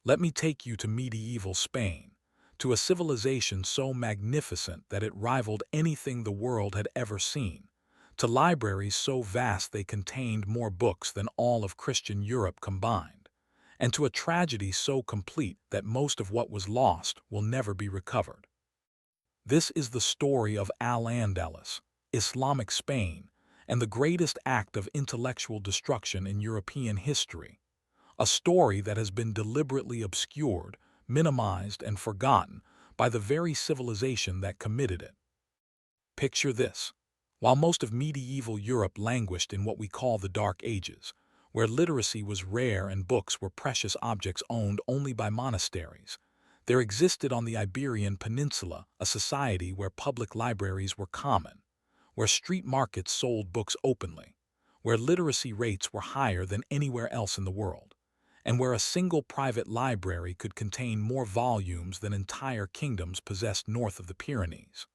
Let me take you to medieval Spain, to a civilization so magnificent that it rivaled anything the world had ever seen, to libraries so vast they contained more books than all of Christian Europe combined, and to a tragedy so complete that most of what was lost will never be recovered. This is the story of Al-Andalus, Islamic Spain, and the greatest act of intellectual destruction in European history, a story that has been deliberately obscured, minimized, and forgotten by the very civilization that committed it. Picture this. While most of medieval Europe languished in what we call the Dark Ages, where literacy was rare and books were precious objects owned only by monasteries, there existed on the Iberian Peninsula a society where public libraries were common, where street markets sold books openly, where literacy rates were higher than anywhere else in the world, and where a single private library could contain more volumes than entire kingdoms possessed north of the Pyrenees.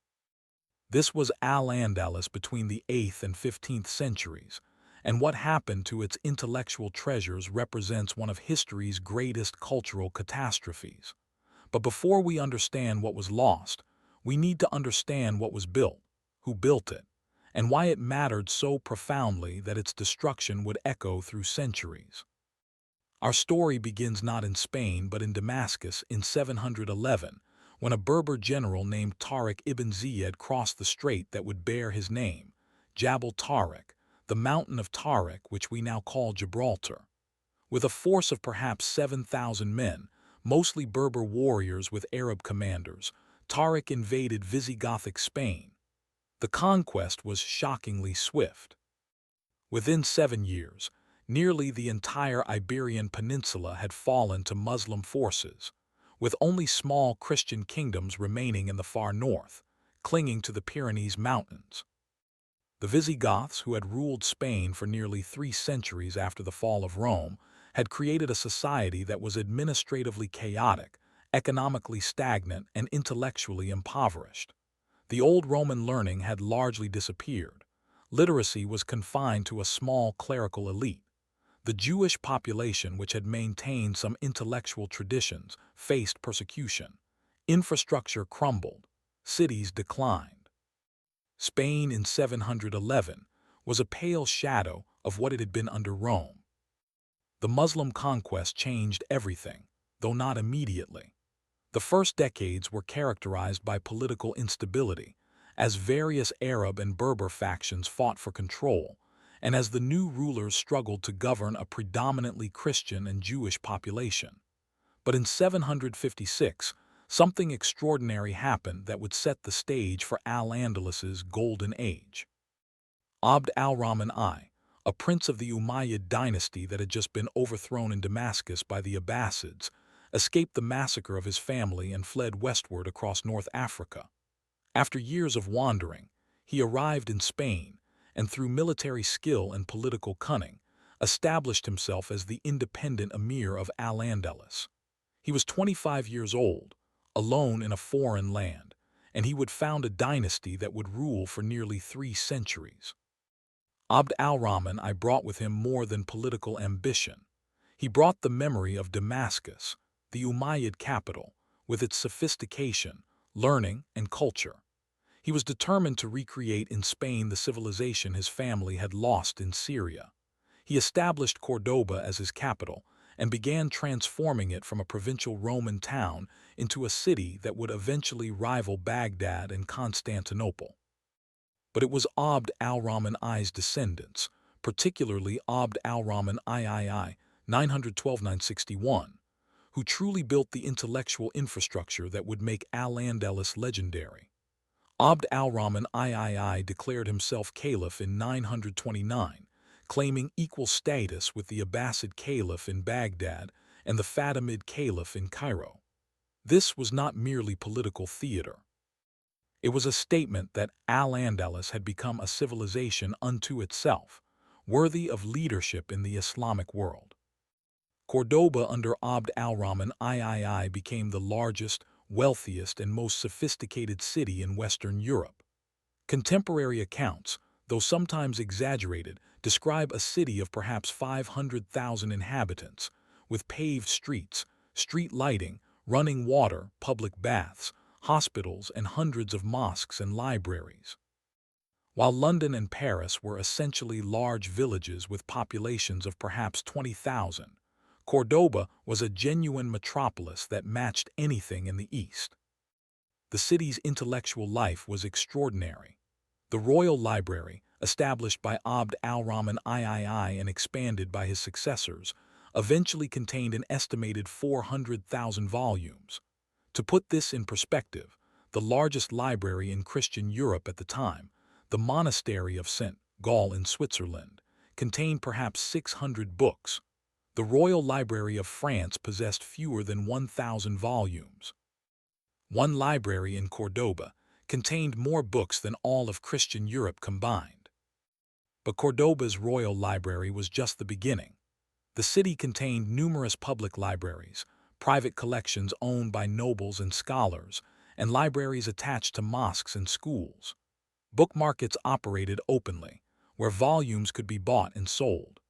This was Al-Andalus between the 8th and 15th centuries, and what happened to its intellectual treasures represents one of history's greatest cultural catastrophes. But before we understand what was lost, we need to understand what was built, who built it, and why it mattered so profoundly that its destruction would echo through centuries. Our story begins not in Spain but in Damascus in 711, when a Berber general named Tariq ibn Ziyad crossed the strait that would bear his name, Jabal Tariq, the mountain of Tariq which we now call Gibraltar. With a force of perhaps 7,000 men, mostly Berber warriors with Arab commanders, Tariq invaded Visigothic Spain. The conquest was shockingly swift. Within 7 years, nearly the entire Iberian Peninsula had fallen to Muslim forces, with only small Christian kingdoms remaining in the far north, clinging to the Pyrenees Mountains. The Visigoths, who had ruled Spain for nearly 3 centuries after the fall of Rome, had created a society that was administratively chaotic, economically stagnant, and intellectually impoverished. The old Roman learning had largely disappeared. Literacy was confined to a small clerical elite. The Jewish population, which had maintained some intellectual traditions, faced persecution. Infrastructure crumbled. Cities declined. Spain in 711 was a pale shadow of what it had been under Rome. The Muslim conquest changed everything, though not immediately. The first decades were characterized by political instability, as various Arab and Berber factions fought for control, and as the new rulers struggled to govern a predominantly Christian and Jewish population. But in 756, something extraordinary happened that would set the stage for Al-Andalus's golden age. Abd al-Rahman I, a prince of the Umayyad dynasty that had just been overthrown in Damascus by the Abbasids, escaped the massacre of his family and fled westward across North Africa. After years of wandering, he arrived in Spain, and through military skill and political cunning, established himself as the independent emir of Al-Andalus. He was 25 years old, alone in a foreign land, and he would found a dynasty that would rule for nearly 3 centuries. Abd al-Rahman I brought with him more than political ambition. He brought the memory of Damascus, the Umayyad capital, with its sophistication, learning, and culture. He was determined to recreate in Spain the civilization his family had lost in Syria. He established Córdoba as his capital and began transforming it from a provincial Roman town into a city that would eventually rival Baghdad and Constantinople. But it was Abd al-Rahman I's descendants, particularly Abd al-Rahman III, 912–961, who truly built the intellectual infrastructure that would make Al-Andalus legendary. Abd al-Rahman III declared himself caliph in 929, claiming equal status with the Abbasid caliph in Baghdad and the Fatimid caliph in Cairo. This was not merely political theater. It was a statement that Al-Andalus had become a civilization unto itself, worthy of leadership in the Islamic world. Córdoba under Abd al-Rahman III became the largest, wealthiest, and most sophisticated city in Western Europe. Contemporary accounts, though sometimes exaggerated, describe a city of perhaps 500,000 inhabitants, with paved streets, street lighting, running water, public baths, hospitals, and hundreds of mosques and libraries. While London and Paris were essentially large villages with populations of perhaps 20,000, Córdoba was a genuine metropolis that matched anything in the East. The city's intellectual life was extraordinary. The Royal Library, established by Abd al-Rahman III and expanded by his successors, eventually contained an estimated 400,000 volumes. To put this in perspective, the largest library in Christian Europe at the time, the monastery of St. Gall in Switzerland, contained perhaps 600 books. The Royal Library of France possessed fewer than 1,000 volumes. One library in Córdoba contained more books than all of Christian Europe combined. But Córdoba's Royal Library was just the beginning. The city contained numerous public libraries, private collections owned by nobles and scholars, and libraries attached to mosques and schools. Book markets operated openly, where volumes could be bought and sold.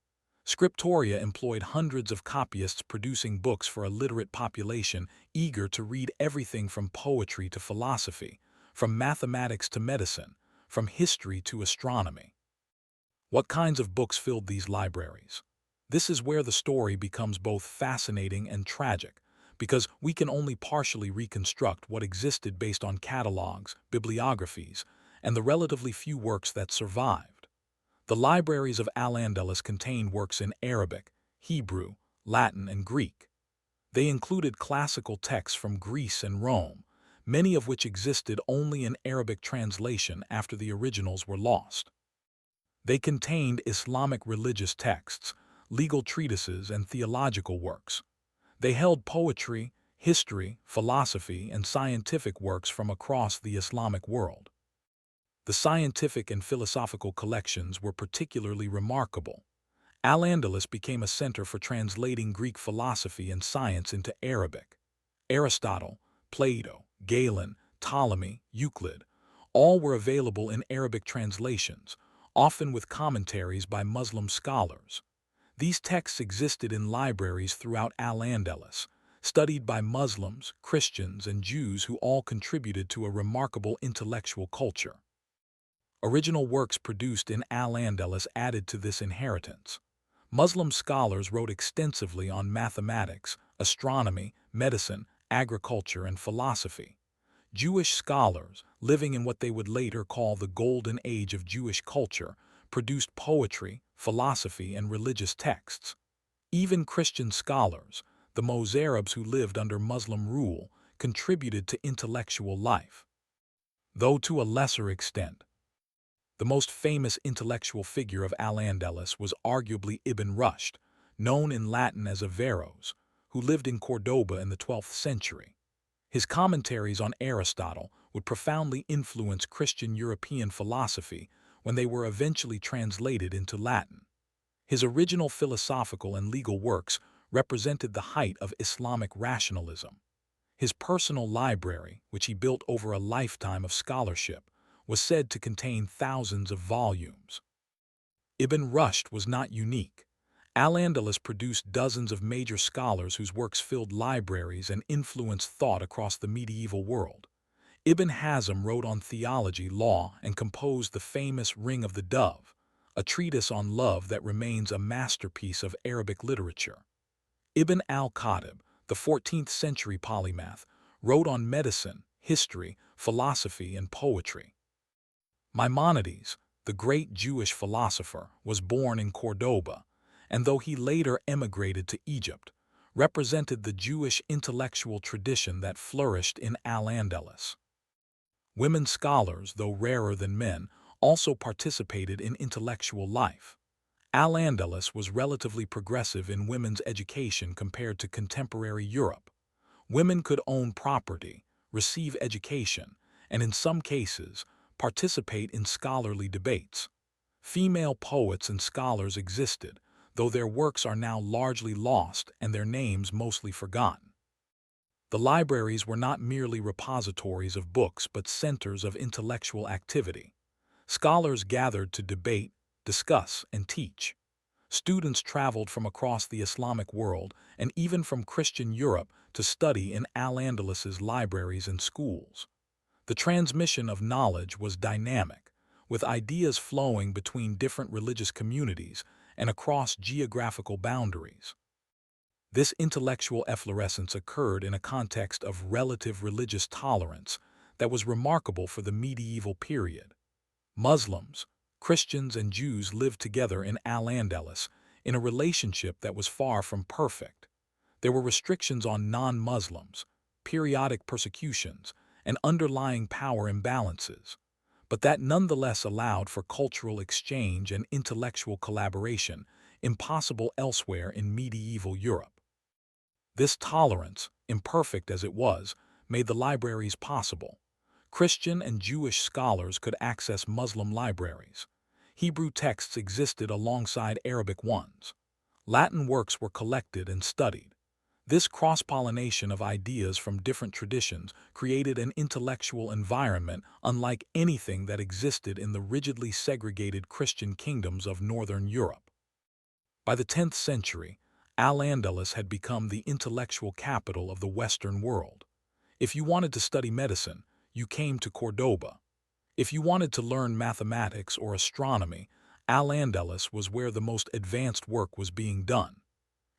Scriptoria employed hundreds of copyists producing books for a literate population eager to read everything from poetry to philosophy, from mathematics to medicine, from history to astronomy. What kinds of books filled these libraries? This is where the story becomes both fascinating and tragic, because we can only partially reconstruct what existed based on catalogs, bibliographies, and the relatively few works that survived. The libraries of Al-Andalus contained works in Arabic, Hebrew, Latin, and Greek. They included classical texts from Greece and Rome, many of which existed only in Arabic translation after the originals were lost. They contained Islamic religious texts, legal treatises, and theological works. They held poetry, history, philosophy, and scientific works from across the Islamic world. The scientific and philosophical collections were particularly remarkable. Al-Andalus became a center for translating Greek philosophy and science into Arabic. Aristotle, Plato, Galen, Ptolemy, Euclid, all were available in Arabic translations, often with commentaries by Muslim scholars. These texts existed in libraries throughout Al-Andalus, studied by Muslims, Christians, and Jews who all contributed to a remarkable intellectual culture. Original works produced in Al-Andalus added to this inheritance. Muslim scholars wrote extensively on mathematics, astronomy, medicine, agriculture, and philosophy. Jewish scholars, living in what they would later call the Golden Age of Jewish culture, produced poetry, philosophy, and religious texts. Even Christian scholars, the Mozarabs who lived under Muslim rule, contributed to intellectual life, though to a lesser extent. The most famous intellectual figure of Al-Andalus was arguably Ibn Rushd, known in Latin as Averroes, who lived in Córdoba in the 12th century. His commentaries on Aristotle would profoundly influence Christian European philosophy when they were eventually translated into Latin. His original philosophical and legal works represented the height of Islamic rationalism. His personal library, which he built over a lifetime of scholarship, was said to contain thousands of volumes. Ibn Rushd was not unique. Al-Andalus produced dozens of major scholars whose works filled libraries and influenced thought across the medieval world. Ibn Hazm wrote on theology, law, and composed the famous Ring of the Dove, a treatise on love that remains a masterpiece of Arabic literature. Ibn al-Khatib, the 14th century polymath, wrote on medicine, history, philosophy, and poetry. Maimonides, the great Jewish philosopher, was born in Córdoba, and though he later emigrated to Egypt, represented the Jewish intellectual tradition that flourished in Al-Andalus. Women scholars, though rarer than men, also participated in intellectual life. Al-Andalus was relatively progressive in women's education compared to contemporary Europe. Women could own property, receive education, and in some cases, participate in scholarly debates. Female poets and scholars existed, though their works are now largely lost and their names mostly forgotten. The libraries were not merely repositories of books but centers of intellectual activity. Scholars gathered to debate, discuss, and teach. Students traveled from across the Islamic world and even from Christian Europe to study in Al-Andalus's libraries and schools. The transmission of knowledge was dynamic, with ideas flowing between different religious communities and across geographical boundaries. This intellectual efflorescence occurred in a context of relative religious tolerance that was remarkable for the medieval period. Muslims, Christians, and Jews lived together in Al-Andalus in a relationship that was far from perfect. There were restrictions on non-Muslims, periodic persecutions, and underlying power imbalances, but that nonetheless allowed for cultural exchange and intellectual collaboration impossible elsewhere in medieval Europe. This tolerance, imperfect as it was, made the libraries possible. Christian and Jewish scholars could access Muslim libraries. Hebrew texts existed alongside Arabic ones. Latin works were collected and studied. This cross-pollination of ideas from different traditions created an intellectual environment unlike anything that existed in the rigidly segregated Christian kingdoms of Northern Europe. By the 10th century, Al-Andalus had become the intellectual capital of the Western world. If you wanted to study medicine, you came to Córdoba. If you wanted to learn mathematics or astronomy, Al-Andalus was where the most advanced work was being done.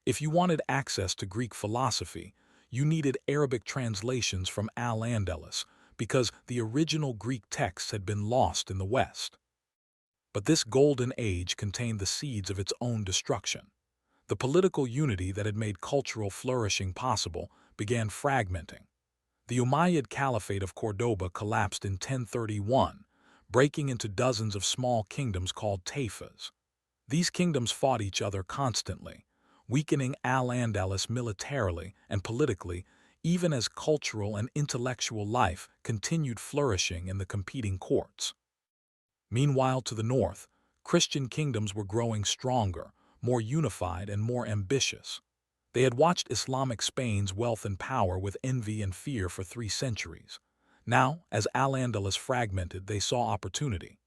If you wanted access to Greek philosophy, you needed Arabic translations from Al-Andalus because the original Greek texts had been lost in the West. But this golden age contained the seeds of its own destruction. The political unity that had made cultural flourishing possible began fragmenting. The Umayyad Caliphate of Córdoba collapsed in 1031, breaking into dozens of small kingdoms called taifas. These kingdoms fought each other constantly, weakening Al-Andalus militarily and politically, even as cultural and intellectual life continued flourishing in the competing courts. Meanwhile, to the north, Christian kingdoms were growing stronger, more unified, and more ambitious. They had watched Islamic Spain's wealth and power with envy and fear for 3 centuries. Now, as Al-Andalus fragmented, they saw opportunity.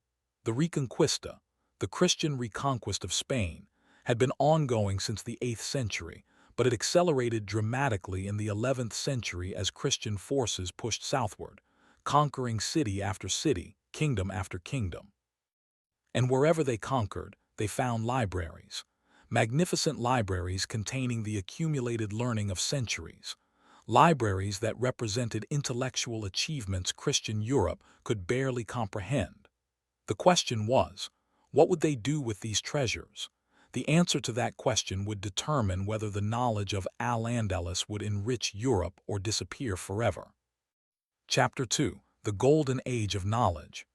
The Reconquista, the Christian reconquest of Spain, had been ongoing since the 8th century, but it accelerated dramatically in the 11th century as Christian forces pushed southward, conquering city after city, kingdom after kingdom. And wherever they conquered, they found libraries. Magnificent libraries containing the accumulated learning of centuries. Libraries that represented intellectual achievements Christian Europe could barely comprehend. The question was, what would they do with these treasures? The answer to that question would determine whether the knowledge of Al-Andalus would enrich Europe or disappear forever. Chapter 2. The Golden Age of Knowledge.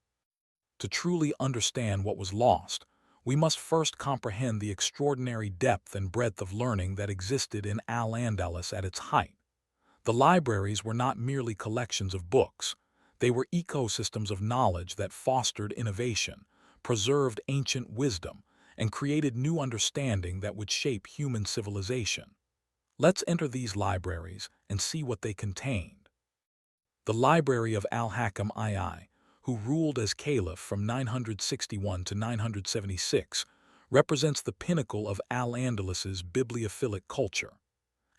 To truly understand what was lost, we must first comprehend the extraordinary depth and breadth of learning that existed in Al-Andalus at its height. The libraries were not merely collections of books. They were ecosystems of knowledge that fostered innovation, preserved ancient wisdom, and created new understanding that would shape human civilization. Let's enter these libraries and see what they contained. The Library of Al-Hakam II, who ruled as caliph from 961 to 976, represents the pinnacle of Al-Andalus's bibliophilic culture.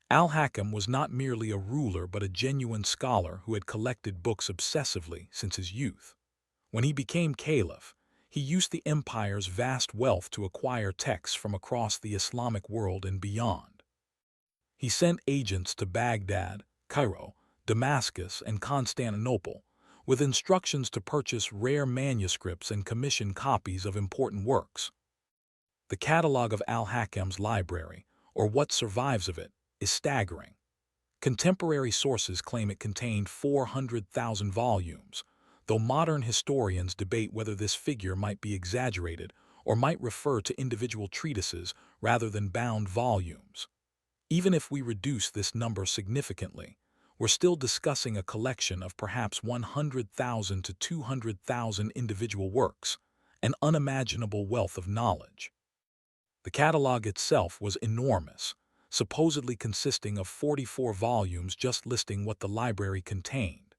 Al-Hakam was not merely a ruler but a genuine scholar who had collected books obsessively since his youth. When he became caliph, he used the empire's vast wealth to acquire texts from across the Islamic world and beyond. He sent agents to Baghdad, Cairo, Damascus, and Constantinople, with instructions to purchase rare manuscripts and commission copies of important works. The catalog of Al-Hakam's library, or what survives of it, is staggering. Contemporary sources claim it contained 400,000 volumes, though modern historians debate whether this figure might be exaggerated or might refer to individual treatises rather than bound volumes. Even if we reduce this number significantly, we're still discussing a collection of perhaps 100,000 to 200,000 individual works, an unimaginable wealth of knowledge. The catalog itself was enormous, supposedly consisting of 44 volumes just listing what the library contained.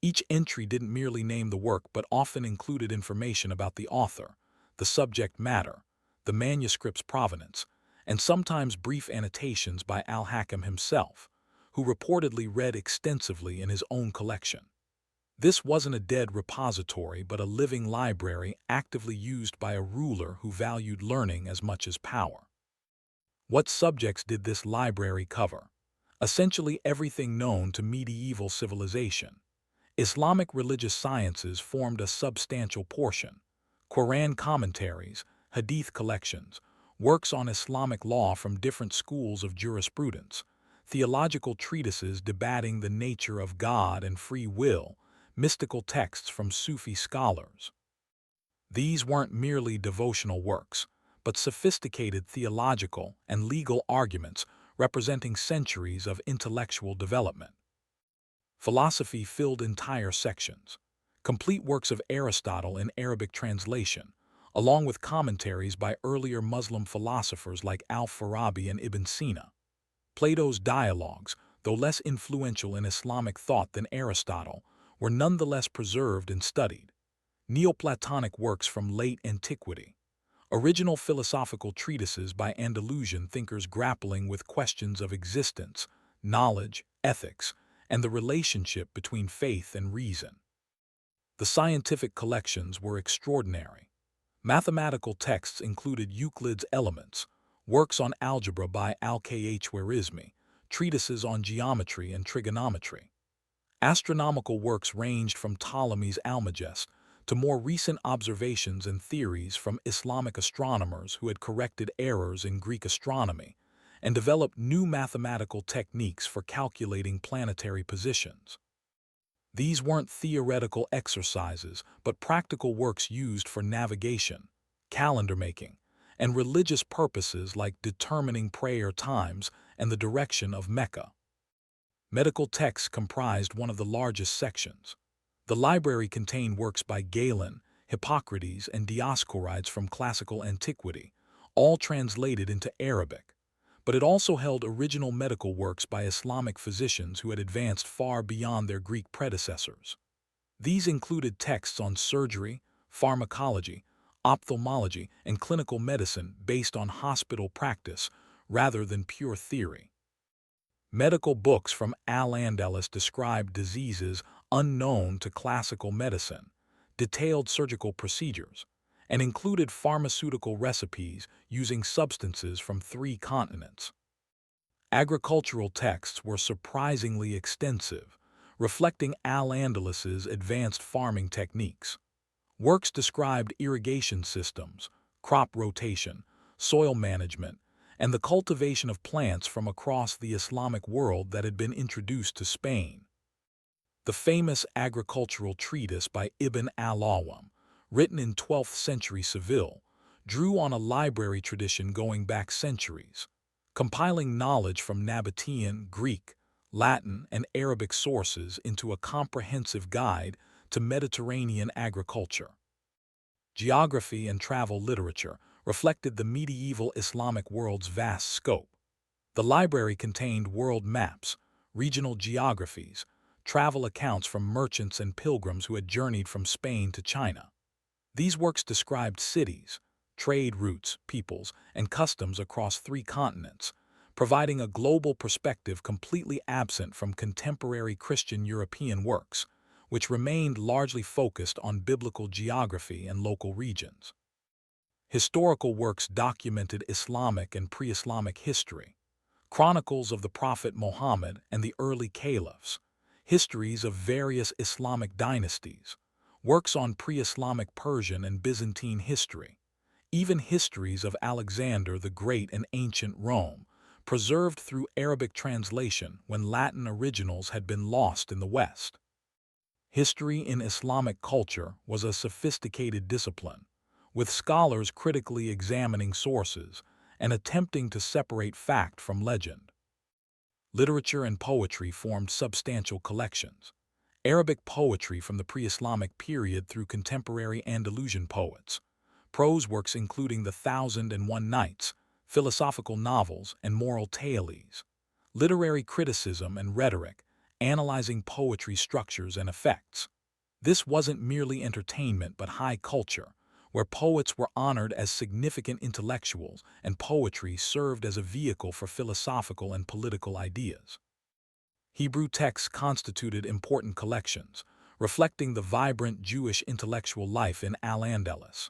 Each entry didn't merely name the work but often included information about the author, the subject matter, the manuscript's provenance, and sometimes brief annotations by al-Hakam himself, who reportedly read extensively in his own collection. This wasn't a dead repository but a living library actively used by a ruler who valued learning as much as power. What subjects did this library cover? Essentially everything known to medieval civilization. Islamic religious sciences formed a substantial portion. Quran commentaries, hadith collections, works on Islamic law from different schools of jurisprudence, theological treatises debating the nature of God and free will, mystical texts from Sufi scholars. These weren't merely devotional works, but sophisticated theological and legal arguments representing centuries of intellectual development. Philosophy filled entire sections. Complete works of Aristotle in Arabic translation, along with commentaries by earlier Muslim philosophers like Al-Farabi and Ibn Sina. Plato's dialogues, though less influential in Islamic thought than Aristotle, were nonetheless preserved and studied. Neoplatonic works from late antiquity. Original philosophical treatises by Andalusian thinkers grappling with questions of existence, knowledge, ethics, and the relationship between faith and reason. The scientific collections were extraordinary. Mathematical texts included Euclid's Elements, works on algebra by Al-Khwarizmi, treatises on geometry and trigonometry. Astronomical works ranged from Ptolemy's Almagest to more recent observations and theories from Islamic astronomers who had corrected errors in Greek astronomy and developed new mathematical techniques for calculating planetary positions. These weren't theoretical exercises, but practical works used for navigation, calendar making, and religious purposes like determining prayer times and the direction of Mecca. Medical texts comprised one of the largest sections. The library contained works by Galen, Hippocrates, and Dioscorides from classical antiquity, all translated into Arabic. But it also held original medical works by Islamic physicians who had advanced far beyond their Greek predecessors. These included texts on surgery, pharmacology, ophthalmology, and clinical medicine based on hospital practice rather than pure theory. Medical books from Al-Andalus described diseases unknown to classical medicine, detailed surgical procedures, and included pharmaceutical recipes using substances from 3 continents. Agricultural texts were surprisingly extensive, reflecting Al-Andalus's advanced farming techniques. Works described irrigation systems, crop rotation, soil management, and the cultivation of plants from across the Islamic world that had been introduced to Spain. The famous agricultural treatise by Ibn al-Awwam, written in 12th century Seville, drew on a library tradition going back centuries, compiling knowledge from Nabatean, Greek, Latin, and Arabic sources into a comprehensive guide to Mediterranean agriculture. Geography and travel literature reflected the medieval Islamic world's vast scope. The library contained world maps, regional geographies, travel accounts from merchants and pilgrims who had journeyed from Spain to China. These works described cities, trade routes, peoples, and customs across 3 continents, providing a global perspective completely absent from contemporary Christian European works, which remained largely focused on biblical geography and local regions. Historical works documented Islamic and pre-Islamic history, chronicles of the Prophet Muhammad and the early caliphs, histories of various Islamic dynasties, works on pre-Islamic Persian and Byzantine history, even histories of Alexander the Great and ancient Rome, preserved through Arabic translation when Latin originals had been lost in the West. History in Islamic culture was a sophisticated discipline, with scholars critically examining sources and attempting to separate fact from legend. Literature and poetry formed substantial collections. Arabic poetry from the pre-Islamic period through contemporary Andalusian poets, prose works including The Thousand and One Nights, philosophical novels, and moral tales, literary criticism and rhetoric, analyzing poetry structures and effects. This wasn't merely entertainment but high culture, where poets were honored as significant intellectuals and poetry served as a vehicle for philosophical and political ideas. Hebrew texts constituted important collections, reflecting the vibrant Jewish intellectual life in Al-Andalus.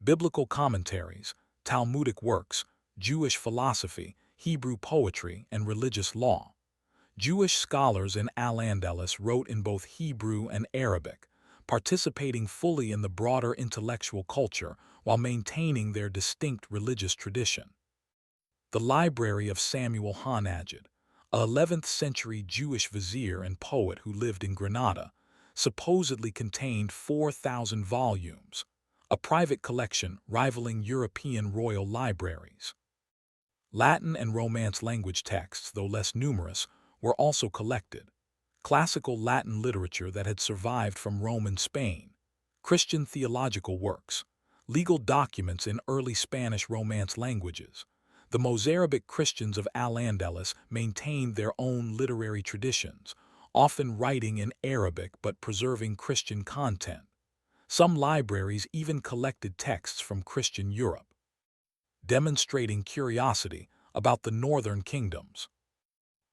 Biblical commentaries, Talmudic works, Jewish philosophy, Hebrew poetry, and religious law. Jewish scholars in Al-Andalus wrote in both Hebrew and Arabic, participating fully in the broader intellectual culture while maintaining their distinct religious tradition. The Library of Samuel Hanajid, a 11th-century Jewish vizier and poet who lived in Granada, supposedly contained 4,000 volumes, a private collection rivaling European royal libraries. Latin and Romance language texts, though less numerous, were also collected. Classical Latin literature that had survived from Rome and Spain, Christian theological works, legal documents in early Spanish Romance languages. The Mozarabic Christians of Al-Andalus maintained their own literary traditions, often writing in Arabic but preserving Christian content. Some libraries even collected texts from Christian Europe, demonstrating curiosity about the northern kingdoms.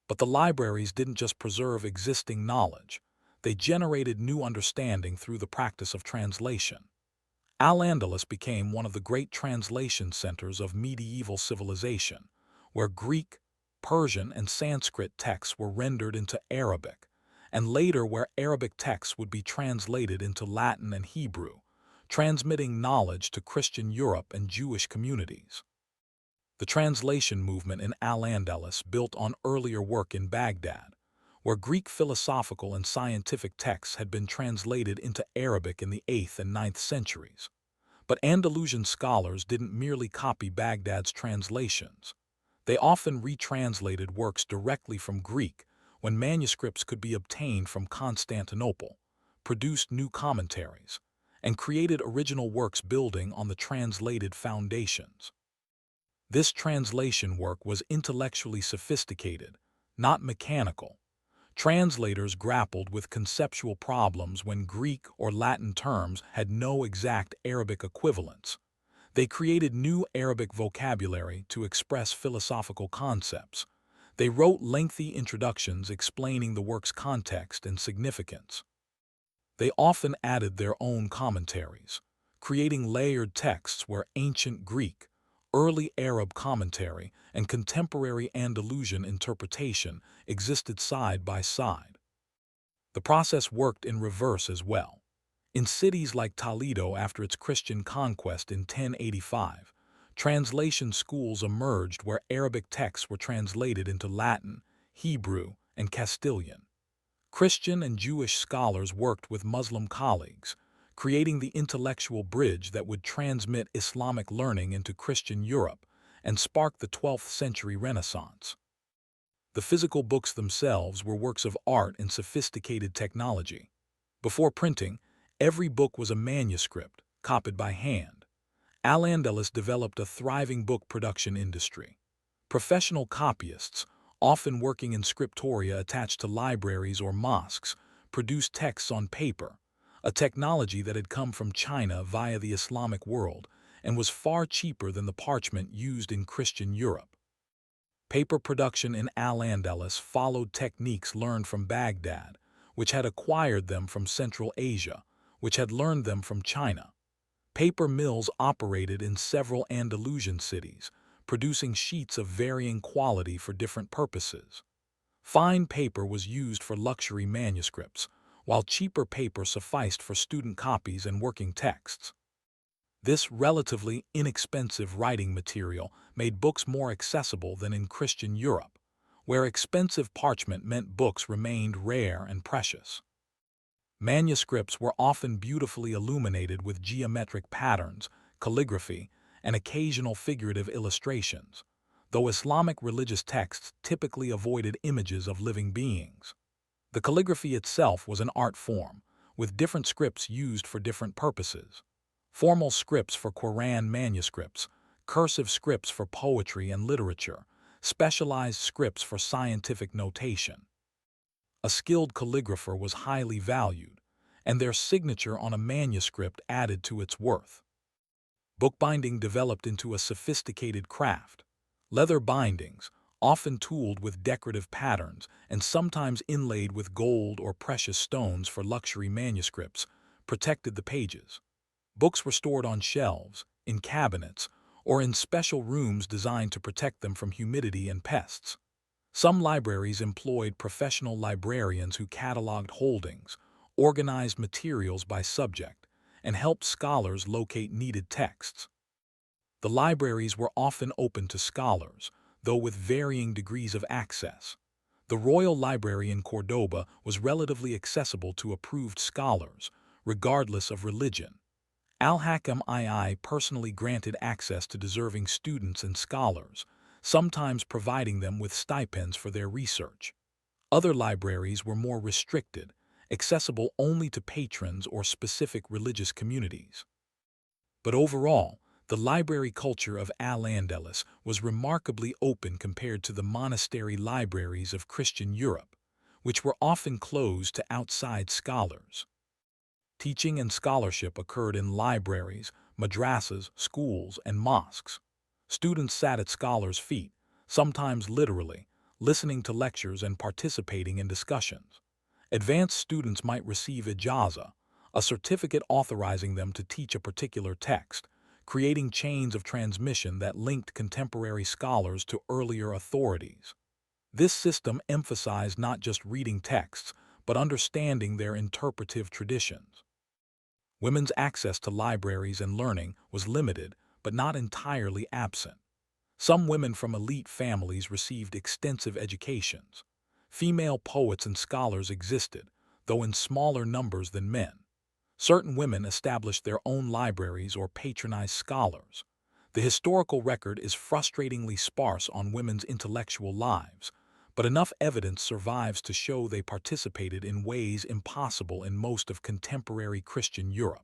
But the libraries didn't just preserve existing knowledge, they generated new understanding through the practice of translation. Al-Andalus became one of the great translation centers of medieval civilization, where Greek, Persian, and Sanskrit texts were rendered into Arabic, and later where Arabic texts would be translated into Latin and Hebrew, transmitting knowledge to Christian Europe and Jewish communities. The translation movement in Al-Andalus built on earlier work in Baghdad, where Greek philosophical and scientific texts had been translated into Arabic in the 8th and 9th centuries. But Andalusian scholars didn't merely copy Baghdad's translations. They often retranslated works directly from Greek when manuscripts could be obtained from Constantinople, produced new commentaries, and created original works building on the translated foundations. This translation work was intellectually sophisticated, not mechanical. Translators grappled with conceptual problems when Greek or Latin terms had no exact Arabic equivalents. They created new Arabic vocabulary to express philosophical concepts. They wrote lengthy introductions explaining the work's context and significance. They often added their own commentaries, creating layered texts where ancient Greek, early Arab commentary, and contemporary Andalusian interpretation existed side by side. The process worked in reverse as well. In cities like Toledo after its Christian conquest in 1085, translation schools emerged where Arabic texts were translated into Latin, Hebrew, and Castilian. Christian and Jewish scholars worked with Muslim colleagues, creating the intellectual bridge that would transmit Islamic learning into Christian Europe and spark the 12th century Renaissance. The physical books themselves were works of art and sophisticated technology. Before printing, every book was a manuscript, copied by hand. Al-Andalus developed a thriving book production industry. Professional copyists, often working in scriptoria attached to libraries or mosques, produced texts on paper, a technology that had come from China via the Islamic world and was far cheaper than the parchment used in Christian Europe. Paper production in Al-Andalus followed techniques learned from Baghdad, which had acquired them from Central Asia, which had learned them from China. Paper mills operated in several Andalusian cities, producing sheets of varying quality for different purposes. Fine paper was used for luxury manuscripts, while cheaper paper sufficed for student copies and working texts. This relatively inexpensive writing material made books more accessible than in Christian Europe, where expensive parchment meant books remained rare and precious. Manuscripts were often beautifully illuminated with geometric patterns, calligraphy, and occasional figurative illustrations, though Islamic religious texts typically avoided images of living beings. The calligraphy itself was an art form, with different scripts used for different purposes. Formal scripts for Quran manuscripts, cursive scripts for poetry and literature, specialized scripts for scientific notation. A skilled calligrapher was highly valued, and their signature on a manuscript added to its worth. Bookbinding developed into a sophisticated craft. Leather bindings, often tooled with decorative patterns and sometimes inlaid with gold or precious stones for luxury manuscripts, protected the pages. Books were stored on shelves, in cabinets, or in special rooms designed to protect them from humidity and pests. Some libraries employed professional librarians who cataloged holdings, organized materials by subject, and helped scholars locate needed texts. The libraries were often open to scholars, though with varying degrees of access. The Royal Library in Córdoba was relatively accessible to approved scholars, regardless of religion. Al-Hakam II personally granted access to deserving students and scholars, sometimes providing them with stipends for their research. Other libraries were more restricted, accessible only to patrons or specific religious communities. But overall, the library culture of Al-Andalus was remarkably open compared to the monastery libraries of Christian Europe, which were often closed to outside scholars. Teaching and scholarship occurred in libraries, madrasas, schools, and mosques. Students sat at scholars' feet, sometimes literally, listening to lectures and participating in discussions. Advanced students might receive ijaza, a certificate authorizing them to teach a particular text, creating chains of transmission that linked contemporary scholars to earlier authorities. This system emphasized not just reading texts, but understanding their interpretive traditions. Women's access to libraries and learning was limited, but not entirely absent. Some women from elite families received extensive educations. Female poets and scholars existed, though in smaller numbers than men. Certain women established their own libraries or patronized scholars. The historical record is frustratingly sparse on women's intellectual lives, but enough evidence survives to show they participated in ways impossible in most of contemporary Christian Europe.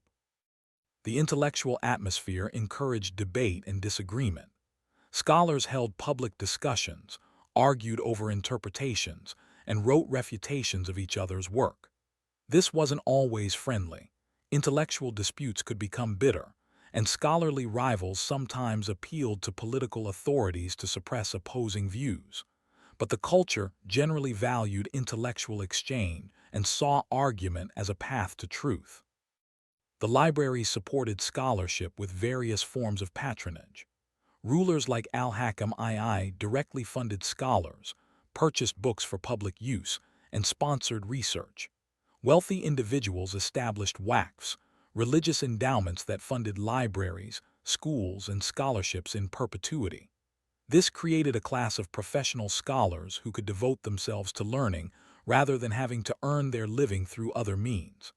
The intellectual atmosphere encouraged debate and disagreement. Scholars held public discussions, argued over interpretations, and wrote refutations of each other's work. This wasn't always friendly. Intellectual disputes could become bitter, and scholarly rivals sometimes appealed to political authorities to suppress opposing views. But the culture generally valued intellectual exchange and saw argument as a path to truth. The libraries supported scholarship with various forms of patronage. Rulers like Al-Hakam II directly funded scholars, purchased books for public use, and sponsored research. Wealthy individuals established waqfs, religious endowments that funded libraries, schools, and scholarships in perpetuity. This created a class of professional scholars who could devote themselves to learning rather than having to earn their living through other means.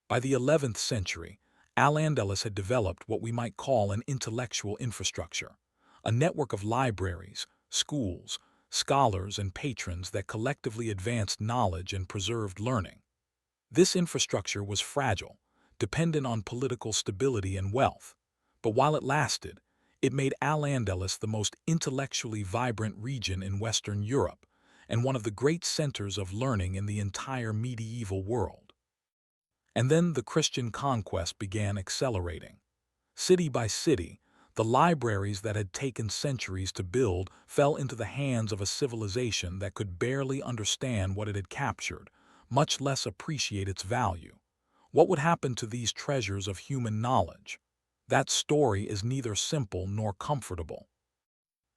By the 11th century, Al-Andalus had developed what we might call an intellectual infrastructure, a network of libraries, schools, scholars, and patrons that collectively advanced knowledge and preserved learning. This infrastructure was fragile, dependent on political stability and wealth, but while it lasted, it made Al-Andalus the most intellectually vibrant region in Western Europe and one of the great centers of learning in the entire medieval world. And then the Christian conquest began accelerating. City by city, the libraries that had taken centuries to build fell into the hands of a civilization that could barely understand what it had captured, much less appreciate its value. What would happen to these treasures of human knowledge? That story is neither simple nor comfortable.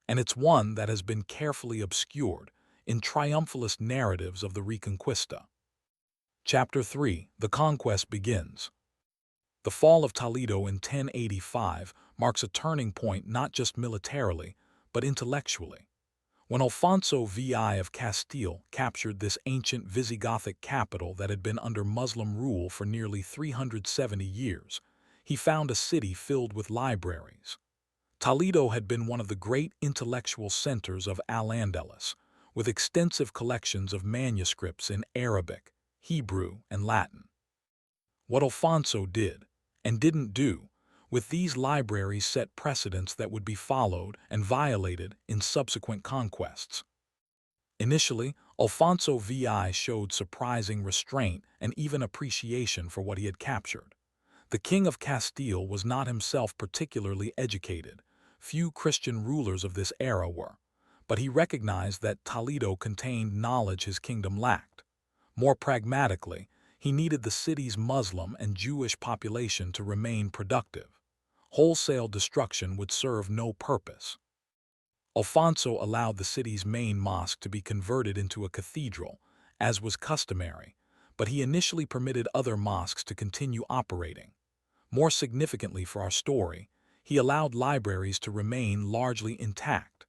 And it's one that has been carefully obscured in triumphalist narratives of the Reconquista. Chapter 3: The Conquest Begins. The fall of Toledo in 1085 marks a turning point not just militarily, but intellectually. When Alfonso VI of Castile captured this ancient Visigothic capital that had been under Muslim rule for nearly 370 years, he found a city filled with libraries. Toledo had been one of the great intellectual centers of Al-Andalus, with extensive collections of manuscripts in Arabic, Hebrew, and Latin. What Alfonso did, and didn't do, with these libraries set precedents that would be followed and violated in subsequent conquests. Initially, Alfonso VI showed surprising restraint and even appreciation for what he had captured. The King of Castile was not himself particularly educated. Few Christian rulers of this era were, but he recognized that Toledo contained knowledge his kingdom lacked. More pragmatically, he needed the city's Muslim and Jewish population to remain productive. Wholesale destruction would serve no purpose. Alfonso allowed the city's main mosque to be converted into a cathedral, as was customary, but he initially permitted other mosques to continue operating. More significantly for our story, he allowed libraries to remain largely intact.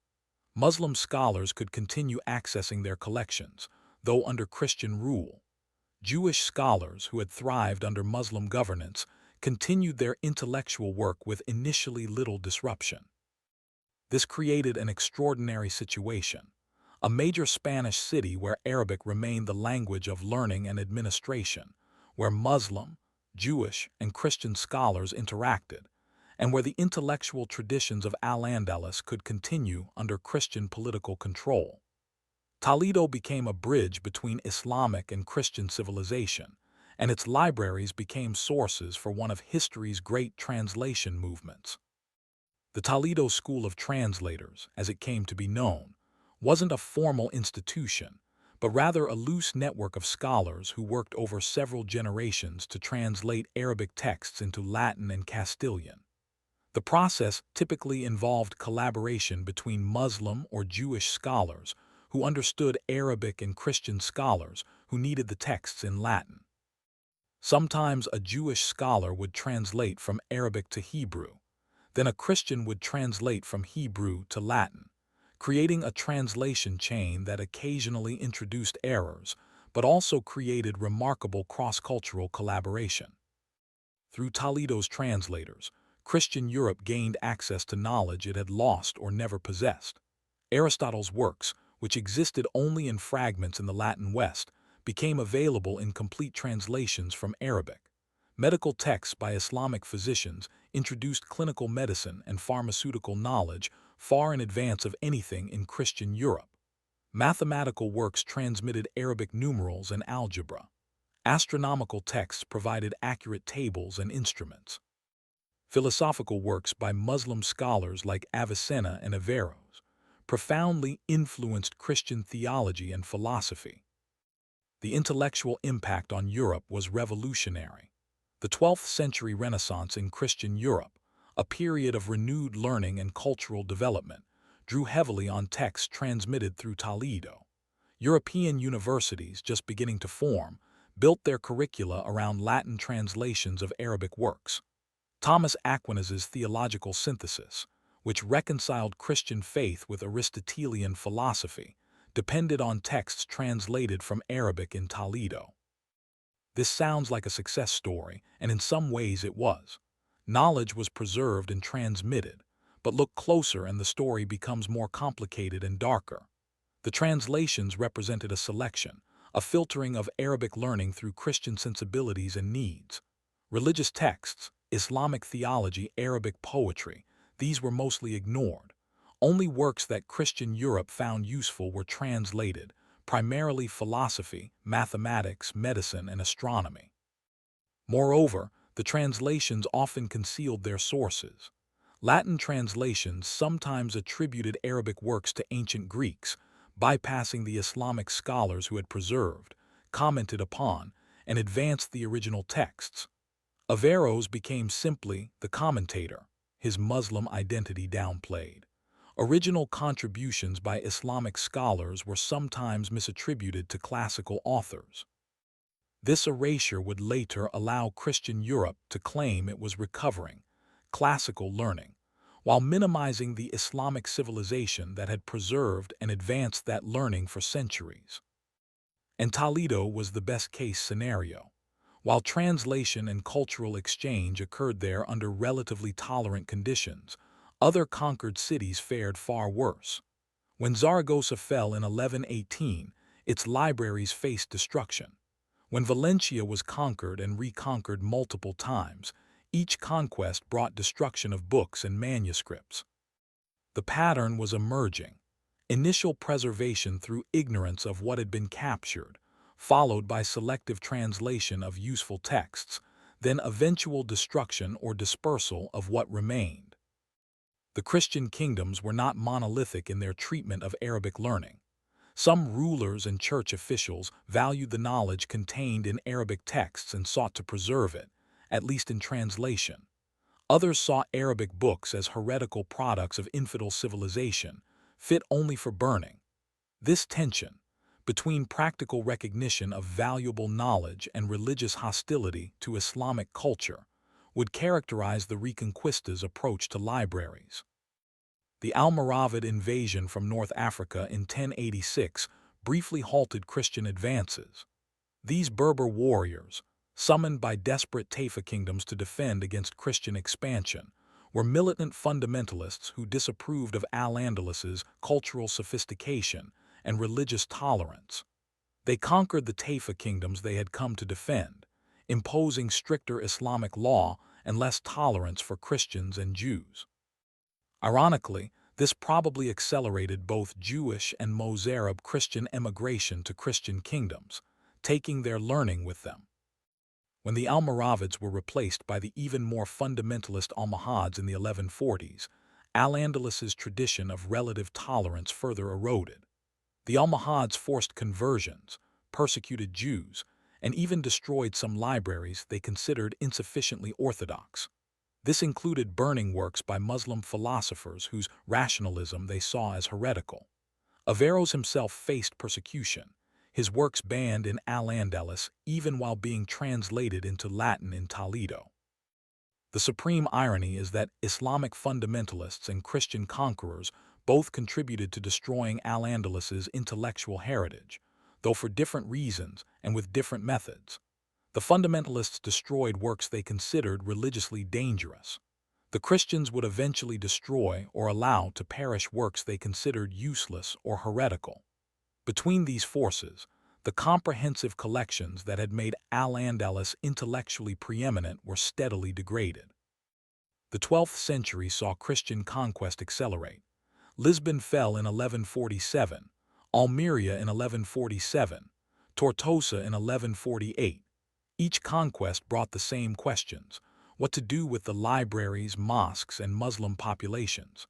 Muslim scholars could continue accessing their collections, though under Christian rule. Jewish scholars who had thrived under Muslim governance continued their intellectual work with initially little disruption. This created an extraordinary situation. A major Spanish city where Arabic remained the language of learning and administration, where Muslim, Jewish, and Christian scholars interacted, and where the intellectual traditions of Al-Andalus could continue under Christian political control. Toledo became a bridge between Islamic and Christian civilization, and its libraries became sources for one of history's great translation movements. The Toledo School of Translators, as it came to be known, wasn't a formal institution, but rather a loose network of scholars who worked over several generations to translate Arabic texts into Latin and Castilian. The process typically involved collaboration between Muslim or Jewish scholars who understood Arabic and Christian scholars who needed the texts in Latin. Sometimes a Jewish scholar would translate from Arabic to Hebrew. Then a Christian would translate from Hebrew to Latin, creating a translation chain that occasionally introduced errors, but also created remarkable cross-cultural collaboration. Through Toledo's translators, Christian Europe gained access to knowledge it had lost or never possessed. Aristotle's works, which existed only in fragments in the Latin West, became available in complete translations from Arabic. Medical texts by Islamic physicians introduced clinical medicine and pharmaceutical knowledge far in advance of anything in Christian Europe. Mathematical works transmitted Arabic numerals and algebra. Astronomical texts provided accurate tables and instruments. Philosophical works by Muslim scholars like Avicenna and Averroes profoundly influenced Christian theology and philosophy. The intellectual impact on Europe was revolutionary. The 12th century Renaissance in Christian Europe, a period of renewed learning and cultural development, drew heavily on texts transmitted through Toledo. European universities, just beginning to form, built their curricula around Latin translations of Arabic works. Thomas Aquinas's theological synthesis, which reconciled Christian faith with Aristotelian philosophy, depended on texts translated from Arabic in Toledo. This sounds like a success story, and in some ways it was. Knowledge was preserved and transmitted, but look closer and the story becomes more complicated and darker. The translations represented a selection, a filtering of Arabic learning through Christian sensibilities and needs. Religious texts, Islamic theology, Arabic poetry, these were mostly ignored. Only works that Christian Europe found useful were translated, primarily philosophy, mathematics, medicine, and astronomy. Moreover, the translations often concealed their sources. Latin translations sometimes attributed Arabic works to ancient Greeks, bypassing the Islamic scholars who had preserved, commented upon, and advanced the original texts. Averroes became simply the commentator, his Muslim identity downplayed. Original contributions by Islamic scholars were sometimes misattributed to classical authors. This erasure would later allow Christian Europe to claim it was recovering classical learning, while minimizing the Islamic civilization that had preserved and advanced that learning for centuries. And Toledo was the best-case scenario. While translation and cultural exchange occurred there under relatively tolerant conditions, other conquered cities fared far worse. When Zaragoza fell in 1118, its libraries faced destruction. When Valencia was conquered and reconquered multiple times, each conquest brought destruction of books and manuscripts. The pattern was emerging. Initial preservation through ignorance of what had been captured, followed by selective translation of useful texts, then eventual destruction or dispersal of what remained. The Christian kingdoms were not monolithic in their treatment of Arabic learning. Some rulers and church officials valued the knowledge contained in Arabic texts and sought to preserve it, at least in translation. Others saw Arabic books as heretical products of infidel civilization, fit only for burning. This tension, between practical recognition of valuable knowledge and religious hostility to Islamic culture, would characterize the Reconquista's approach to libraries. The Almoravid invasion from North Africa in 1086 briefly halted Christian advances. These Berber warriors, summoned by desperate Taifa kingdoms to defend against Christian expansion, were militant fundamentalists who disapproved of Al-Andalus's cultural sophistication and religious tolerance. They conquered the Taifa kingdoms they had come to defend, imposing stricter Islamic law and less tolerance for Christians and Jews. Ironically, this probably accelerated both Jewish and Mozarab Christian emigration to Christian kingdoms, taking their learning with them. When the Almoravids were replaced by the even more fundamentalist Almohads in the 1140s, Al-Andalus's tradition of relative tolerance further eroded. The Almohads forced conversions, persecuted Jews, and even destroyed some libraries they considered insufficiently orthodox. This included burning works by Muslim philosophers whose rationalism they saw as heretical. Averroes himself faced persecution, his works banned in Al-Andalus even while being translated into Latin in Toledo. The supreme irony is that Islamic fundamentalists and Christian conquerors both contributed to destroying Al-Andalus's intellectual heritage, though for different reasons and with different methods. The fundamentalists destroyed works they considered religiously dangerous. The Christians would eventually destroy or allow to perish works they considered useless or heretical. Between these forces, the comprehensive collections that had made Al-Andalus intellectually preeminent were steadily degraded. The 12th century saw Christian conquest accelerate. Lisbon fell in 1147, Almeria in 1147, Tortosa in 1148. Each conquest brought the same questions: what to do with the libraries, mosques, and Muslim populations.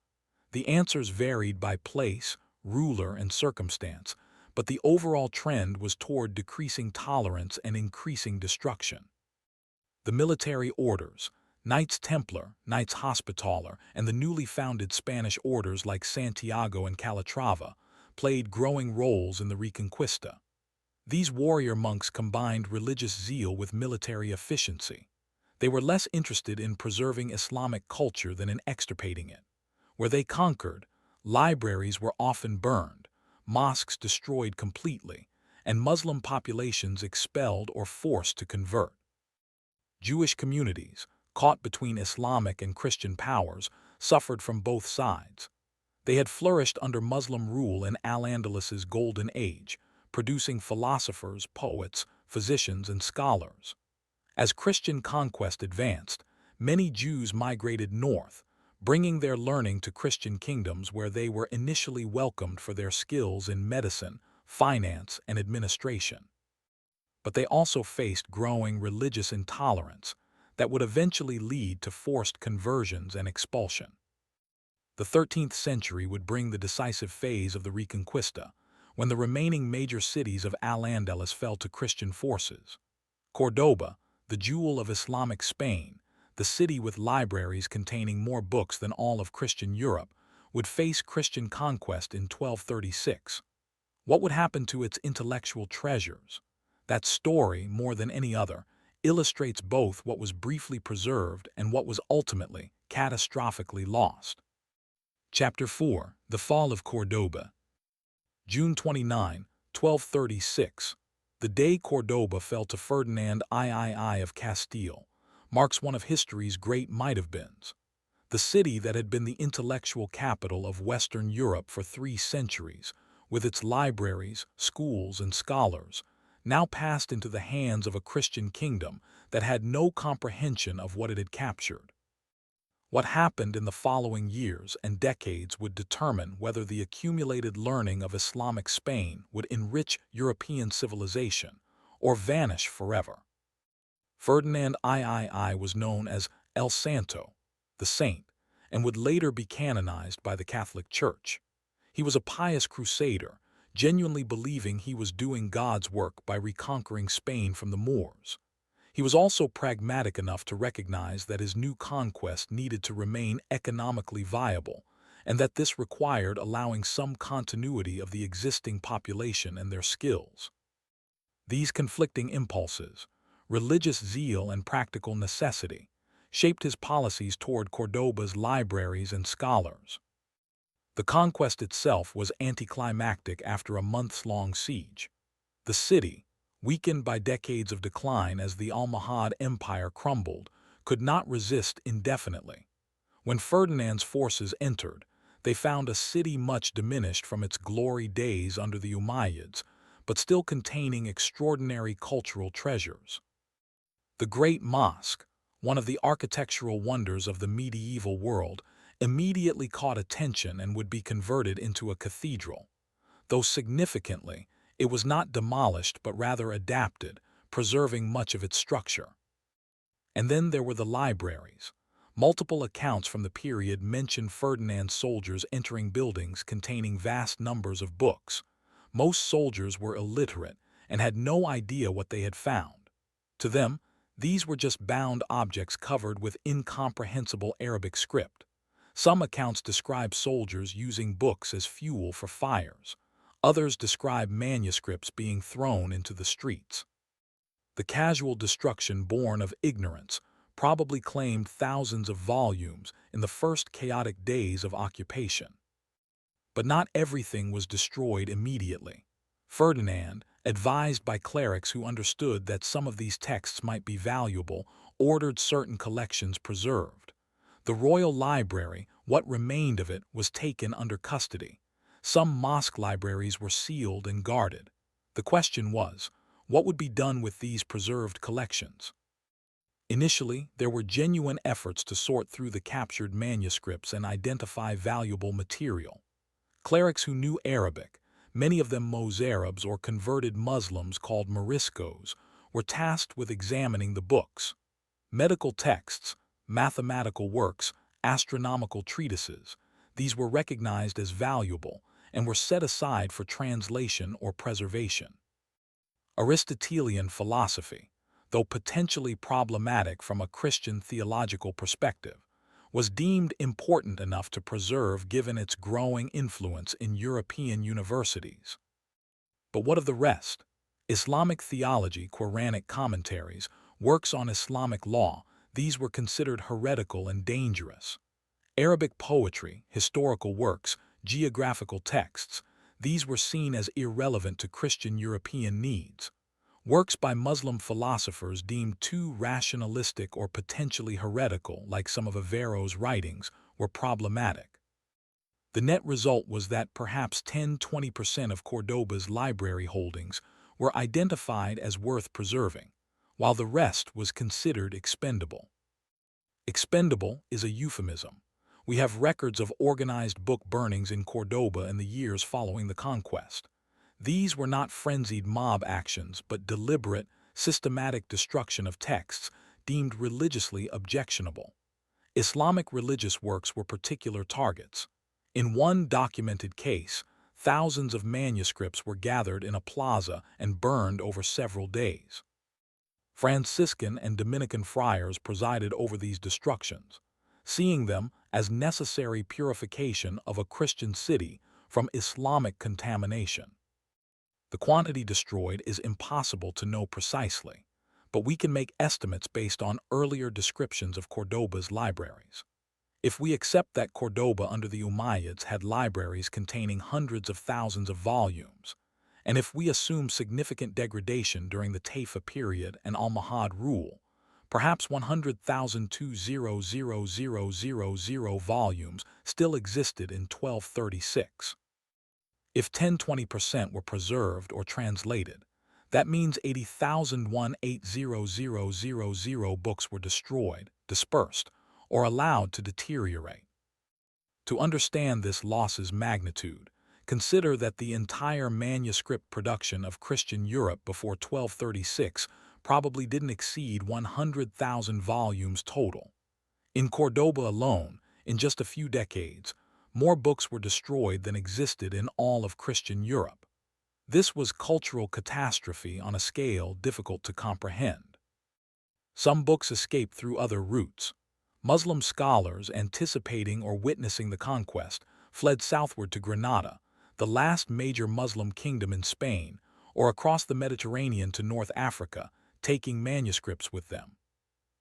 The answers varied by place, ruler, and circumstance, but the overall trend was toward decreasing tolerance and increasing destruction. The military orders, Knights Templar, Knights Hospitaller, and the newly founded Spanish orders like Santiago and Calatrava, played growing roles in the Reconquista. These warrior monks combined religious zeal with military efficiency. They were less interested in preserving Islamic culture than in extirpating it. Where they conquered, libraries were often burned, mosques destroyed completely, and Muslim populations expelled or forced to convert. Jewish communities, caught between Islamic and Christian powers, suffered from both sides. They had flourished under Muslim rule in Al-Andalus's Golden Age, producing philosophers, poets, physicians, and scholars. As Christian conquest advanced, many Jews migrated north, bringing their learning to Christian kingdoms where they were initially welcomed for their skills in medicine, finance, and administration. But they also faced growing religious intolerance that would eventually lead to forced conversions and expulsion. The 13th century would bring the decisive phase of the Reconquista, when the remaining major cities of Al-Andalus fell to Christian forces. Córdoba, the jewel of Islamic Spain, the city with libraries containing more books than all of Christian Europe, would face Christian conquest in 1236. What would happen to its intellectual treasures? That story, more than any other, illustrates both what was briefly preserved and what was ultimately, catastrophically lost. Chapter 4. The Fall of Córdoba. June 29, 1236. The day Córdoba fell to Ferdinand III of Castile marks one of history's great might-have-beens. The city that had been the intellectual capital of Western Europe for 3 centuries, with its libraries, schools, and scholars, now passed into the hands of a Christian kingdom that had no comprehension of what it had captured. What happened in the following years and decades would determine whether the accumulated learning of Islamic Spain would enrich European civilization or vanish forever. Ferdinand III was known as El Santo, the Saint, and would later be canonized by the Catholic Church. He was a pious crusader, genuinely believing he was doing God's work by reconquering Spain from the Moors. He was also pragmatic enough to recognize that his new conquest needed to remain economically viable, and that this required allowing some continuity of the existing population and their skills. These conflicting impulses, religious zeal and practical necessity, shaped his policies toward Cordoba's libraries and scholars. The conquest itself was anticlimactic after a months-long siege. The city, weakened by decades of decline as the Almohad Empire crumbled, could not resist indefinitely. When Ferdinand's forces entered, they found a city much diminished from its glory days under the Umayyads, but still containing extraordinary cultural treasures. The Great Mosque, one of the architectural wonders of the medieval world, immediately caught attention and would be converted into a cathedral. Though significantly, it was not demolished but rather adapted, preserving much of its structure. And then there were the libraries. Multiple accounts from the period mention Ferdinand's soldiers entering buildings containing vast numbers of books. Most soldiers were illiterate and had no idea what they had found. To them, these were just bound objects covered with incomprehensible Arabic script. Some accounts describe soldiers using books as fuel for fires. Others describe manuscripts being thrown into the streets. The casual destruction born of ignorance probably claimed thousands of volumes in the first chaotic days of occupation. But not everything was destroyed immediately. Ferdinand, advised by clerics who understood that some of these texts might be valuable, ordered certain collections preserved. The royal library, what remained of it, was taken under custody. Some mosque libraries were sealed and guarded. The question was, what would be done with these preserved collections? Initially, there were genuine efforts to sort through the captured manuscripts and identify valuable material. Clerics who knew Arabic, many of them Mozarabs or converted Muslims called Moriscos, were tasked with examining the books. Medical texts, mathematical works, astronomical treatises, these were recognized as valuable and were set aside for translation or preservation. Aristotelian philosophy, though potentially problematic from a Christian theological perspective, was deemed important enough to preserve given its growing influence in European universities. But what of the rest? Islamic theology, Quranic commentaries, works on Islamic law, these were considered heretical and dangerous. Arabic poetry, historical works, geographical texts, these were seen as irrelevant to Christian European needs. Works by Muslim philosophers deemed too rationalistic or potentially heretical, like some of Averro's writings, were problematic. The net result was that perhaps 10–20% of Cordoba's library holdings were identified as worth preserving, while the rest was considered expendable. Expendable is a euphemism. We have records of organized book burnings in Cordoba in the years following the conquest. These were not frenzied mob actions, but deliberate, systematic destruction of texts deemed religiously objectionable. Islamic religious works were particular targets. In one documented case, thousands of manuscripts were gathered in a plaza and burned over several days. Franciscan and Dominican friars presided over these destructions, seeing them as necessary purification of a Christian city from Islamic contamination. The quantity destroyed is impossible to know precisely, but we can make estimates based on earlier descriptions of Cordoba's libraries. If we accept that Cordoba under the Umayyads had libraries containing hundreds of thousands of volumes, and if we assume significant degradation during the Taifa period and Almohad rule, perhaps 100,000 volumes still existed in 1236. If 10–20% were preserved or translated, that means 80,000 books were destroyed, dispersed, or allowed to deteriorate. To understand this loss's magnitude, consider that the entire manuscript production of Christian Europe before 1236 probably didn't exceed 100,000 volumes total. In Córdoba alone, in just a few decades, more books were destroyed than existed in all of Christian Europe. This was cultural catastrophe on a scale difficult to comprehend. Some books escaped through other routes. Muslim scholars, anticipating or witnessing the conquest, fled southward to Granada, the last major Muslim kingdom in Spain, or across the Mediterranean to North Africa, taking manuscripts with them.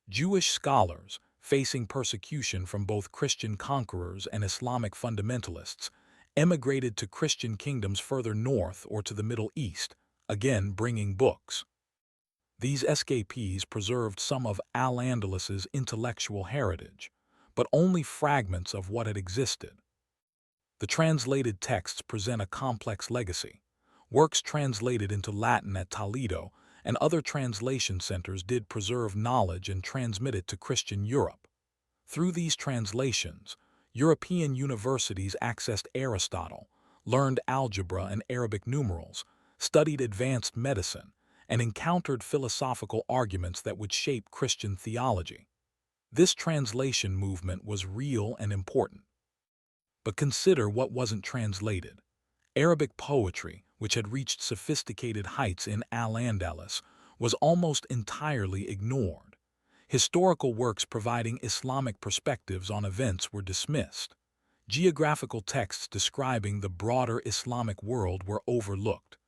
Jewish scholars, facing persecution from both Christian conquerors and Islamic fundamentalists, emigrated to Christian kingdoms further north or to the Middle East, again bringing books. These escapees preserved some of Al-Andalus's intellectual heritage, but only fragments of what had existed. The translated texts present a complex legacy. Works translated into Latin at Toledo and other translation centers did preserve knowledge and transmit it to Christian Europe. Through these translations, European universities accessed Aristotle, learned algebra and Arabic numerals, studied advanced medicine, and encountered philosophical arguments that would shape Christian theology. This translation movement was real and important. But consider what wasn't translated. Arabic poetry, which had reached sophisticated heights in Al-Andalus, was almost entirely ignored. Historical works providing Islamic perspectives on events were dismissed. Geographical texts describing the broader Islamic world were overlooked.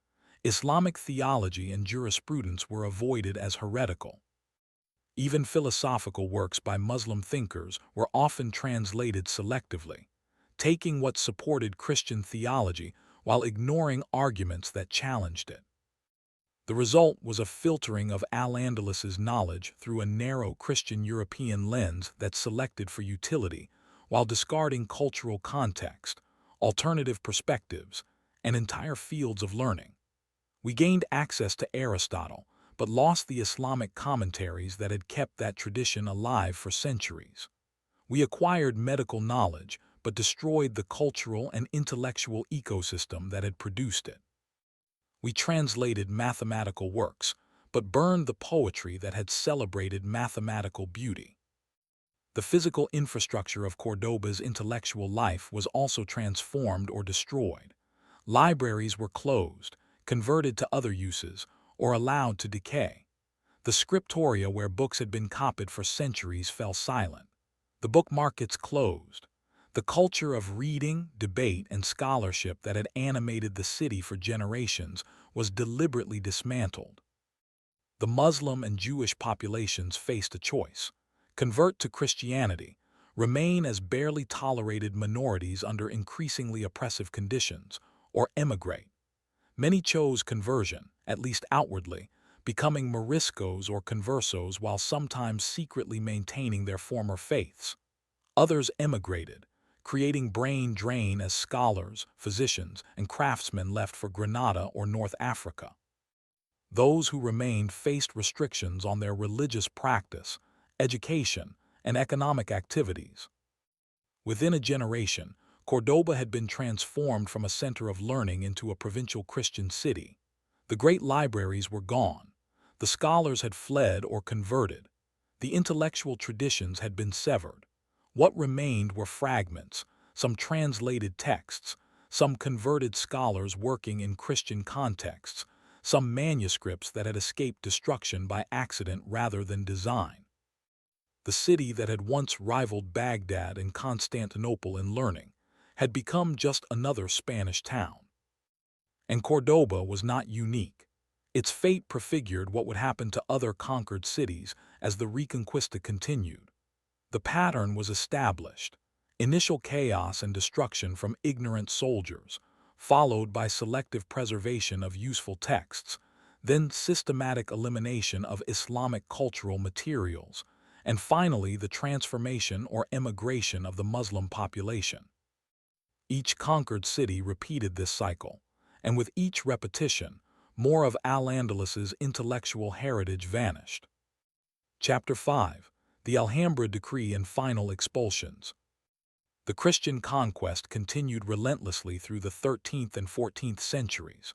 Islamic theology and jurisprudence were avoided as heretical. Even philosophical works by Muslim thinkers were often translated selectively, taking what supported Christian theology while ignoring arguments that challenged it. The result was a filtering of Al-Andalus's knowledge through a narrow Christian European lens that selected for utility while discarding cultural context, alternative perspectives, and entire fields of learning. We gained access to Aristotle, but lost the Islamic commentaries that had kept that tradition alive for centuries. We acquired medical knowledge, but destroyed the cultural and intellectual ecosystem that had produced it. We translated mathematical works, but burned the poetry that had celebrated mathematical beauty. The physical infrastructure of Córdoba's intellectual life was also transformed or destroyed. Libraries were closed, converted to other uses, or allowed to decay. The scriptoria where books had been copied for centuries fell silent. The book markets closed. The culture of reading, debate, and scholarship that had animated the city for generations was deliberately dismantled. The Muslim and Jewish populations faced a choice: convert to Christianity, remain as barely tolerated minorities under increasingly oppressive conditions, or emigrate. Many chose conversion, at least outwardly, becoming Moriscos or conversos while sometimes secretly maintaining their former faiths. Others emigrated, creating brain drain as scholars, physicians, and craftsmen left for Granada or North Africa. Those who remained faced restrictions on their religious practice, education, and economic activities. Within a generation, Córdoba had been transformed from a center of learning into a provincial Christian city. The great libraries were gone. The scholars had fled or converted. The intellectual traditions had been severed. What remained were fragments, some translated texts, some converted scholars working in Christian contexts, some manuscripts that had escaped destruction by accident rather than design. The city that had once rivaled Baghdad and Constantinople in learning had become just another Spanish town. And Córdoba was not unique. Its fate prefigured what would happen to other conquered cities as the Reconquista continued. The pattern was established: initial chaos and destruction from ignorant soldiers, followed by selective preservation of useful texts, then systematic elimination of Islamic cultural materials, and finally the transformation or emigration of the Muslim population. Each conquered city repeated this cycle, and with each repetition, more of Al-Andalus's intellectual heritage vanished. Chapter 5: The Alhambra Decree and Final Expulsions. The Christian conquest continued relentlessly through the 13th and 14th centuries.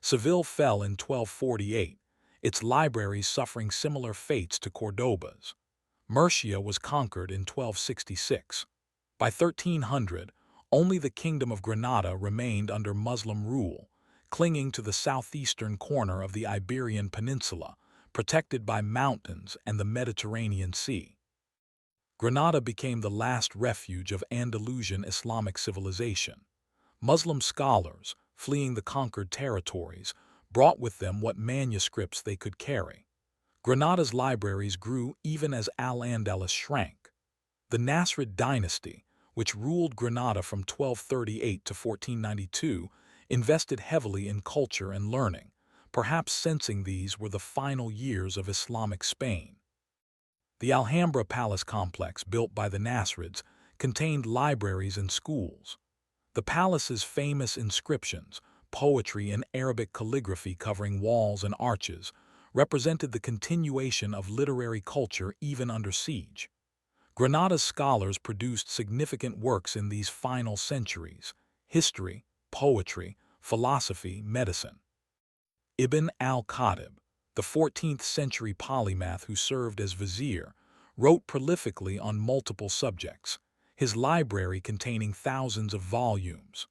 Seville fell in 1248, its libraries suffering similar fates to Cordoba's. Murcia was conquered in 1266. By 1300, only the Kingdom of Granada remained under Muslim rule, clinging to the southeastern corner of the Iberian Peninsula, protected by mountains and the Mediterranean Sea. Granada became the last refuge of Andalusian Islamic civilization. Muslim scholars, fleeing the conquered territories, brought with them what manuscripts they could carry. Granada's libraries grew even as Al-Andalus shrank. The Nasrid dynasty, which ruled Granada from 1238 to 1492, invested heavily in culture and learning, perhaps sensing these were the final years of Islamic Spain. The Alhambra Palace complex, built by the Nasrids, contained libraries and schools. The palace's famous inscriptions, poetry and Arabic calligraphy covering walls and arches, represented the continuation of literary culture even under siege. Granada's scholars produced significant works in these final centuries: history, poetry, philosophy, medicine. Ibn al-Khatib, the 14th century polymath who served as vizier, wrote prolifically on multiple subjects, his library containing thousands of volumes.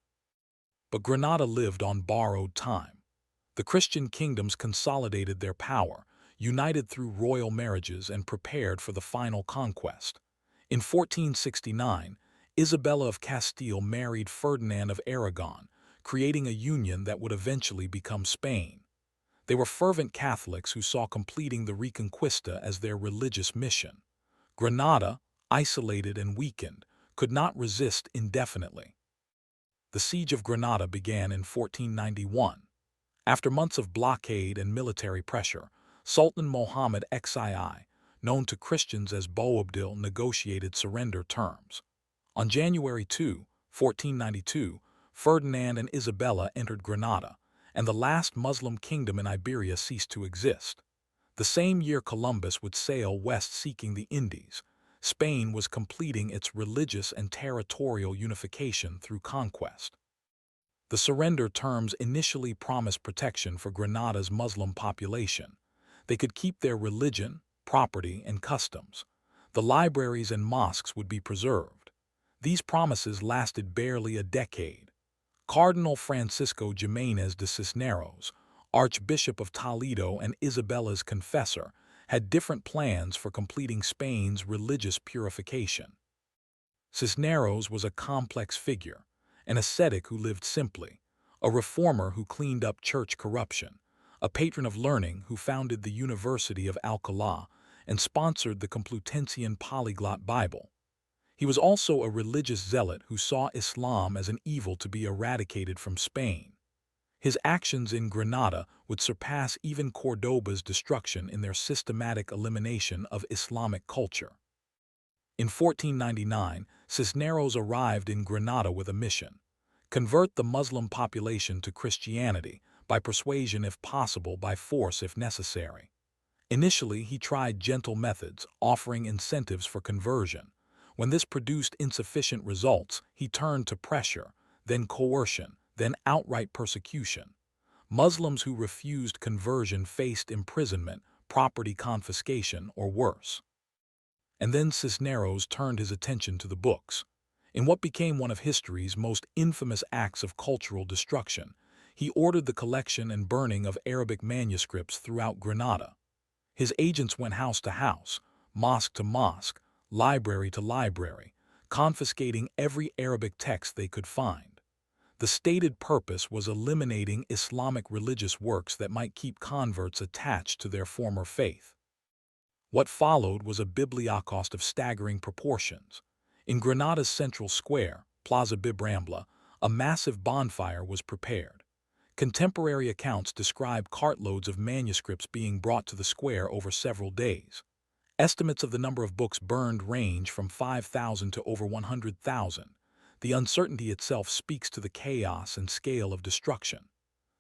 But Granada lived on borrowed time. The Christian kingdoms consolidated their power, united through royal marriages, and prepared for the final conquest. In 1469, Isabella of Castile married Ferdinand of Aragon, creating a union that would eventually become Spain. They were fervent Catholics who saw completing the Reconquista as their religious mission. Granada, isolated and weakened, could not resist indefinitely. The siege of Granada began in 1491. After months of blockade and military pressure, Sultan Mohammed Xii, known to Christians as Boabdil, negotiated surrender terms. On January 2, 1492, Ferdinand and Isabella entered Granada, and the last Muslim kingdom in Iberia ceased to exist. The same year Columbus would sail west seeking the Indies. Spain was completing its religious and territorial unification through conquest. The surrender terms initially promised protection for Granada's Muslim population. They could keep their religion, property, and customs. The libraries and mosques would be preserved. These promises lasted barely a decade. Cardinal Francisco Jiménez de Cisneros, Archbishop of Toledo and Isabella's confessor, had different plans for completing Spain's religious purification. Cisneros was a complex figure, an ascetic who lived simply, a reformer who cleaned up church corruption, a patron of learning who founded the University of Alcalá and sponsored the Complutensian Polyglot Bible. He was also a religious zealot who saw Islam as an evil to be eradicated from Spain. His actions in Granada would surpass even Córdoba's destruction in their systematic elimination of Islamic culture. In 1499, Cisneros arrived in Granada with a mission: convert the Muslim population to Christianity, by persuasion if possible, by force if necessary. Initially, he tried gentle methods, offering incentives for conversion. When this produced insufficient results, he turned to pressure, then coercion, then outright persecution. Muslims who refused conversion faced imprisonment, property confiscation, or worse. And then Cisneros turned his attention to the books. In what became one of history's most infamous acts of cultural destruction, he ordered the collection and burning of Arabic manuscripts throughout Granada. His agents went house to house, mosque to mosque, library to library, confiscating every Arabic text they could find. The stated purpose was eliminating Islamic religious works that might keep converts attached to their former faith. What followed was a bibliocost of staggering proportions. In Granada's central square, Plaza Bibrambla, a massive bonfire was prepared. Contemporary accounts describe cartloads of manuscripts being brought to the square over several days. Estimates of the number of books burned range from 5,000 to over 100,000. The uncertainty itself speaks to the chaos and scale of destruction.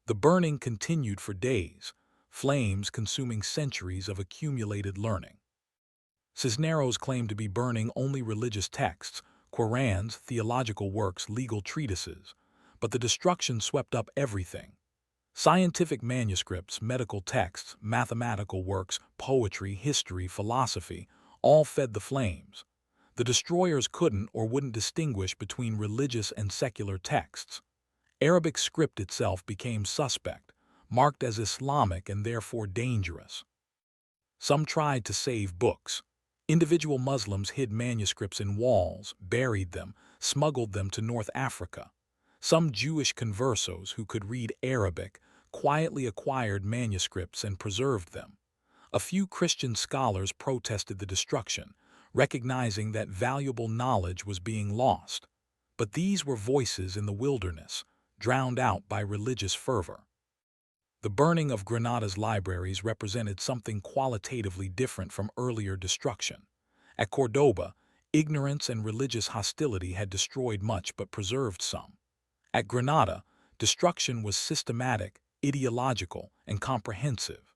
The burning continued for days, flames consuming centuries of accumulated learning. Cisneros claimed to be burning only religious texts, Qurans, theological works, legal treatises, but the destruction swept up everything. Scientific manuscripts, medical texts, mathematical works, poetry, history, philosophy, all fed the flames. The destroyers couldn't or wouldn't distinguish between religious and secular texts. Arabic script itself became suspect, marked as Islamic and therefore dangerous. Some tried to save books. Individual Muslims hid manuscripts in walls, buried them, smuggled them to North Africa. Some Jewish conversos who could read Arabic quietly acquired manuscripts and preserved them. A few Christian scholars protested the destruction, recognizing that valuable knowledge was being lost. But these were voices in the wilderness, drowned out by religious fervor. The burning of Granada's libraries represented something qualitatively different from earlier destruction. At Córdoba, ignorance and religious hostility had destroyed much but preserved some. At Granada, destruction was systematic, ideological, and comprehensive.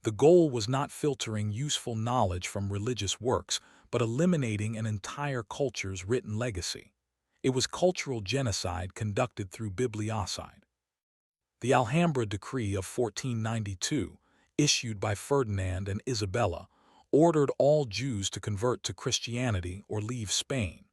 The goal was not filtering useful knowledge from religious works, but eliminating an entire culture's written legacy. It was cultural genocide conducted through bibliocide. The Alhambra Decree of 1492, issued by Ferdinand and Isabella, ordered all Jews to convert to Christianity or leave Spain.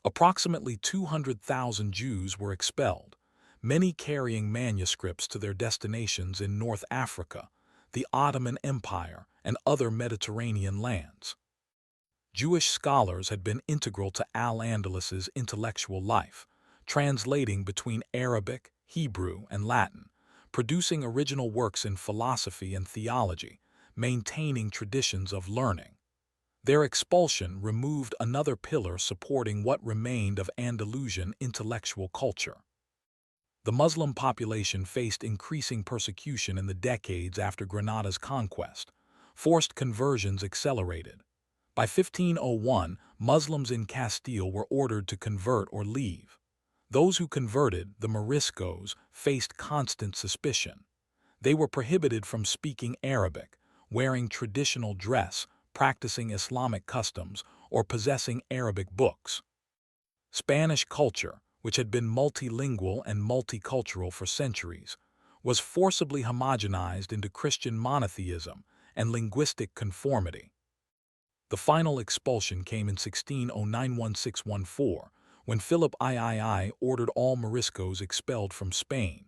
Approximately 200,000 Jews were expelled, many carrying manuscripts to their destinations in North Africa, the Ottoman Empire, and other Mediterranean lands. Jewish scholars had been integral to Al-Andalus's intellectual life, translating between Arabic, Hebrew, and Latin, producing original works in philosophy and theology, maintaining traditions of learning. Their expulsion removed another pillar supporting what remained of Andalusian intellectual culture. The Muslim population faced increasing persecution in the decades after Granada's conquest. Forced conversions accelerated. By 1501, Muslims in Castile were ordered to convert or leave. Those who converted, the Moriscos, faced constant suspicion. They were prohibited from speaking Arabic, wearing traditional dress, practicing Islamic customs, or possessing Arabic books. Spanish culture, which had been multilingual and multicultural for centuries, was forcibly homogenized into Christian monotheism and linguistic conformity. The final expulsion came in 1609–1614, when Philip II ordered all Moriscos expelled from Spain.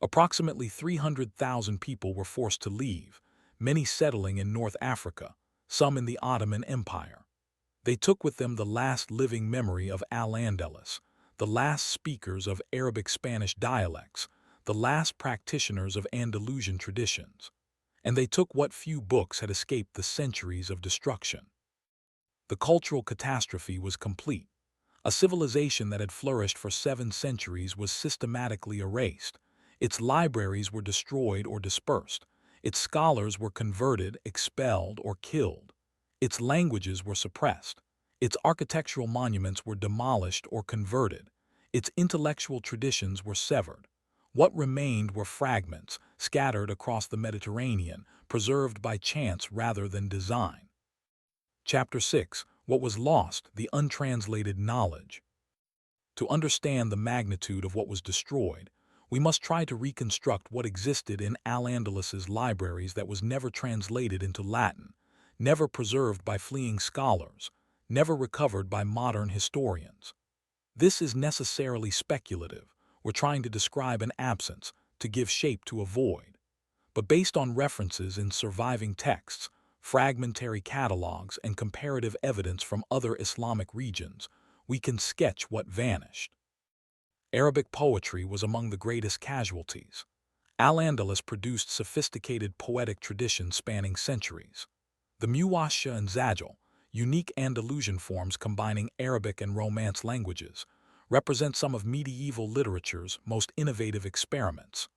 Approximately 300,000 people were forced to leave, many settling in North Africa, some in the Ottoman Empire. They took with them the last living memory of Al-Andalus, the last speakers of Arabic-Spanish dialects, the last practitioners of Andalusian traditions. And they took what few books had escaped the centuries of destruction. The cultural catastrophe was complete. A civilization that had flourished for 7 centuries was systematically erased. Its libraries were destroyed or dispersed. Its scholars were converted, expelled, or killed. Its languages were suppressed. Its architectural monuments were demolished or converted. Its intellectual traditions were severed. What remained were fragments, scattered across the Mediterranean, preserved by chance rather than design. Chapter 6. What was lost, the untranslated knowledge. To understand the magnitude of what was destroyed, we must try to reconstruct what existed in Al-Andalus's libraries that was never translated into Latin, never preserved by fleeing scholars, never recovered by modern historians. This is necessarily speculative. We're trying to describe an absence, to give shape to a void. But based on references in surviving texts, fragmentary catalogs, and comparative evidence from other Islamic regions, we can sketch what vanished. Arabic poetry was among the greatest casualties. Al-Andalus produced sophisticated poetic traditions spanning centuries. The Muwashsha and Zajal, unique Andalusian forms combining Arabic and Romance languages, represent some of medieval literature's most innovative experiments.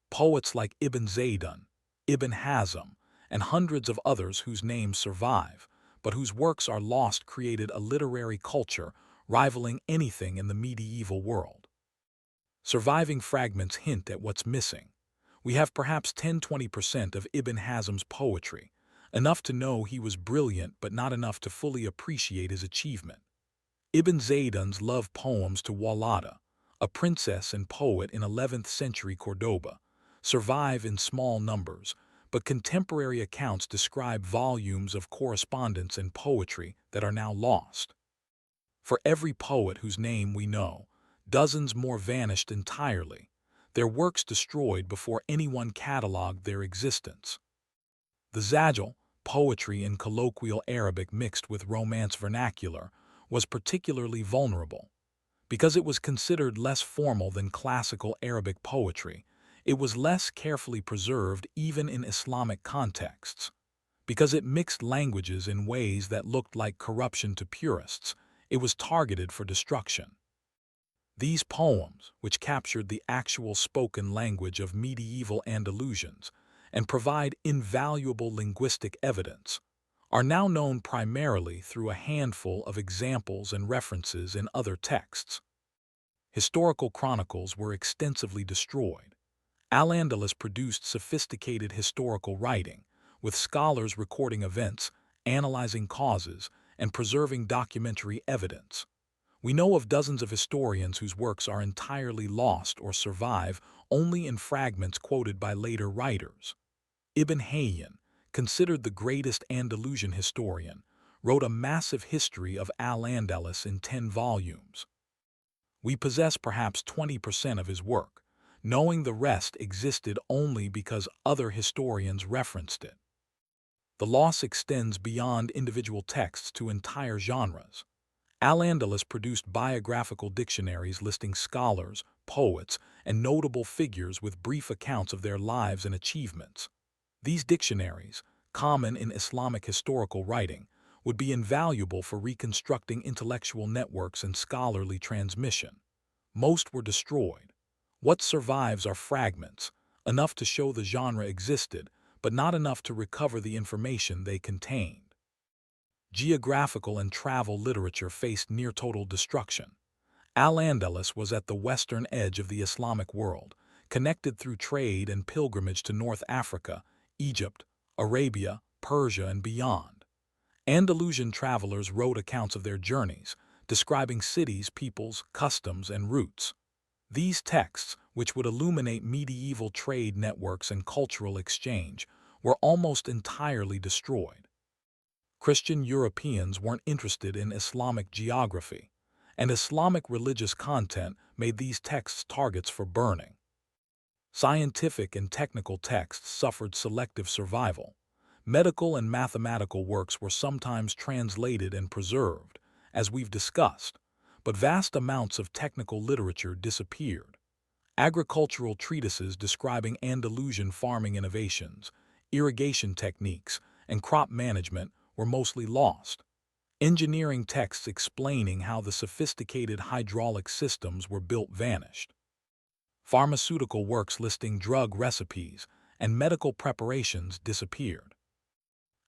Poets like Ibn Zaydan, Ibn Hazm, and hundreds of others whose names survive, but whose works are lost, created a literary culture rivaling anything in the medieval world. Surviving fragments hint at what's missing. We have perhaps 10–20% of Ibn Hazm's poetry, enough to know he was brilliant but not enough to fully appreciate his achievement. Ibn Zaydan's love poems to Walada, a princess and poet in 11th century Córdoba, survive in small numbers, but contemporary accounts describe volumes of correspondence and poetry that are now lost. For every poet whose name we know, dozens more vanished entirely, their works destroyed before anyone catalogued their existence. The Zajal, poetry in colloquial Arabic mixed with Romance vernacular, was particularly vulnerable. Because it was considered less formal than classical Arabic poetry, it was less carefully preserved even in Islamic contexts. Because it mixed languages in ways that looked like corruption to purists, it was targeted for destruction. These poems, which captured the actual spoken language of medieval Andalusians and provide invaluable linguistic evidence, are now known primarily through a handful of examples and references in other texts. Historical chronicles were extensively destroyed. Al-Andalus produced sophisticated historical writing, with scholars recording events, analyzing causes, and preserving documentary evidence. We know of dozens of historians whose works are entirely lost or survive only in fragments quoted by later writers. Ibn Hayyan, considered the greatest Andalusian historian, wrote a massive history of Al-Andalus in 10 volumes. We possess perhaps 20% of his work, knowing the rest existed only because other historians referenced it. The loss extends beyond individual texts to entire genres. Al-Andalus produced biographical dictionaries listing scholars, poets, and notable figures with brief accounts of their lives and achievements. These dictionaries, common in Islamic historical writing, would be invaluable for reconstructing intellectual networks and scholarly transmission. Most were destroyed. What survives are fragments, enough to show the genre existed, but not enough to recover the information they contained. Geographical and travel literature faced near-total destruction. Al-Andalus was at the western edge of the Islamic world, connected through trade and pilgrimage to North Africa, Egypt, Arabia, Persia, and beyond. Andalusian travelers wrote accounts of their journeys, describing cities, peoples, customs, and routes. These texts, which would illuminate medieval trade networks and cultural exchange, were almost entirely destroyed. Christian Europeans weren't interested in Islamic geography, and Islamic religious content made these texts targets for burning. Scientific and technical texts suffered selective survival. Medical and mathematical works were sometimes translated and preserved, as we've discussed, but vast amounts of technical literature disappeared. Agricultural treatises describing Andalusian farming innovations, irrigation techniques, and crop management were mostly lost. Engineering texts explaining how the sophisticated hydraulic systems were built vanished. Pharmaceutical works listing drug recipes and medical preparations disappeared.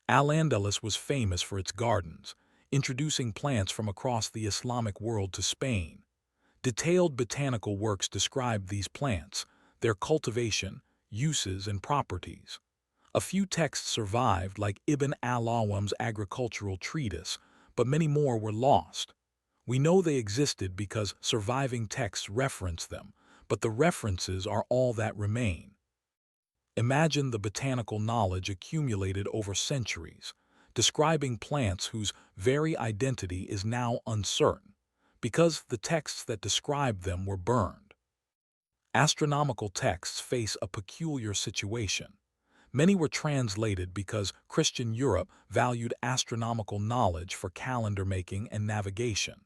Al-Andalus was famous for its gardens, introducing plants from across the Islamic world to Spain. Detailed botanical works described these plants, their cultivation, uses, and properties. A few texts survived, like Ibn al-Awwam's agricultural treatise, but many more were lost. We know they existed because surviving texts reference them, but the references are all that remain. Imagine the botanical knowledge accumulated over centuries, describing plants whose very identity is now uncertain, because the texts that described them were burned. Astronomical texts face a peculiar situation. Many were translated because Christian Europe valued astronomical knowledge for calendar making and navigation.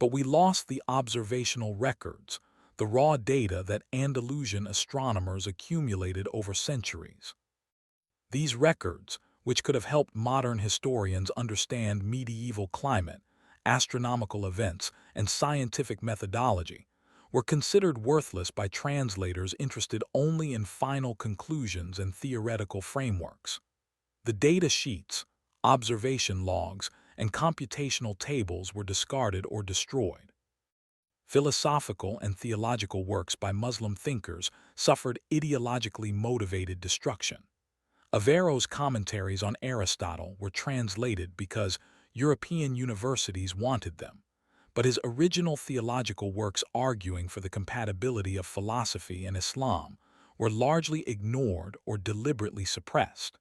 But we lost the observational records, the raw data that Andalusian astronomers accumulated over centuries. These records, which could have helped modern historians understand medieval climate, astronomical events, and scientific methodology, were considered worthless by translators interested only in final conclusions and theoretical frameworks. The data sheets, observation logs, and computational tables were discarded or destroyed. Philosophical and theological works by Muslim thinkers suffered ideologically motivated destruction. Averro's commentaries on Aristotle were translated because European universities wanted them, but his original theological works arguing for the compatibility of philosophy and Islam were largely ignored or deliberately suppressed.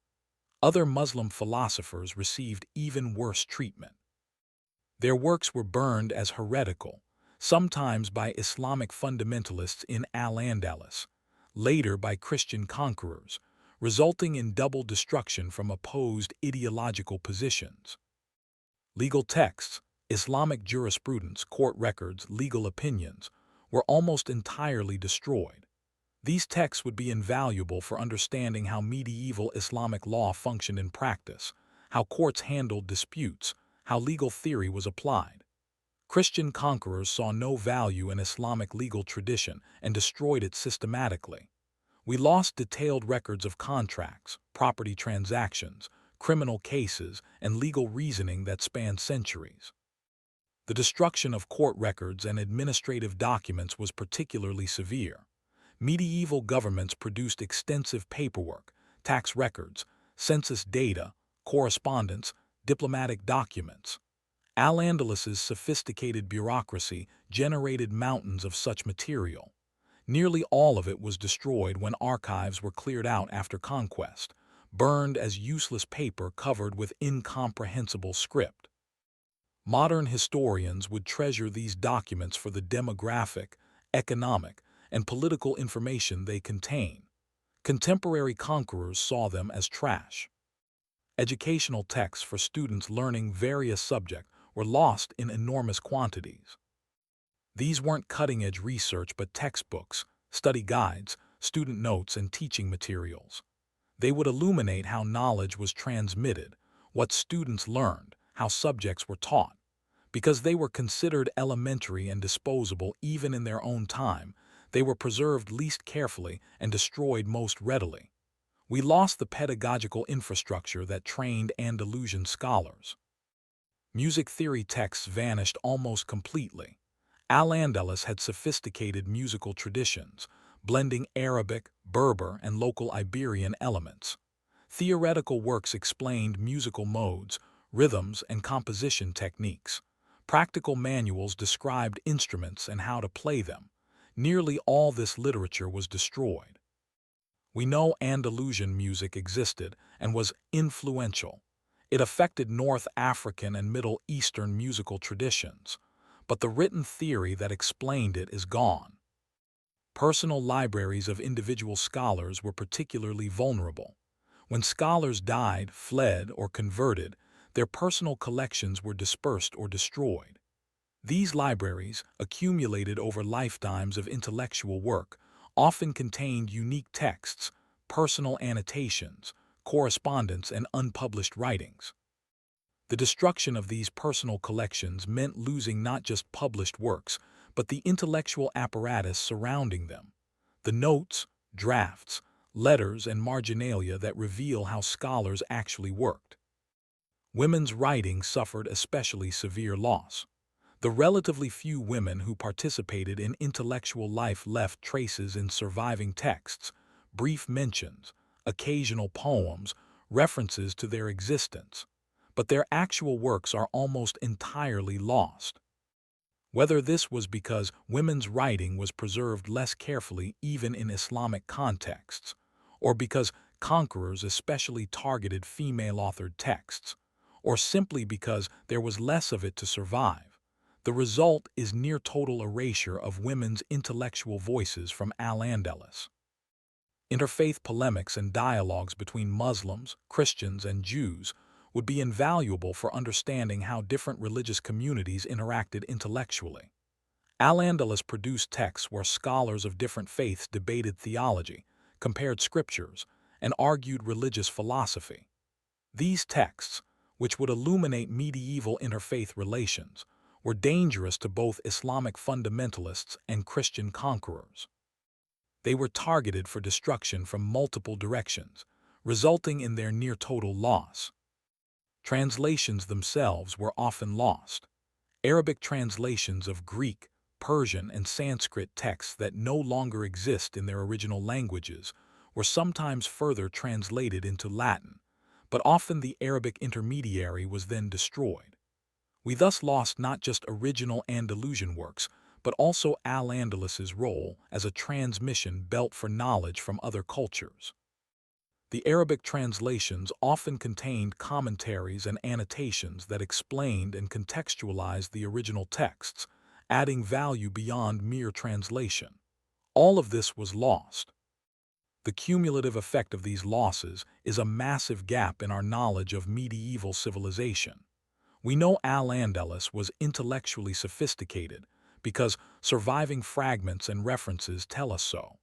Other Muslim philosophers received even worse treatment. Their works were burned as heretical, sometimes by Islamic fundamentalists in Al-Andalus, later by Christian conquerors, resulting in double destruction from opposed ideological positions. Legal texts, Islamic jurisprudence, court records, legal opinions, were almost entirely destroyed. These texts would be invaluable for understanding how medieval Islamic law functioned in practice, how courts handled disputes, how legal theory was applied. Christian conquerors saw no value in Islamic legal tradition and destroyed it systematically. We lost detailed records of contracts, property transactions, criminal cases, and legal reasoning that spanned centuries. The destruction of court records and administrative documents was particularly severe. Medieval governments produced extensive paperwork, tax records, census data, correspondence, diplomatic documents. Al-Andalus's sophisticated bureaucracy generated mountains of such material. Nearly all of it was destroyed when archives were cleared out after conquest, burned as useless paper covered with incomprehensible script. Modern historians would treasure these documents for the demographic, economic, and political information they contain. Contemporary conquerors saw them as trash. Educational texts for students learning various subjects were lost in enormous quantities. These weren't cutting-edge research but textbooks, study guides, student notes, and teaching materials. They would illuminate how knowledge was transmitted, what students learned, how subjects were taught. Because they were considered elementary and disposable even in their own time, they were preserved least carefully and destroyed most readily. We lost the pedagogical infrastructure that trained Andalusian scholars. Music theory texts vanished almost completely. Al-Andalus had sophisticated musical traditions, blending Arabic, Berber, and local Iberian elements. Theoretical works explained musical modes, rhythms, and composition techniques. Practical manuals described instruments and how to play them. Nearly all this literature was destroyed. We know Andalusian music existed and was influential. It affected North African and Middle Eastern musical traditions, but the written theory that explained it is gone. Personal libraries of individual scholars were particularly vulnerable. When scholars died, fled, or converted, their personal collections were dispersed or destroyed. These libraries, accumulated over lifetimes of intellectual work, often contained unique texts, personal annotations, correspondence, and unpublished writings. The destruction of these personal collections meant losing not just published works, but the intellectual apparatus surrounding them, the notes, drafts, letters, and marginalia that reveal how scholars actually worked. Women's writing suffered especially severe loss. The relatively few women who participated in intellectual life left traces in surviving texts, brief mentions, occasional poems, references to their existence, but their actual works are almost entirely lost. Whether this was because women's writing was preserved less carefully even in Islamic contexts, or because conquerors especially targeted female-authored texts, or simply because there was less of it to survive, the result is near total erasure of women's intellectual voices from Al-Andalus. Interfaith polemics and dialogues between Muslims, Christians, and Jews would be invaluable for understanding how different religious communities interacted intellectually. Al-Andalus produced texts where scholars of different faiths debated theology, compared scriptures, and argued religious philosophy. These texts, which would illuminate medieval interfaith relations, were dangerous to both Islamic fundamentalists and Christian conquerors. They were targeted for destruction from multiple directions, resulting in their near-total loss. Translations themselves were often lost. Arabic translations of Greek, Persian, and Sanskrit texts that no longer exist in their original languages were sometimes further translated into Latin, but often the Arabic intermediary was then destroyed. We thus lost not just original Andalusian works, but also Al-Andalus's role as a transmission belt for knowledge from other cultures. The Arabic translations often contained commentaries and annotations that explained and contextualized the original texts, adding value beyond mere translation. All of this was lost. The cumulative effect of these losses is a massive gap in our knowledge of medieval civilization. We know Al-Andalus was intellectually sophisticated because surviving fragments and references tell us so.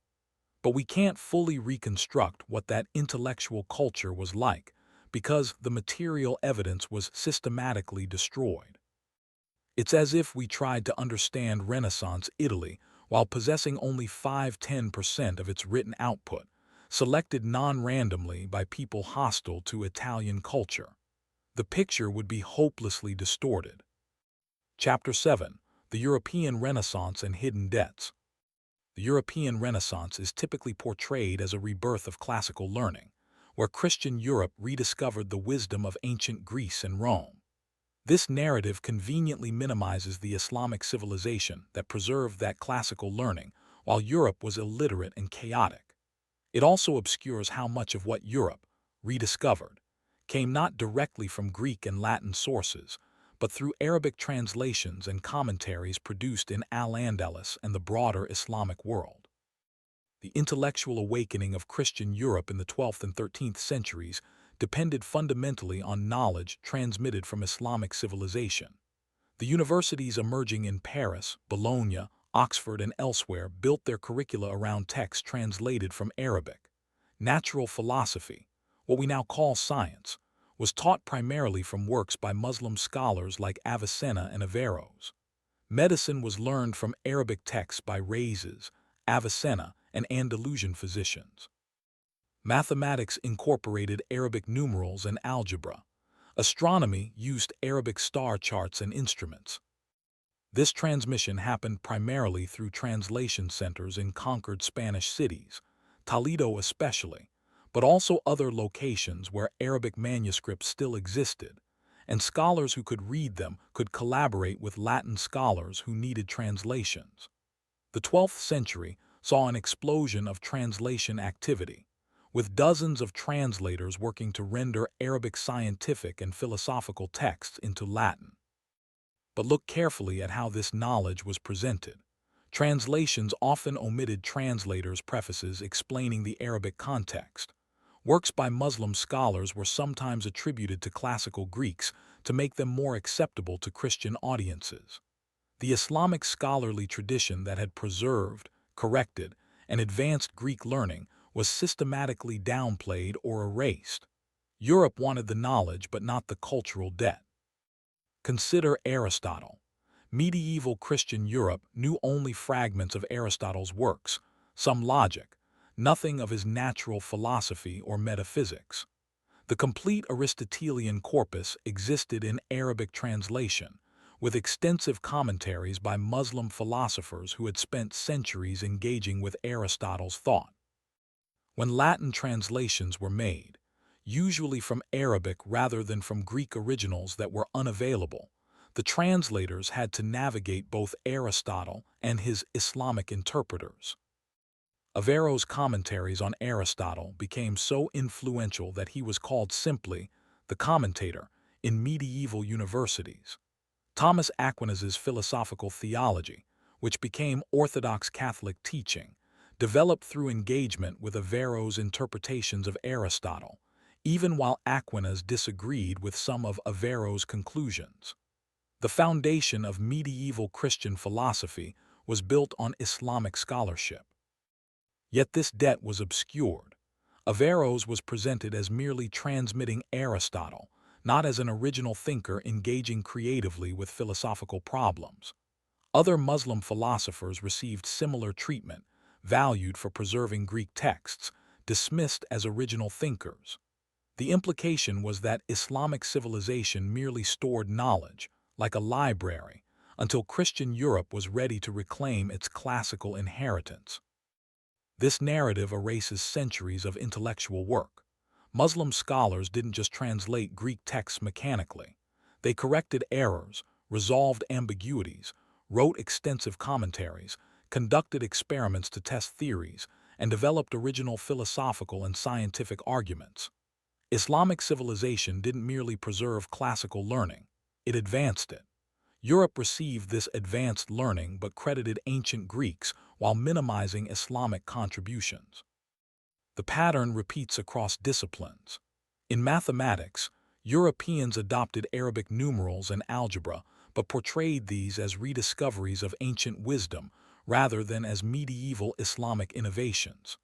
But we can't fully reconstruct what that intellectual culture was like because the material evidence was systematically destroyed. It's as if we tried to understand Renaissance Italy while possessing only 5–10% of its written output, selected non-randomly by people hostile to Italian culture. The picture would be hopelessly distorted. Chapter 7: The European Renaissance and Hidden Debts. The European Renaissance is typically portrayed as a rebirth of classical learning, where Christian Europe rediscovered the wisdom of ancient Greece and Rome. This narrative conveniently minimizes the Islamic civilization that preserved that classical learning while Europe was illiterate and chaotic. It also obscures how much of what Europe rediscovered came not directly from Greek and Latin sources, but through Arabic translations and commentaries produced in Al-Andalus and the broader Islamic world. The intellectual awakening of Christian Europe in the 12th and 13th centuries depended fundamentally on knowledge transmitted from Islamic civilization. The universities emerging in Paris, Bologna, Oxford, and elsewhere built their curricula around texts translated from Arabic. Natural philosophy, what we now call science, was taught primarily from works by Muslim scholars like Avicenna and Averroes. Medicine was learned from Arabic texts by Rhazes, Avicenna, and Andalusian physicians. Mathematics incorporated Arabic numerals and algebra. Astronomy used Arabic star charts and instruments. This transmission happened primarily through translation centers in conquered Spanish cities, Toledo especially, but also other locations where Arabic manuscripts still existed, and scholars who could read them could collaborate with Latin scholars who needed translations. The 12th century saw an explosion of translation activity, with dozens of translators working to render Arabic scientific and philosophical texts into Latin. But look carefully at how this knowledge was presented. Translations often omitted translators' prefaces explaining the Arabic context. Works by Muslim scholars were sometimes attributed to classical Greeks to make them more acceptable to Christian audiences. The Islamic scholarly tradition that had preserved, corrected, and advanced Greek learning was systematically downplayed or erased. Europe wanted the knowledge but not the cultural debt. Consider Aristotle. Medieval Christian Europe knew only fragments of Aristotle's works, some logic, nothing of his natural philosophy or metaphysics. The complete Aristotelian corpus existed in Arabic translation, with extensive commentaries by Muslim philosophers who had spent centuries engaging with Aristotle's thought. When Latin translations were made, usually from Arabic rather than from Greek originals that were unavailable, the translators had to navigate both Aristotle and his Islamic interpreters. Averroes' commentaries on Aristotle became so influential that he was called simply the commentator in medieval universities. Thomas Aquinas' philosophical theology, which became Orthodox Catholic teaching, developed through engagement with Averroes' interpretations of Aristotle, even while Aquinas disagreed with some of Averroes' conclusions. The foundation of medieval Christian philosophy was built on Islamic scholarship. Yet this debt was obscured. Averroes was presented as merely transmitting Aristotle, not as an original thinker engaging creatively with philosophical problems. Other Muslim philosophers received similar treatment, valued for preserving Greek texts, dismissed as original thinkers. The implication was that Islamic civilization merely stored knowledge, like a library, until Christian Europe was ready to reclaim its classical inheritance. This narrative erases centuries of intellectual work. Muslim scholars didn't just translate Greek texts mechanically. They corrected errors, resolved ambiguities, wrote extensive commentaries, conducted experiments to test theories, and developed original philosophical and scientific arguments. Islamic civilization didn't merely preserve classical learning, it advanced it. Europe received this advanced learning but credited ancient Greeks while minimizing Islamic contributions. The pattern repeats across disciplines. In mathematics, Europeans adopted Arabic numerals and algebra, but portrayed these as rediscoveries of ancient wisdom rather than as medieval Islamic innovations.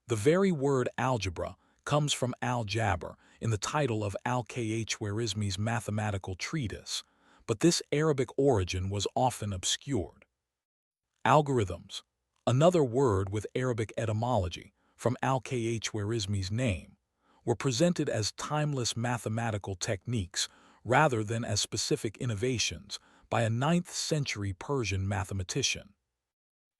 The very word algebra comes from al-Jabr in the title of al-Khwarizmi's mathematical treatise, but this Arabic origin was often obscured. Algorithms, another word with Arabic etymology from al-Khwarizmi's name, were presented as timeless mathematical techniques rather than as specific innovations by a 9th century Persian mathematician.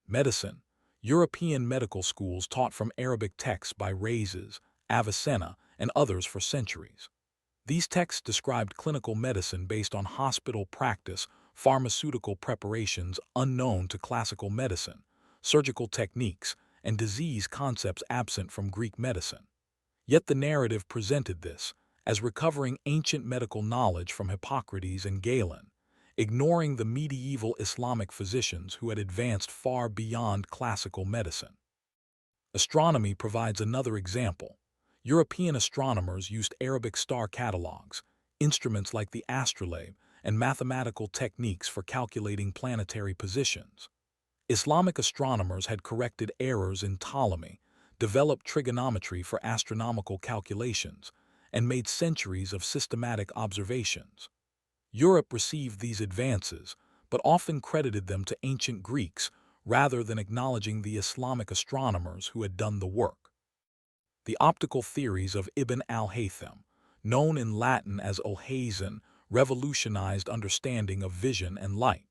Medicine, European medical schools taught from Arabic texts by Rhazes, Avicenna, and others for centuries. These texts described clinical medicine based on hospital practice, pharmaceutical preparations unknown to classical medicine, surgical techniques, and disease concepts absent from Greek medicine. Yet the narrative presented this as recovering ancient medical knowledge from Hippocrates and Galen, ignoring the medieval Islamic physicians who had advanced far beyond classical medicine. Astronomy provides another example. European astronomers used Arabic star catalogs, instruments like the astrolabe, and mathematical techniques for calculating planetary positions. Islamic astronomers had corrected errors in Ptolemy, developed trigonometry for astronomical calculations, and made centuries of systematic observations. Europe received these advances, but often credited them to ancient Greeks rather than acknowledging the Islamic astronomers who had done the work. The optical theories of Ibn al-Haytham, known in Latin as Al-Hazen, revolutionized understanding of vision and light.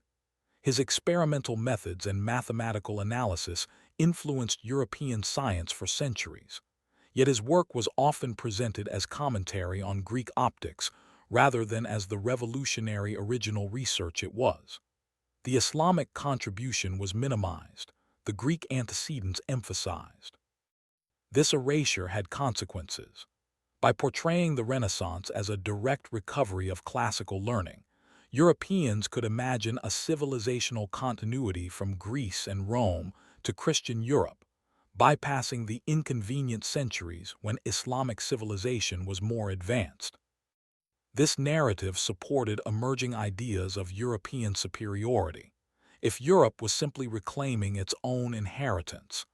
His experimental methods and mathematical analysis influenced European science for centuries. Yet his work was often presented as commentary on Greek optics rather than as the revolutionary original research it was. The Islamic contribution was minimized, the Greek antecedents emphasized. This erasure had consequences. By portraying the Renaissance as a direct recovery of classical learning, Europeans could imagine a civilizational continuity from Greece and Rome to Christian Europe, bypassing the inconvenient centuries when Islamic civilization was more advanced. This narrative supported emerging ideas of European superiority. If Europe was simply reclaiming its own inheritance,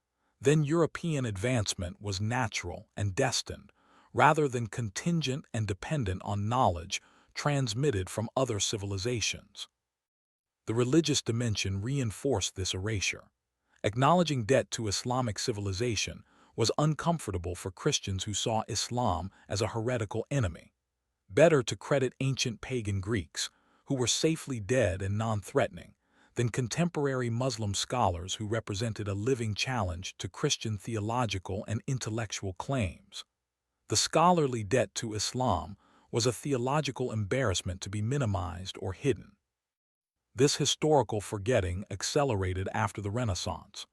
then European advancement was natural and destined, rather than contingent and dependent on knowledge transmitted from other civilizations. The religious dimension reinforced this erasure. Acknowledging debt to Islamic civilization was uncomfortable for Christians who saw Islam as a heretical enemy. Better to credit ancient pagan Greeks, who were safely dead and non-threatening, than contemporary Muslim scholars who represented a living challenge to Christian theological and intellectual claims. The scholarly debt to Islam was a theological embarrassment to be minimized or hidden. This historical forgetting accelerated after the Renaissance.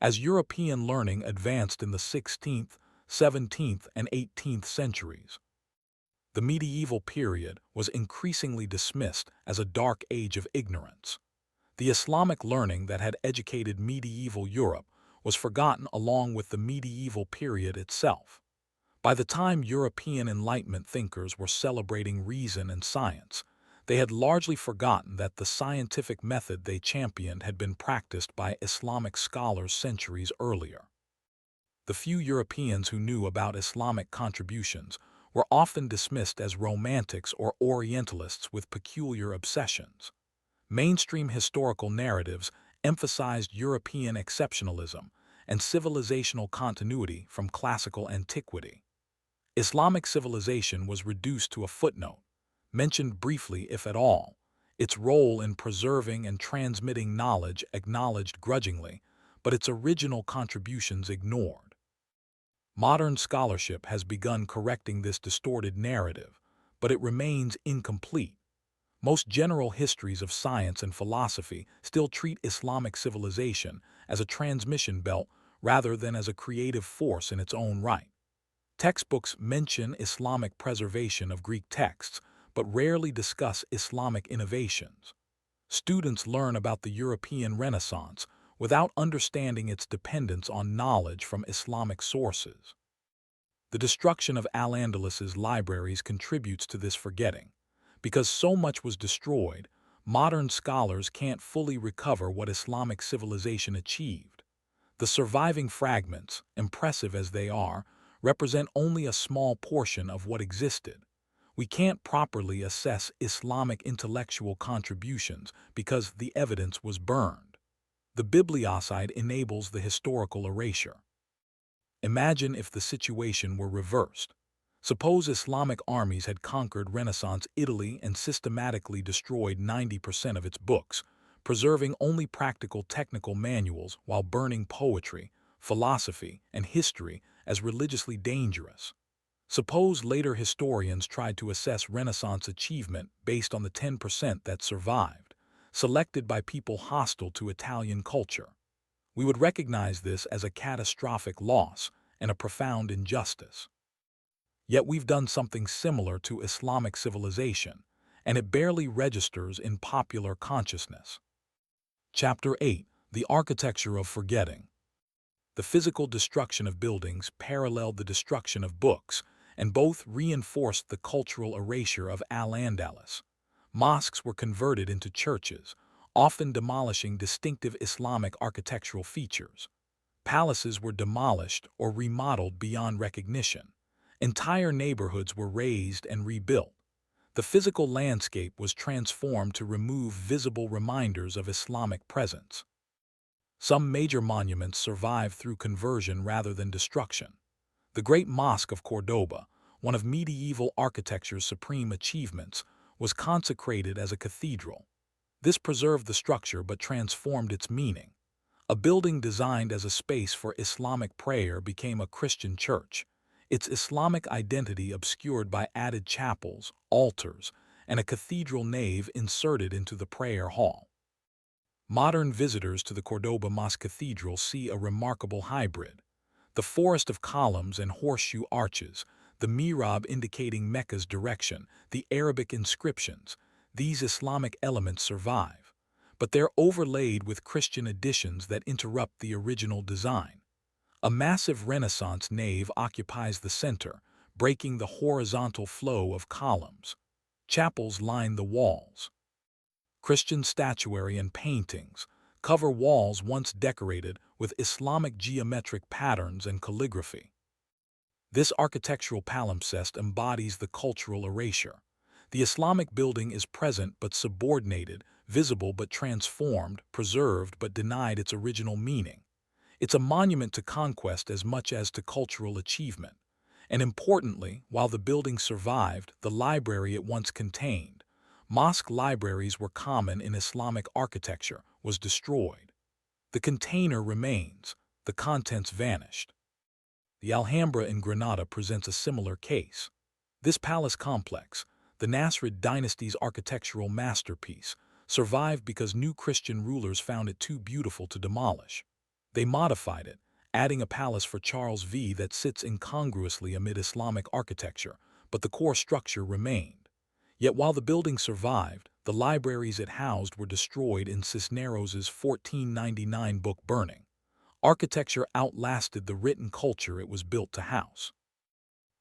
As European learning advanced in the 16th, 17th, and 18th centuries, the medieval period was increasingly dismissed as a dark age of ignorance. The Islamic learning that had educated medieval Europe was forgotten along with the medieval period itself. By the time European Enlightenment thinkers were celebrating reason and science, they had largely forgotten that the scientific method they championed had been practiced by Islamic scholars centuries earlier. The few Europeans who knew about Islamic contributions were often dismissed as romantics or Orientalists with peculiar obsessions. Mainstream historical narratives emphasized European exceptionalism and civilizational continuity from classical antiquity. Islamic civilization was reduced to a footnote, mentioned briefly if at all, its role in preserving and transmitting knowledge acknowledged grudgingly, but its original contributions ignored. Modern scholarship has begun correcting this distorted narrative, but it remains incomplete. Most general histories of science and philosophy still treat Islamic civilization as a transmission belt rather than as a creative force in its own right. Textbooks mention Islamic preservation of Greek texts, but rarely discuss Islamic innovations. Students learn about the European Renaissance without understanding its dependence on knowledge from Islamic sources. The destruction of Al-Andalus's libraries contributes to this forgetting. Because so much was destroyed, modern scholars can't fully recover what Islamic civilization achieved. The surviving fragments, impressive as they are, represent only a small portion of what existed. We can't properly assess Islamic intellectual contributions because the evidence was burned. The bibliocide enables the historical erasure. Imagine if the situation were reversed. Suppose Islamic armies had conquered Renaissance Italy and systematically destroyed 90% of its books, preserving only practical technical manuals while burning poetry, philosophy, and history as religiously dangerous. Suppose later historians tried to assess Renaissance achievement based on the 10% that survived, selected by people hostile to Italian culture. We would recognize this as a catastrophic loss and a profound injustice. Yet we've done something similar to Islamic civilization, and it barely registers in popular consciousness. Chapter 8: The Architecture of Forgetting. The physical destruction of buildings paralleled the destruction of books, and both reinforced the cultural erasure of Al-Andalus. Mosques were converted into churches, often demolishing distinctive Islamic architectural features. Palaces were demolished or remodeled beyond recognition. Entire neighborhoods were razed and rebuilt. The physical landscape was transformed to remove visible reminders of Islamic presence. Some major monuments survived through conversion rather than destruction. The Great Mosque of Córdoba, one of medieval architecture's supreme achievements, was consecrated as a cathedral. This preserved the structure but transformed its meaning. A building designed as a space for Islamic prayer became a Christian church, its Islamic identity obscured by added chapels, altars, and a cathedral nave inserted into the prayer hall. Modern visitors to the Córdoba Mosque Cathedral see a remarkable hybrid. The forest of columns and horseshoe arches, the mihrab indicating Mecca's direction, the Arabic inscriptions, these Islamic elements survive, but they're overlaid with Christian additions that interrupt the original design. A massive Renaissance nave occupies the center, breaking the horizontal flow of columns. Chapels line the walls. Christian statuary and paintings cover walls once decorated with Islamic geometric patterns and calligraphy. This architectural palimpsest embodies the cultural erasure. The Islamic building is present but subordinated, visible but transformed, preserved but denied its original meaning. It's a monument to conquest as much as to cultural achievement. And importantly, while the building survived, the library it once contained, mosque libraries were common in Islamic architecture, was destroyed. The container remains, the contents vanished. The Alhambra in Granada presents a similar case. This palace complex, the Nasrid dynasty's architectural masterpiece, survived because new Christian rulers found it too beautiful to demolish. They modified it, adding a palace for Charles V that sits incongruously amid Islamic architecture, but the core structure remained. Yet while the building survived, the libraries it housed were destroyed in Cisneros' 1499 book burning. Architecture outlasted the written culture it was built to house.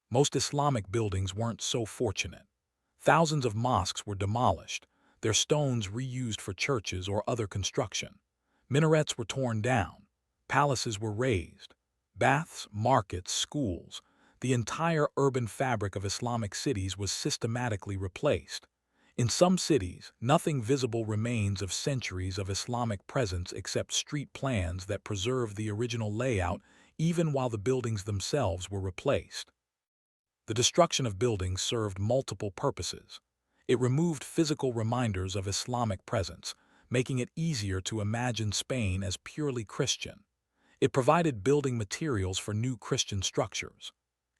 Most Islamic buildings weren't so fortunate. Thousands of mosques were demolished, their stones reused for churches or other construction. Minarets were torn down. Palaces were razed. Baths, markets, schools, the entire urban fabric of Islamic cities was systematically replaced. In some cities, nothing visible remains of centuries of Islamic presence except street plans that preserve the original layout even while the buildings themselves were replaced. The destruction of buildings served multiple purposes. It removed physical reminders of Islamic presence, making it easier to imagine Spain as purely Christian. It provided building materials for new Christian structures.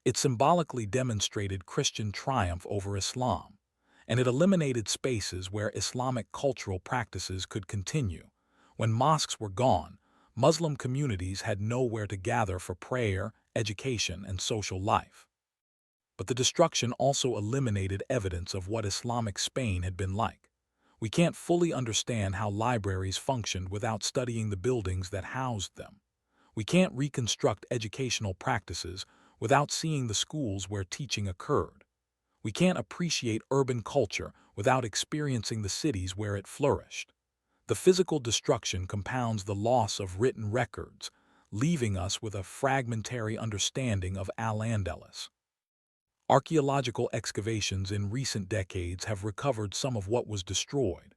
It symbolically demonstrated Christian triumph over Islam. and it eliminated spaces where Islamic cultural practices could continue. When mosques were gone, Muslim communities had nowhere to gather for prayer, education, and social life. But the destruction also eliminated evidence of what Islamic Spain had been like. We can't fully understand how libraries functioned without studying the buildings that housed them. We can't reconstruct educational practices without seeing the schools where teaching occurred. We can't appreciate urban culture without experiencing the cities where it flourished. The physical destruction compounds the loss of written records, leaving us with a fragmentary understanding of Al-Andalus. Archaeological excavations in recent decades have recovered some of what was destroyed.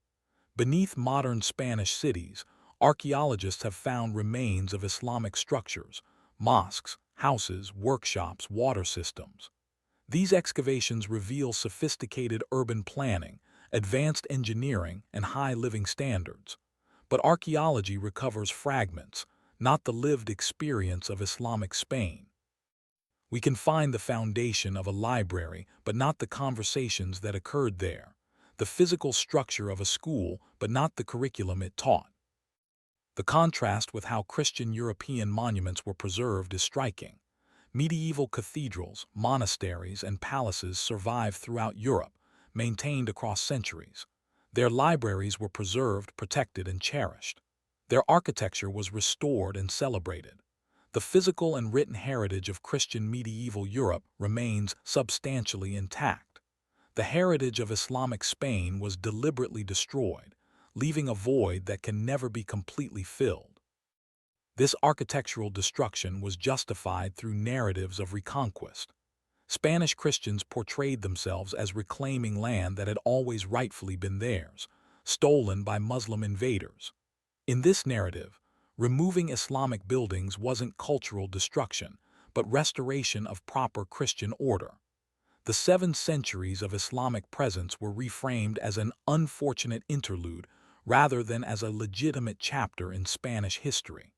Beneath modern Spanish cities, archaeologists have found remains of Islamic structures, mosques, houses, workshops, water systems. These excavations reveal sophisticated urban planning, advanced engineering, and high living standards. But archaeology recovers fragments, not the lived experience of Islamic Spain. We can find the foundation of a library, but not the conversations that occurred there, the physical structure of a school, but not the curriculum it taught. The contrast with how Christian European monuments were preserved is striking. Medieval cathedrals, monasteries, and palaces survived throughout Europe, maintained across centuries. Their libraries were preserved, protected, and cherished. Their architecture was restored and celebrated. The physical and written heritage of Christian medieval Europe remains substantially intact. The heritage of Islamic Spain was deliberately destroyed, leaving a void that can never be completely filled. This architectural destruction was justified through narratives of reconquest. Spanish Christians portrayed themselves as reclaiming land that had always rightfully been theirs, stolen by Muslim invaders. In this narrative, removing Islamic buildings wasn't cultural destruction, but restoration of proper Christian order. The 7 centuries of Islamic presence were reframed as an unfortunate interlude rather than as a legitimate chapter in Spanish history.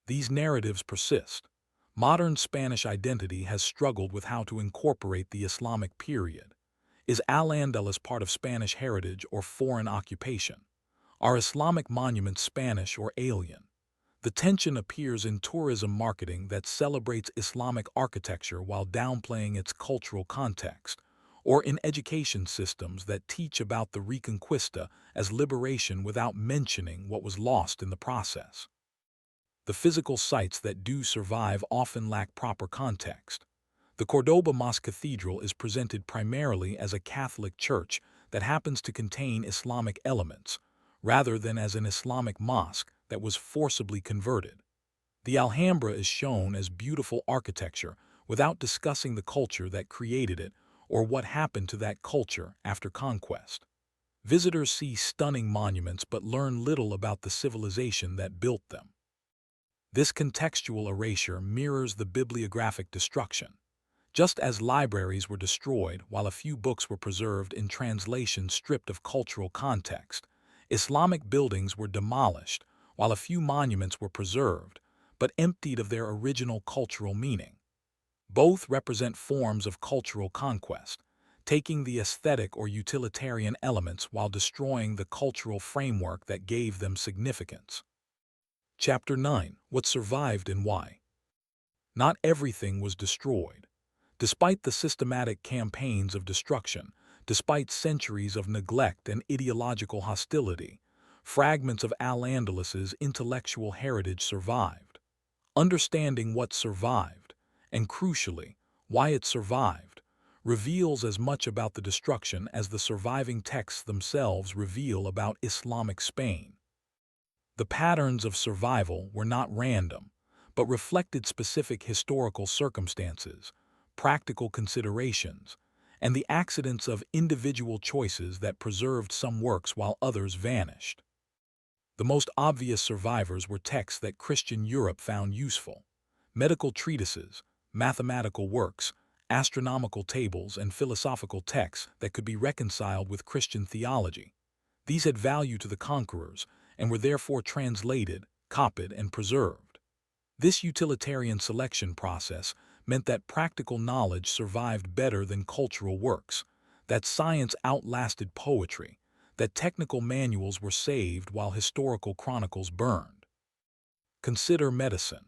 These narratives persist. Modern Spanish identity has struggled with how to incorporate the Islamic period. Is Al-Andalus part of Spanish heritage or foreign occupation? Are Islamic monuments Spanish or alien? The tension appears in tourism marketing that celebrates Islamic architecture while downplaying its cultural context, or in education systems that teach about the Reconquista as liberation without mentioning what was lost in the process. The physical sites that do survive often lack proper context. The Córdoba Mosque Cathedral is presented primarily as a Catholic church that happens to contain Islamic elements, rather than as an Islamic mosque that was forcibly converted. The Alhambra is shown as beautiful architecture without discussing the culture that created it or what happened to that culture after conquest. Visitors see stunning monuments but learn little about the civilization that built them. This contextual erasure mirrors the bibliographic destruction. Just as libraries were destroyed while a few books were preserved in translations stripped of cultural context, Islamic buildings were demolished while a few monuments were preserved, but emptied of their original cultural meaning. Both represent forms of cultural conquest, taking the aesthetic or utilitarian elements while destroying the cultural framework that gave them significance. Chapter 9: What Survived and Why. Not everything was destroyed. Despite the systematic campaigns of destruction, despite centuries of neglect and ideological hostility, fragments of Al-Andalus's intellectual heritage survived. Understanding what survived, and crucially, why it survived, reveals as much about the destruction as the surviving texts themselves reveal about Islamic Spain. The patterns of survival were not random, but reflected specific historical circumstances, practical considerations, and the accidents of individual choices that preserved some works while others vanished. The most obvious survivors were texts that Christian Europe found useful: medical treatises, mathematical works, astronomical tables, and philosophical texts that could be reconciled with Christian theology. These had value to the conquerors and were therefore translated, copied, and preserved. This utilitarian selection process meant that practical knowledge survived better than cultural works, that science outlasted poetry, that technical manuals were saved while historical chronicles burned. Consider medicine.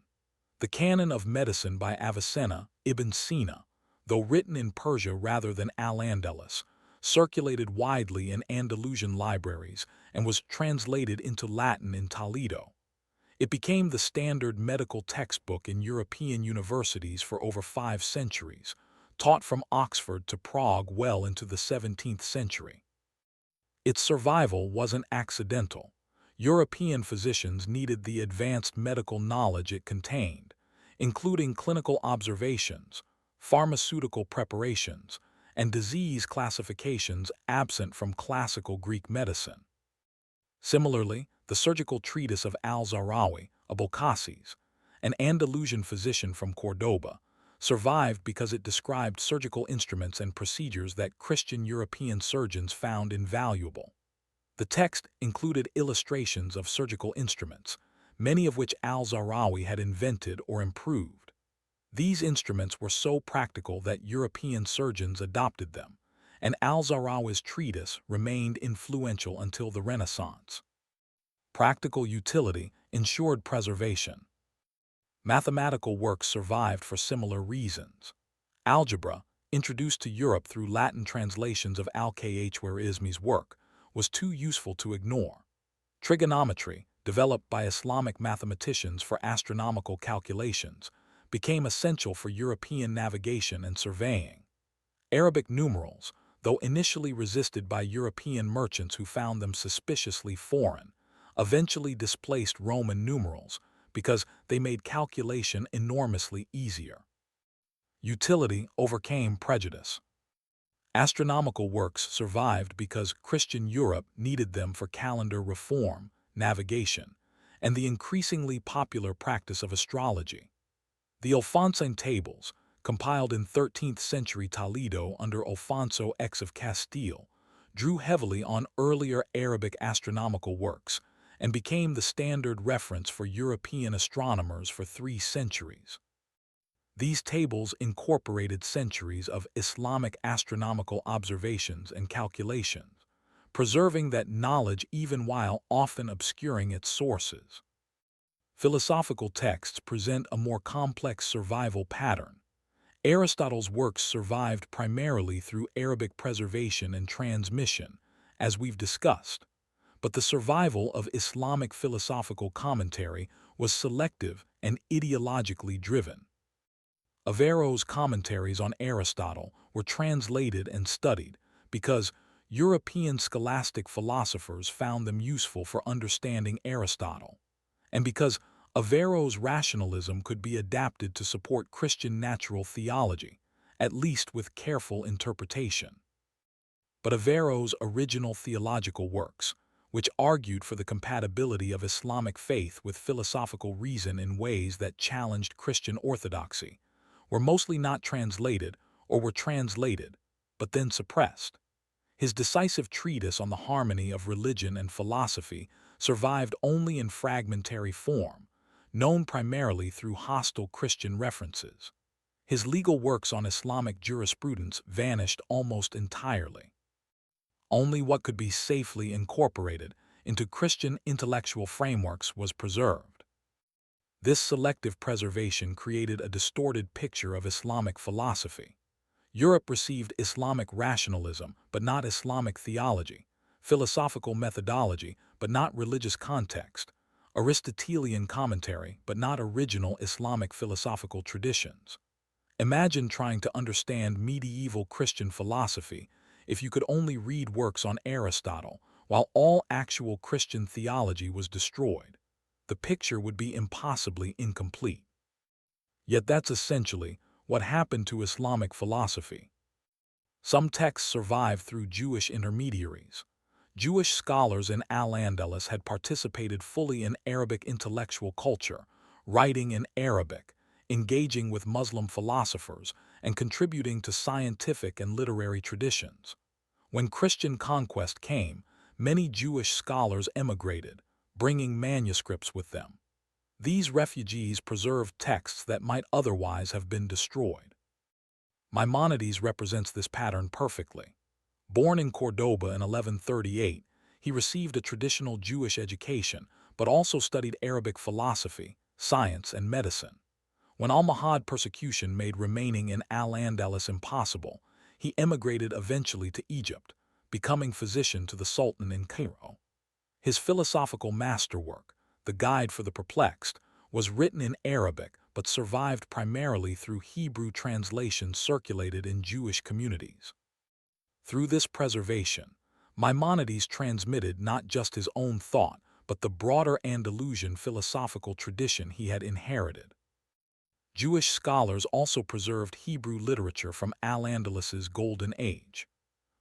The Canon of Medicine by Avicenna Ibn Sina, though written in Persia rather than Al-Andalus, circulated widely in Andalusian libraries and was translated into Latin in Toledo. It became the standard medical textbook in European universities for over 5 centuries, taught from Oxford to Prague well into the 17th century. Its survival wasn't accidental. European physicians needed the advanced medical knowledge it contained, including clinical observations, pharmaceutical preparations, and disease classifications absent from classical Greek medicine. Similarly, the surgical treatise of Al-Zahrawi, Abulcasis, an Andalusian physician from Córdoba, survived because it described surgical instruments and procedures that Christian European surgeons found invaluable. The text included illustrations of surgical instruments, many of which Al-Zahrawi had invented or improved. These instruments were so practical that European surgeons adopted them, and Al-Zahrawi's treatise remained influential until the Renaissance. Practical utility ensured preservation. Mathematical works survived for similar reasons. Algebra, introduced to Europe through Latin translations of Al-Khwarizmi's work, was too useful to ignore. Trigonometry, developed by Islamic mathematicians for astronomical calculations, became essential for European navigation and surveying. Arabic numerals, though initially resisted by European merchants who found them suspiciously foreign, eventually displaced Roman numerals because they made calculation enormously easier. Utility overcame prejudice. Astronomical works survived because Christian Europe needed them for calendar reform, navigation, and the increasingly popular practice of astrology. The Alphonsine tables, compiled in 13th century Toledo under Alfonso X of Castile, drew heavily on earlier Arabic astronomical works and became the standard reference for European astronomers for 3 centuries. These tables incorporated centuries of Islamic astronomical observations and calculations, preserving that knowledge even while often obscuring its sources. Philosophical texts present a more complex survival pattern. Aristotle's works survived primarily through Arabic preservation and transmission, as we've discussed, but the survival of Islamic philosophical commentary was selective and ideologically driven. Averro's commentaries on Aristotle were translated and studied because European scholastic philosophers found them useful for understanding Aristotle, and because Averro's rationalism could be adapted to support Christian natural theology, at least with careful interpretation. But Averro's original theological works, which argued for the compatibility of Islamic faith with philosophical reason in ways that challenged Christian orthodoxy, were mostly not translated or were translated, but then suppressed. His decisive treatise on the harmony of religion and philosophy survived only in fragmentary form, known primarily through hostile Christian references. His legal works on Islamic jurisprudence vanished almost entirely. Only what could be safely incorporated into Christian intellectual frameworks was preserved. This selective preservation created a distorted picture of Islamic philosophy. Europe received Islamic rationalism, but not Islamic theology, philosophical methodology, but not religious context, Aristotelian commentary, but not original Islamic philosophical traditions. Imagine trying to understand medieval Christian philosophy if you could only read works on Aristotle, while all actual Christian theology was destroyed. The picture would be impossibly incomplete. Yet that's essentially what happened to Islamic philosophy. Some texts survived through Jewish intermediaries. Jewish scholars in Al-Andalus had participated fully in Arabic intellectual culture, writing in Arabic, engaging with Muslim philosophers, and contributing to scientific and literary traditions. When Christian conquest came, many Jewish scholars emigrated, bringing manuscripts with them. These refugees preserved texts that might otherwise have been destroyed. Maimonides represents this pattern perfectly. Born in Córdoba in 1138, he received a traditional Jewish education, but also studied Arabic philosophy, science, and medicine. When Almohad persecution made remaining in Al-Andalus impossible, he emigrated eventually to Egypt, becoming physician to the Sultan in Cairo. His philosophical masterwork, The Guide for the Perplexed, was written in Arabic but survived primarily through Hebrew translations circulated in Jewish communities. Through this preservation, Maimonides transmitted not just his own thought, but the broader Andalusian philosophical tradition he had inherited. Jewish scholars also preserved Hebrew literature from Al-Andalus's Golden Age.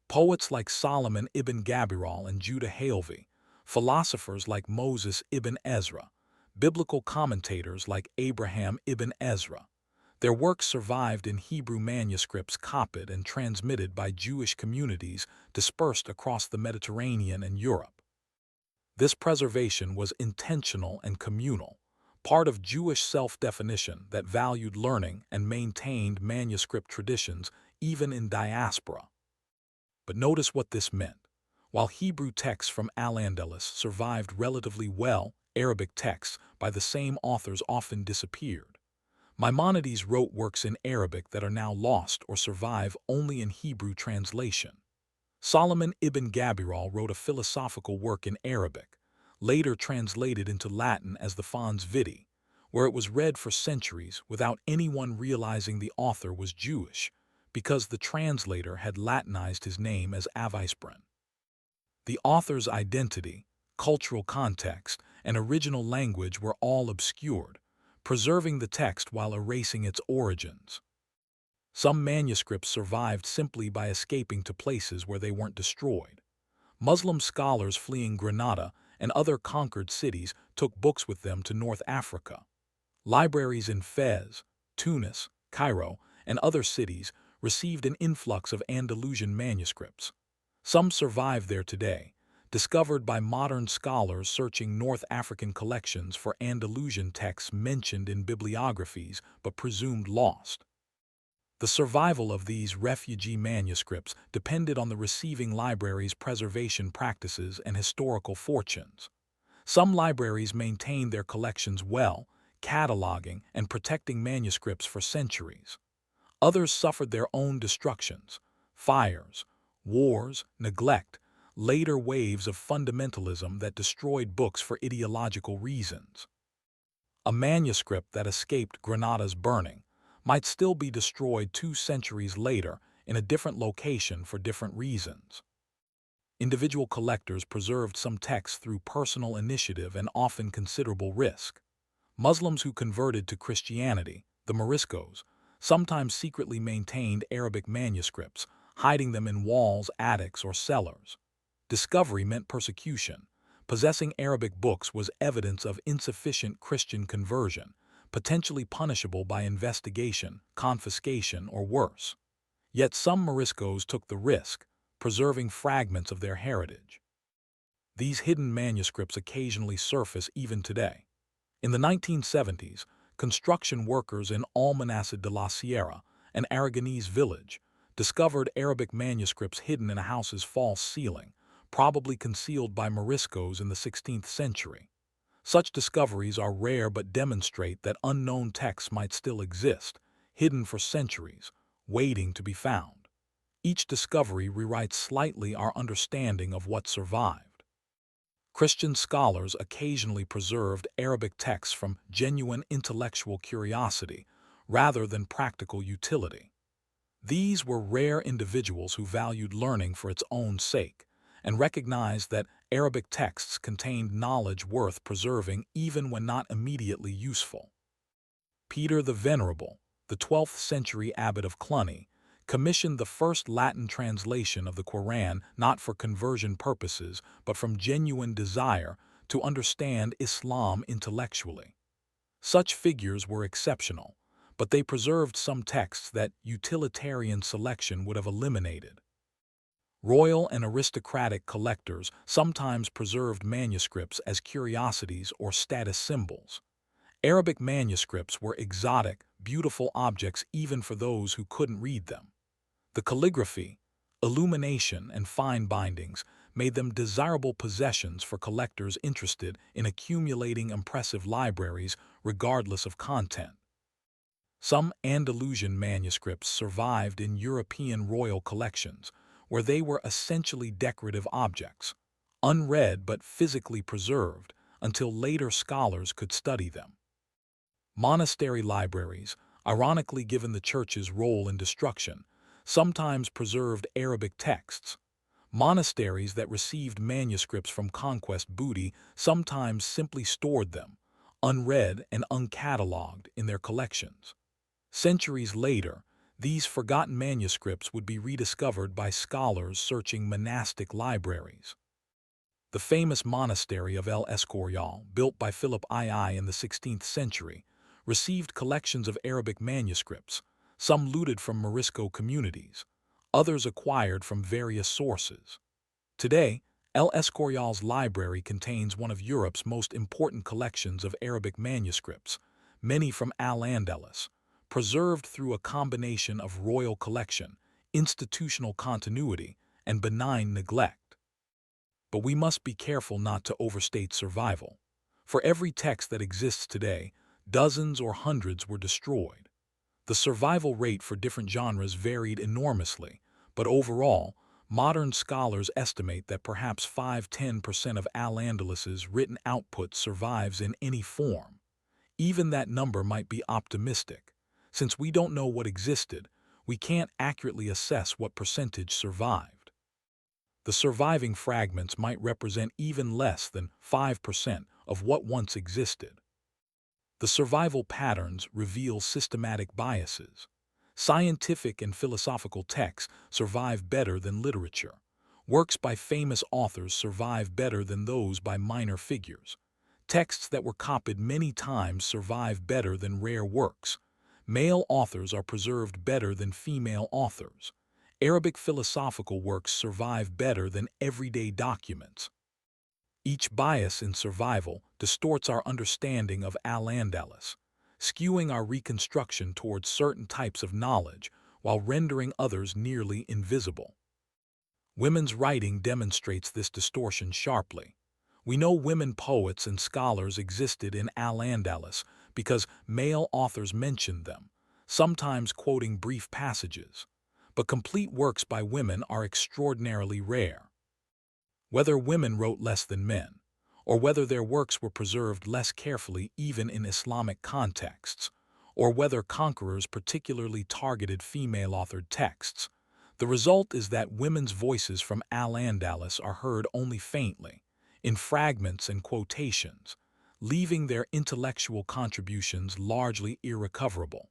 Poets like Solomon ibn Gabirol and Judah Halevy, philosophers like Moses ibn Ezra, biblical commentators like Abraham ibn Ezra. Their works survived in Hebrew manuscripts copied and transmitted by Jewish communities dispersed across the Mediterranean and Europe. This preservation was intentional and communal, part of Jewish self-definition that valued learning and maintained manuscript traditions even in diaspora. But notice what this meant. While Hebrew texts from Al-Andalus survived relatively well, Arabic texts by the same authors often disappeared. Maimonides wrote works in Arabic that are now lost or survive only in Hebrew translation. Solomon ibn Gabirol wrote a philosophical work in Arabic, later translated into Latin as the Fons Vitae, where it was read for centuries without anyone realizing the author was Jewish, because the translator had Latinized his name as Avisprin. The author's identity, cultural context, and original language were all obscured, preserving the text while erasing its origins. Some manuscripts survived simply by escaping to places where they weren't destroyed. Muslim scholars fleeing Granada and other conquered cities took books with them to North Africa. Libraries in Fez, Tunis, Cairo, and other cities received an influx of Andalusian manuscripts. Some survive there today, discovered by modern scholars searching North African collections for Andalusian texts mentioned in bibliographies but presumed lost. The survival of these refugee manuscripts depended on the receiving library's preservation practices and historical fortunes. Some libraries maintained their collections well, cataloging and protecting manuscripts for centuries. Others suffered their own destructions, fires, wars, neglect, later waves of fundamentalism that destroyed books for ideological reasons. A manuscript that escaped Granada's burning might still be destroyed 2 centuries later in a different location for different reasons. Individual collectors preserved some texts through personal initiative and often considerable risk. Muslims who converted to Christianity, the Moriscos, sometimes secretly maintained Arabic manuscripts, hiding them in walls, attics, or cellars. Discovery meant persecution. Possessing Arabic books was evidence of insufficient Christian conversion, potentially punishable by investigation, confiscation, or worse. Yet some Moriscos took the risk, preserving fragments of their heritage. These hidden manuscripts occasionally surface even today. In the 1970s, construction workers in Almanacid de la Sierra, an Aragonese village, discovered Arabic manuscripts hidden in a house's false ceiling, probably concealed by Moriscos in the 16th century. Such discoveries are rare but demonstrate that unknown texts might still exist, hidden for centuries, waiting to be found. Each discovery rewrites slightly our understanding of what survived. Christian scholars occasionally preserved Arabic texts from genuine intellectual curiosity rather than practical utility. These were rare individuals who valued learning for its own sake and recognized that Arabic texts contained knowledge worth preserving even when not immediately useful. Peter the Venerable, the 12th century abbot of Cluny, commissioned the first Latin translation of the Quran not for conversion purposes but from genuine desire to understand Islam intellectually. Such figures were exceptional, but they preserved some texts that utilitarian selection would have eliminated. Royal and aristocratic collectors sometimes preserved manuscripts as curiosities or status symbols. Arabic manuscripts were exotic, beautiful objects even for those who couldn't read them. The calligraphy, illumination, and fine bindings made them desirable possessions for collectors interested in accumulating impressive libraries regardless of content. Some Andalusian manuscripts survived in European royal collections, where they were essentially decorative objects, unread but physically preserved until later scholars could study them. Monastery libraries, ironically given the Church's role in destruction, sometimes preserved Arabic texts. Monasteries that received manuscripts from conquest booty sometimes simply stored them, unread and uncatalogued, in their collections. Centuries later, these forgotten manuscripts would be rediscovered by scholars searching monastic libraries. The famous monastery of El Escorial, built by Philip II in the 16th century, received collections of Arabic manuscripts, some looted from Morisco communities, others acquired from various sources. Today, El Escorial's library contains one of Europe's most important collections of Arabic manuscripts, many from Al-Andalus, preserved through a combination of royal collection, institutional continuity, and benign neglect. But we must be careful not to overstate survival. For every text that exists today, dozens or hundreds were destroyed. The survival rate for different genres varied enormously, but overall, modern scholars estimate that perhaps 5–10% of Al-Andalus's written output survives in any form. Even that number might be optimistic. Since we don't know what existed, we can't accurately assess what percentage survived. The surviving fragments might represent even less than 5% of what once existed. The survival patterns reveal systematic biases. Scientific and philosophical texts survive better than literature. Works by famous authors survive better than those by minor figures. Texts that were copied many times survive better than rare works. Male authors are preserved better than female authors. Arabic philosophical works survive better than everyday documents. Each bias in survival distorts our understanding of Al-Andalus, skewing our reconstruction towards certain types of knowledge while rendering others nearly invisible. Women's writing demonstrates this distortion sharply. We know women poets and scholars existed in Al-Andalus because male authors mentioned them, sometimes quoting brief passages. But complete works by women are extraordinarily rare. Whether women wrote less than men, or whether their works were preserved less carefully even in Islamic contexts, or whether conquerors particularly targeted female-authored texts, the result is that women's voices from Al-Andalus are heard only faintly, in fragments and quotations, leaving their intellectual contributions largely irrecoverable.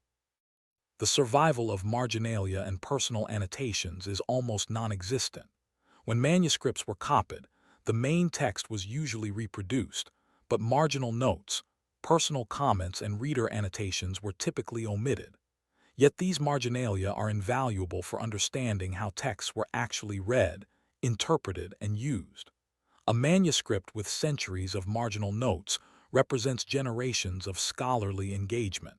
The survival of marginalia and personal annotations is almost non-existent. When manuscripts were copied, the main text was usually reproduced, but marginal notes, personal comments, and reader annotations were typically omitted. Yet these marginalia are invaluable for understanding how texts were actually read, interpreted, and used. A manuscript with centuries of marginal notes represents generations of scholarly engagement.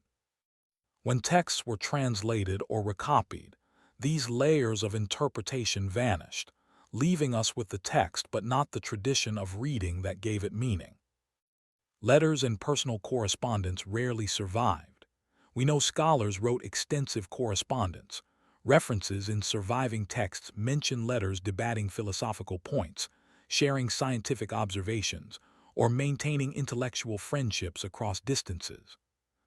When texts were translated or recopied, these layers of interpretation vanished, leaving us with the text but not the tradition of reading that gave it meaning. Letters and personal correspondence rarely survived. We know scholars wrote extensive correspondence. References in surviving texts mention letters debating philosophical points, sharing scientific observations, or maintaining intellectual friendships across distances.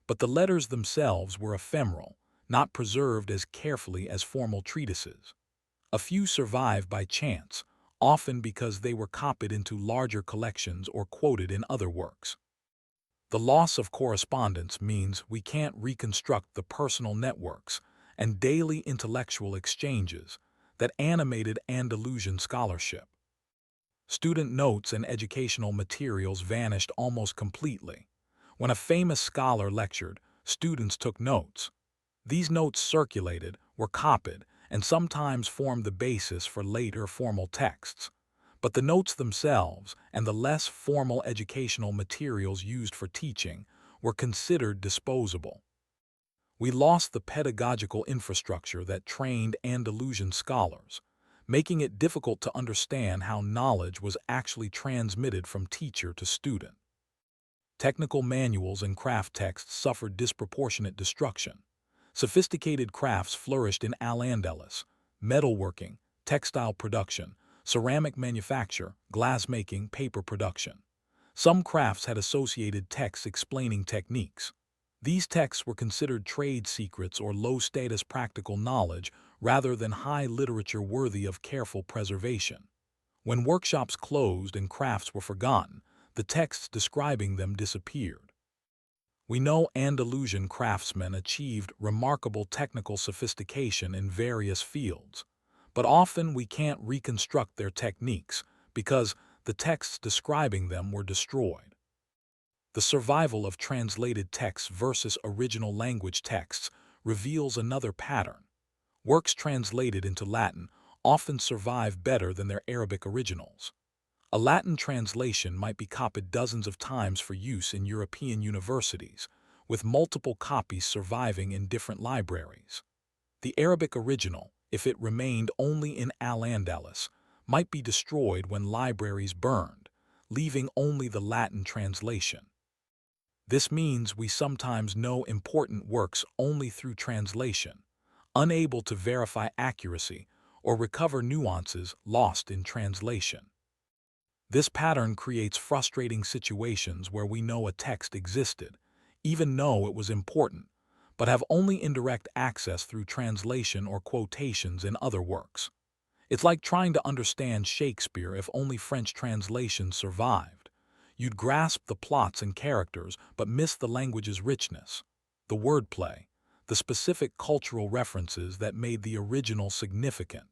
But the letters themselves were ephemeral, not preserved as carefully as formal treatises. A few survive by chance, often because they were copied into larger collections or quoted in other works. The loss of correspondence means we can't reconstruct the personal networks and daily intellectual exchanges that animated Andalusian scholarship. Student notes and educational materials vanished almost completely. When a famous scholar lectured, students took notes. These notes circulated, were copied, and sometimes formed the basis for later formal texts. But the notes themselves and the less formal educational materials used for teaching were considered disposable. We lost the pedagogical infrastructure that trained Andalusian scholars. making it difficult to understand how knowledge was actually transmitted from teacher to student. Technical manuals and craft texts suffered disproportionate destruction. Sophisticated crafts flourished in Al-Andalus: metalworking, textile production, ceramic manufacture, glassmaking, paper production. Some crafts had associated texts explaining techniques. These texts were considered trade secrets or low-status practical knowledge rather than high literature worthy of careful preservation. When workshops closed and crafts were forgotten, the texts describing them disappeared. We know Andalusian craftsmen achieved remarkable technical sophistication in various fields, but often we can't reconstruct their techniques because the texts describing them were destroyed. The survival of translated texts versus original language texts reveals another pattern. Works translated into Latin often survive better than their Arabic originals. A Latin translation might be copied dozens of times for use in European universities, with multiple copies surviving in different libraries. The Arabic original, if it remained only in Al-Andalus, might be destroyed when libraries burned, leaving only the Latin translation. This means we sometimes know important works only through translation, unable to verify accuracy or recover nuances lost in translation. This pattern creates frustrating situations where we know a text existed, even know it was important, but have only indirect access through translation or quotations in other works. It's like trying to understand Shakespeare if only French translations survived. You'd grasp the plots and characters, but miss the language's richness, the wordplay, the specific cultural references that made the original significant.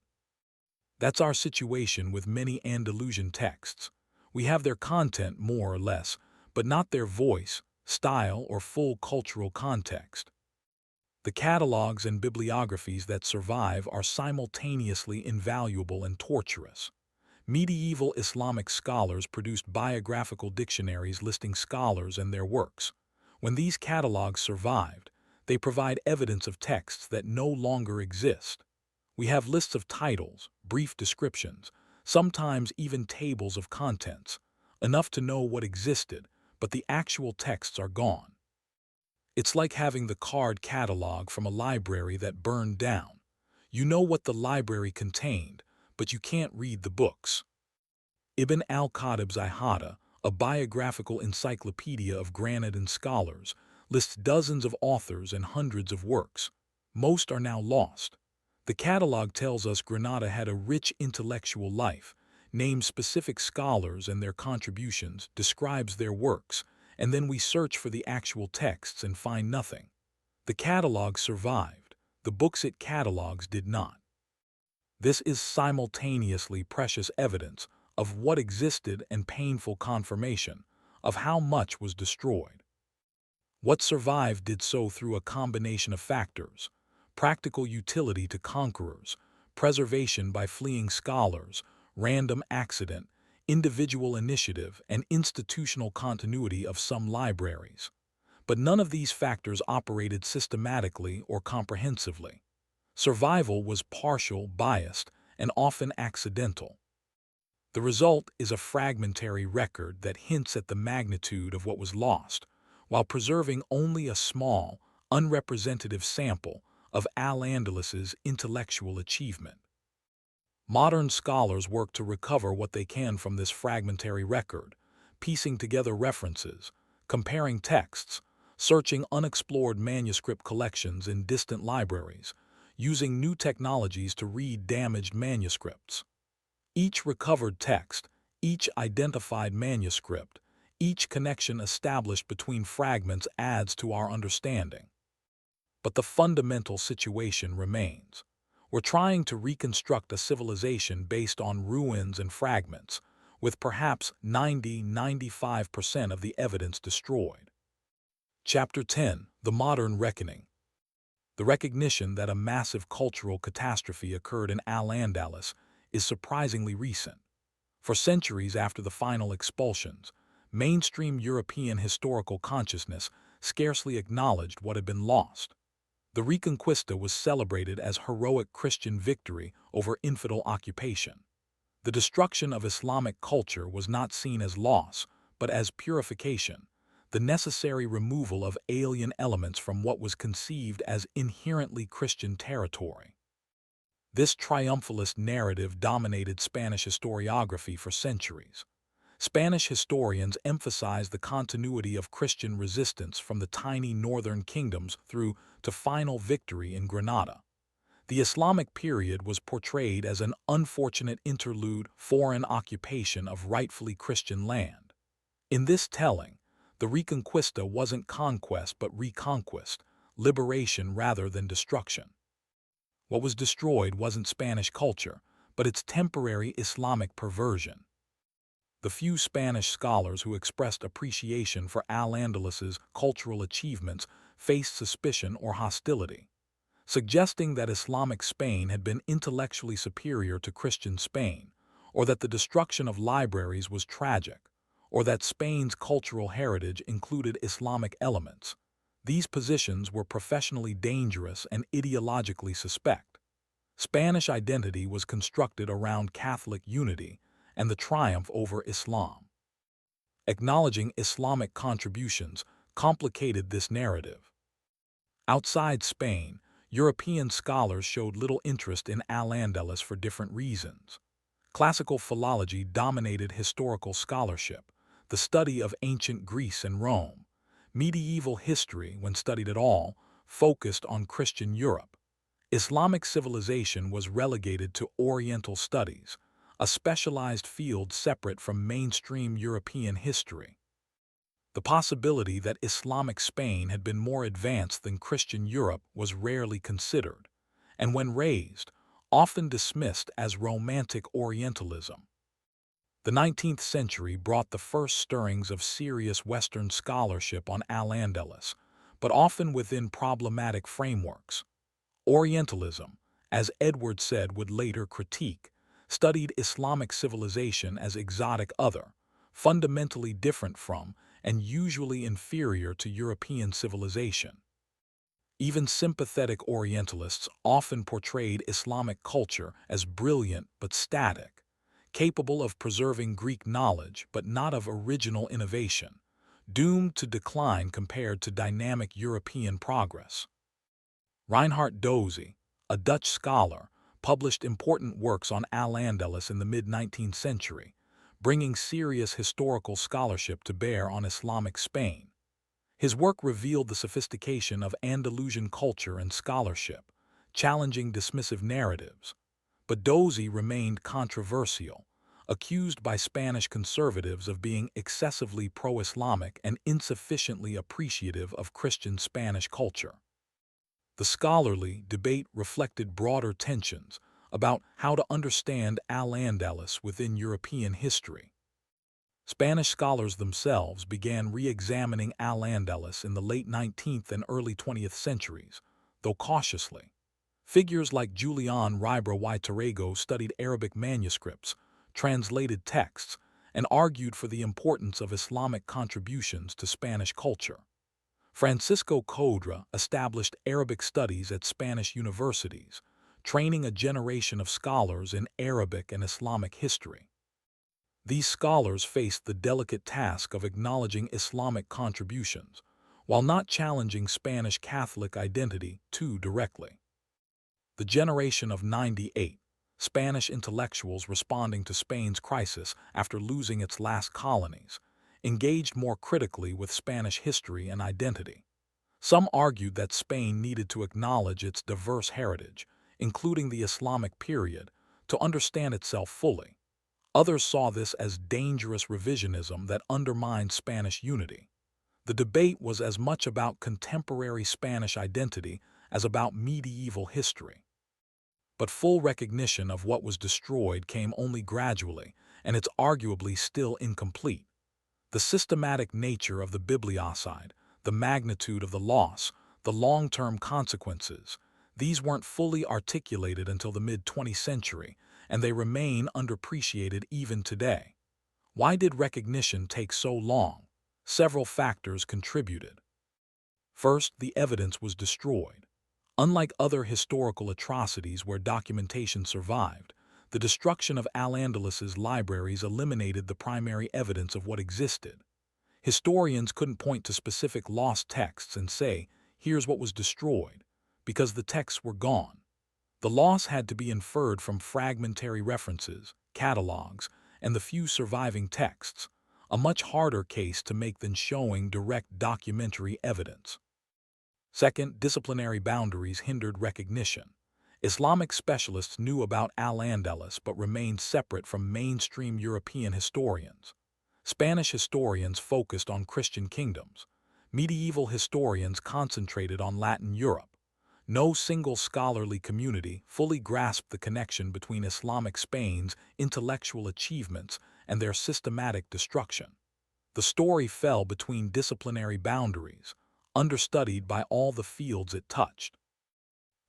That's our situation with many Andalusian texts. We have their content more or less, but not their voice, style, or full cultural context. The catalogs and bibliographies that survive are simultaneously invaluable and torturous. Medieval Islamic scholars produced biographical dictionaries listing scholars and their works. When these catalogs survived, they provide evidence of texts that no longer exist. We have lists of titles, brief descriptions, sometimes even tables of contents, enough to know what existed, but the actual texts are gone. It's like having the card catalog from a library that burned down. You know what the library contained, but you can't read the books. Ibn al-Khatib's Ihata, a biographical encyclopedia of Granadan scholars, lists dozens of authors and hundreds of works. Most are now lost. The catalog tells us Granada had a rich intellectual life, names specific scholars and their contributions, describes their works, and then we search for the actual texts and find nothing. The catalog survived. The books it catalogs did not. This is simultaneously precious evidence of what existed and painful confirmation of how much was destroyed. What survived did so through a combination of factors: practical utility to conquerors, preservation by fleeing scholars, random accident, individual initiative, and institutional continuity of some libraries. But none of these factors operated systematically or comprehensively. Survival was partial, biased, and often accidental. The result is a fragmentary record that hints at the magnitude of what was lost, while preserving only a small, unrepresentative sample of Al-Andalus's intellectual achievement. Modern scholars work to recover what they can from this fragmentary record, piecing together references, comparing texts, searching unexplored manuscript collections in distant libraries, using new technologies to read damaged manuscripts. Each recovered text, each identified manuscript, each connection established between fragments adds to our understanding. But the fundamental situation remains. We're trying to reconstruct a civilization based on ruins and fragments, with perhaps 90–95% of the evidence destroyed. Chapter 10: The Modern Reckoning. The recognition that a massive cultural catastrophe occurred in Al-Andalus is surprisingly recent. For centuries after the final expulsions, mainstream European historical consciousness scarcely acknowledged what had been lost. The Reconquista was celebrated as heroic Christian victory over infidel occupation. The destruction of Islamic culture was not seen as loss, but as purification, the necessary removal of alien elements from what was conceived as inherently Christian territory. This triumphalist narrative dominated Spanish historiography for centuries. Spanish historians emphasize the continuity of Christian resistance from the tiny northern kingdoms through to final victory in Granada. The Islamic period was portrayed as an unfortunate interlude foreign occupation of rightfully Christian land. In this telling, the Reconquista wasn't conquest but reconquest, liberation rather than destruction. What was destroyed wasn't Spanish culture, but its temporary Islamic perversion. The few Spanish scholars who expressed appreciation for Al-Andalus's cultural achievements faced suspicion or hostility, suggesting that Islamic Spain had been intellectually superior to Christian Spain, or that the destruction of libraries was tragic, or that Spain's cultural heritage included Islamic elements. These positions were professionally dangerous and ideologically suspect. Spanish identity was constructed around Catholic unity and the triumph over Islam. Acknowledging Islamic contributions complicated this narrative. Outside Spain, European scholars showed little interest in Al-Andalus for different reasons. Classical philology dominated historical scholarship, the study of ancient Greece and Rome. Medieval history, when studied at all, focused on Christian Europe. Islamic civilization was relegated to Oriental studies, a specialized field separate from mainstream European history. The possibility that Islamic Spain had been more advanced than Christian Europe was rarely considered, and when raised, often dismissed as romantic Orientalism. The 19th century brought the first stirrings of serious Western scholarship on Al-Andalus, but often within problematic frameworks. Orientalism, as Edward Said would later critique, studied Islamic civilization as exotic other, fundamentally different from, and usually inferior to European civilization. Even sympathetic Orientalists often portrayed Islamic culture as brilliant but static, capable of preserving Greek knowledge but not of original innovation, doomed to decline compared to dynamic European progress. Reinhard Dozy, a Dutch scholar, published important works on Al-Andalus in the mid-19th century, bringing serious historical scholarship to bear on Islamic Spain. His work revealed the sophistication of Andalusian culture and scholarship, challenging dismissive narratives. But Dozy remained controversial, accused by Spanish conservatives of being excessively pro-Islamic and insufficiently appreciative of Christian Spanish culture. The scholarly debate reflected broader tensions about how to understand Al-Andalus within European history. Spanish scholars themselves began re-examining Al-Andalus in the late 19th and early 20th centuries, though cautiously. Figures like Julián Ribera y Torrego studied Arabic manuscripts, translated texts, and argued for the importance of Islamic contributions to Spanish culture. Francisco Codra established Arabic studies at Spanish universities, training a generation of scholars in Arabic and Islamic history. These scholars faced the delicate task of acknowledging Islamic contributions, while not challenging Spanish Catholic identity too directly. The generation of 98, Spanish intellectuals responding to Spain's crisis after losing its last colonies, engaged more critically with Spanish history and identity. Some argued that Spain needed to acknowledge its diverse heritage, including the Islamic period, to understand itself fully. Others saw this as dangerous revisionism that undermined Spanish unity. The debate was as much about contemporary Spanish identity as about medieval history. But full recognition of what was destroyed came only gradually, and it's arguably still incomplete. The systematic nature of the bibliocide, the magnitude of the loss, the long-term consequences, these weren't fully articulated until the mid-20th century, and they remain underappreciated even today. Why did recognition take so long? Several factors contributed. First, the evidence was destroyed. Unlike other historical atrocities where documentation survived, the destruction of Al-Andalus's libraries eliminated the primary evidence of what existed. Historians couldn't point to specific lost texts and say, here's what was destroyed, because the texts were gone. The loss had to be inferred from fragmentary references, catalogs, and the few surviving texts, a much harder case to make than showing direct documentary evidence. Second, disciplinary boundaries hindered recognition. Islamic specialists knew about Al-Andalus but remained separate from mainstream European historians. Spanish historians focused on Christian kingdoms. Medieval historians concentrated on Latin Europe. No single scholarly community fully grasped the connection between Islamic Spain's intellectual achievements and their systematic destruction. The story fell between disciplinary boundaries, understudied by all the fields it touched.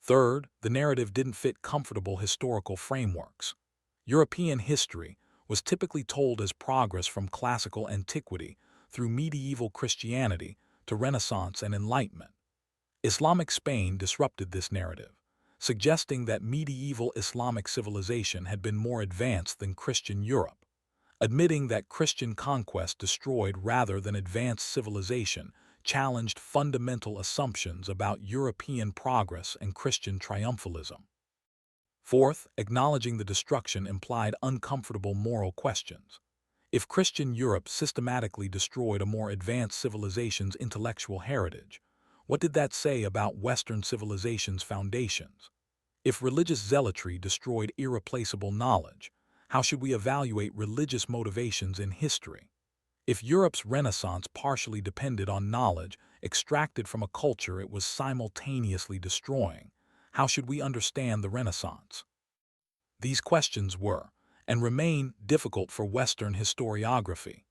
Third, the narrative didn't fit comfortable historical frameworks. European history was typically told as progress from classical antiquity through medieval Christianity to Renaissance and Enlightenment. Islamic Spain disrupted this narrative, suggesting that medieval Islamic civilization had been more advanced than Christian Europe. Admitting that Christian conquest destroyed rather than advanced civilization challenged fundamental assumptions about European progress and Christian triumphalism. Fourth, acknowledging the destruction implied uncomfortable moral questions. If Christian Europe systematically destroyed a more advanced civilization's intellectual heritage, what did that say about Western civilization's foundations? If religious zealotry destroyed irreplaceable knowledge, how should we evaluate religious motivations in history? If Europe's Renaissance partially depended on knowledge extracted from a culture it was simultaneously destroying, how should we understand the Renaissance? These questions were, and remain, difficult for Western historiography.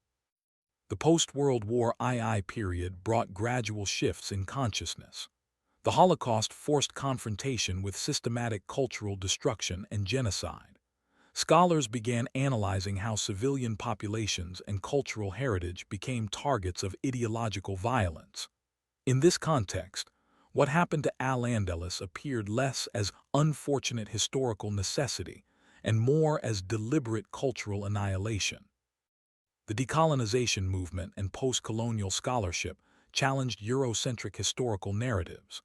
The post-World War II period brought gradual shifts in consciousness. The Holocaust forced confrontation with systematic cultural destruction and genocide. Scholars began analyzing how civilian populations and cultural heritage became targets of ideological violence. In this context, what happened to Al-Andalus appeared less as unfortunate historical necessity and more as deliberate cultural annihilation. The decolonization movement and post-colonial scholarship challenged Eurocentric historical narratives.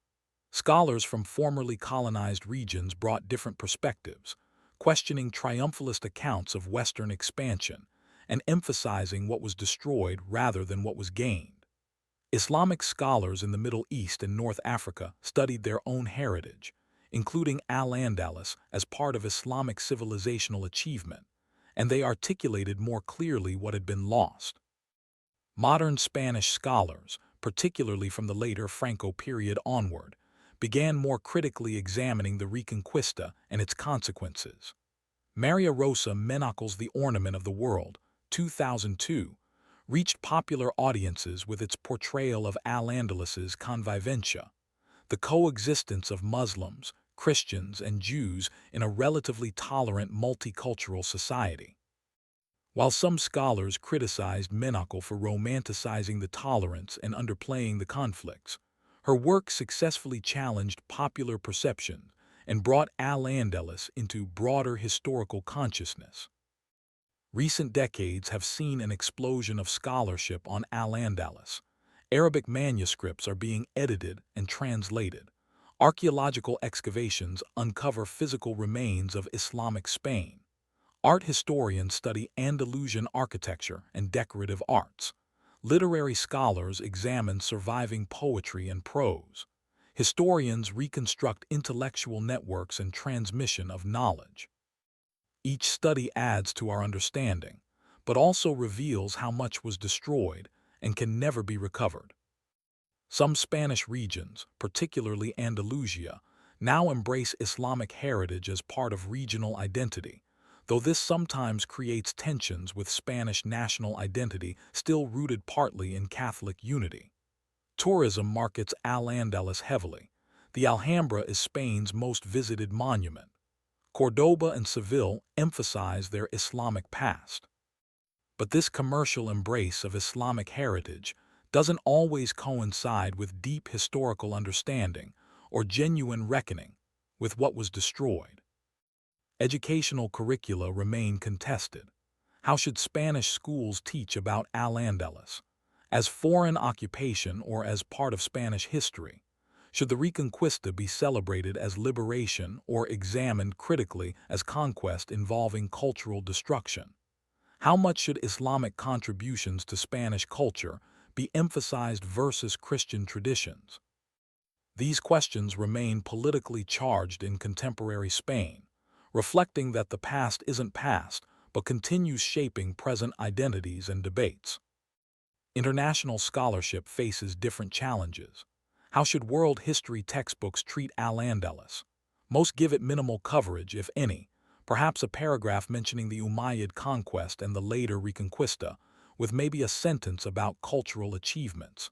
Scholars from formerly colonized regions brought different perspectives, questioning triumphalist accounts of Western expansion and emphasizing what was destroyed rather than what was gained. Islamic scholars in the Middle East and North Africa studied their own heritage, including Al-Andalus as part of Islamic civilizational achievement, and they articulated more clearly what had been lost. Modern Spanish scholars, particularly from the later Franco period onward, began more critically examining the Reconquista and its consequences. Maria Rosa Menochel's The Ornament of the World, 2002, reached popular audiences with its portrayal of Al-Andalus's convivencia, the coexistence of Muslims, Christians, and Jews in a relatively tolerant multicultural society. While some scholars criticized Menochel for romanticizing the tolerance and underplaying the conflicts, her work successfully challenged popular perception and brought Al-Andalus into broader historical consciousness. Recent decades have seen an explosion of scholarship on Al-Andalus. Arabic manuscripts are being edited and translated. Archaeological excavations uncover physical remains of Islamic Spain. Art historians study Andalusian architecture and decorative arts. Literary scholars examine surviving poetry and prose. Historians reconstruct intellectual networks and transmission of knowledge. Each study adds to our understanding, but also reveals how much was destroyed and can never be recovered. Some Spanish regions, particularly Andalusia, now embrace Islamic heritage as part of regional identity, though this sometimes creates tensions with Spanish national identity still rooted partly in Catholic unity. Tourism markets Al-Andalus heavily. The Alhambra is Spain's most visited monument. Córdoba and Seville emphasize their Islamic past. But this commercial embrace of Islamic heritage doesn't always coincide with deep historical understanding or genuine reckoning with what was destroyed. Educational curricula remain contested. How should Spanish schools teach about Al-Andalus? As foreign occupation or as part of Spanish history? Should the Reconquista be celebrated as liberation or examined critically as conquest involving cultural destruction? How much should Islamic contributions to Spanish culture be emphasized versus Christian traditions? These questions remain politically charged in contemporary Spain, reflecting that the past isn't past but continues shaping present identities and debates. International scholarship faces different challenges. How should world history textbooks treat Al-Andalus? Most give it minimal coverage, if any, perhaps a paragraph mentioning the Umayyad conquest and the later Reconquista, with maybe a sentence about cultural achievements.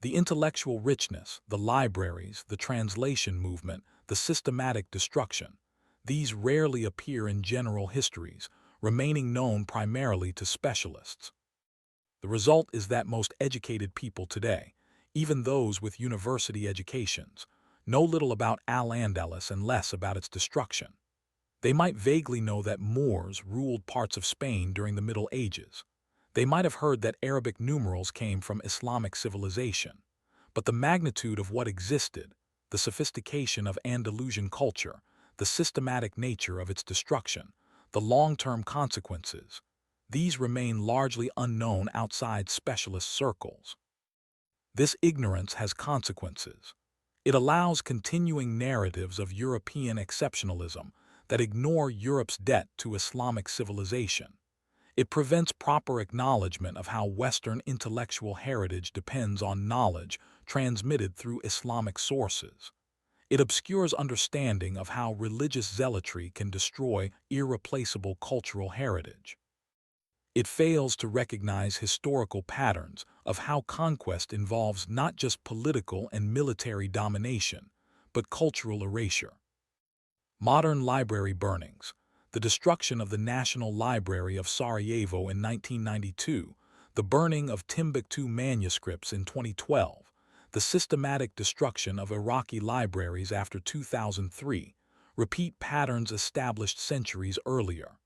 The intellectual richness, the libraries, the translation movement, the systematic destruction, these rarely appear in general histories, remaining known primarily to specialists. The result is that most educated people today, even those with university educations, know little about Al-Andalus and less about its destruction. They might vaguely know that Moors ruled parts of Spain during the Middle Ages. They might have heard that Arabic numerals came from Islamic civilization. But the magnitude of what existed, the sophistication of Andalusian culture, the systematic nature of its destruction, the long-term consequences, these remain largely unknown outside specialist circles. This ignorance has consequences. It allows continuing narratives of European exceptionalism that ignore Europe's debt to Islamic civilization. It prevents proper acknowledgement of how Western intellectual heritage depends on knowledge transmitted through Islamic sources. It obscures understanding of how religious zealotry can destroy irreplaceable cultural heritage. It fails to recognize historical patterns of how conquest involves not just political and military domination, but cultural erasure. Modern library burnings, the destruction of the National Library of Sarajevo in 1992, the burning of Timbuktu manuscripts in 2012, the systematic destruction of Iraqi libraries after 2003, repeat patterns established centuries earlier.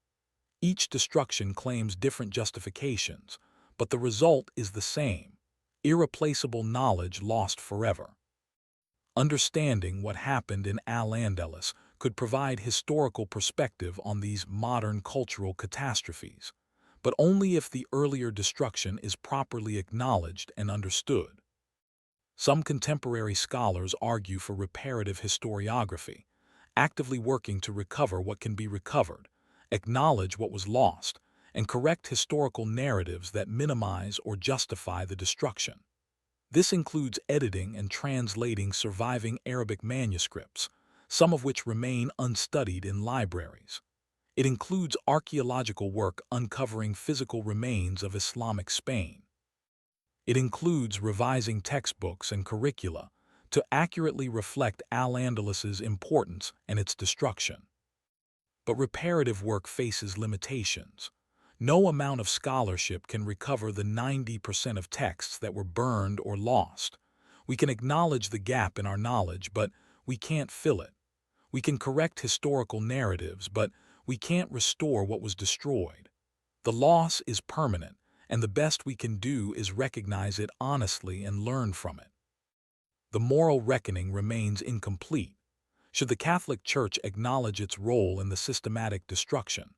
Each destruction claims different justifications, but the result is the same: irreplaceable knowledge lost forever. Understanding what happened in Al-Andalus could provide historical perspective on these modern cultural catastrophes, but only if the earlier destruction is properly acknowledged and understood. Some contemporary scholars argue for reparative historiography, actively working to recover what can be recovered, acknowledge what was lost, and correct historical narratives that minimize or justify the destruction. This includes editing and translating surviving Arabic manuscripts, some of which remain unstudied in libraries. It includes archaeological work uncovering physical remains of Islamic Spain. It includes revising textbooks and curricula to accurately reflect Al-Andalus's importance and its destruction. But reparative work faces limitations. No amount of scholarship can recover the 90% of texts that were burned or lost. We can acknowledge the gap in our knowledge, but we can't fill it. We can correct historical narratives, but we can't restore what was destroyed. The loss is permanent, and the best we can do is recognize it honestly and learn from it. The moral reckoning remains incomplete. Should the Catholic Church acknowledge its role in the systematic destruction?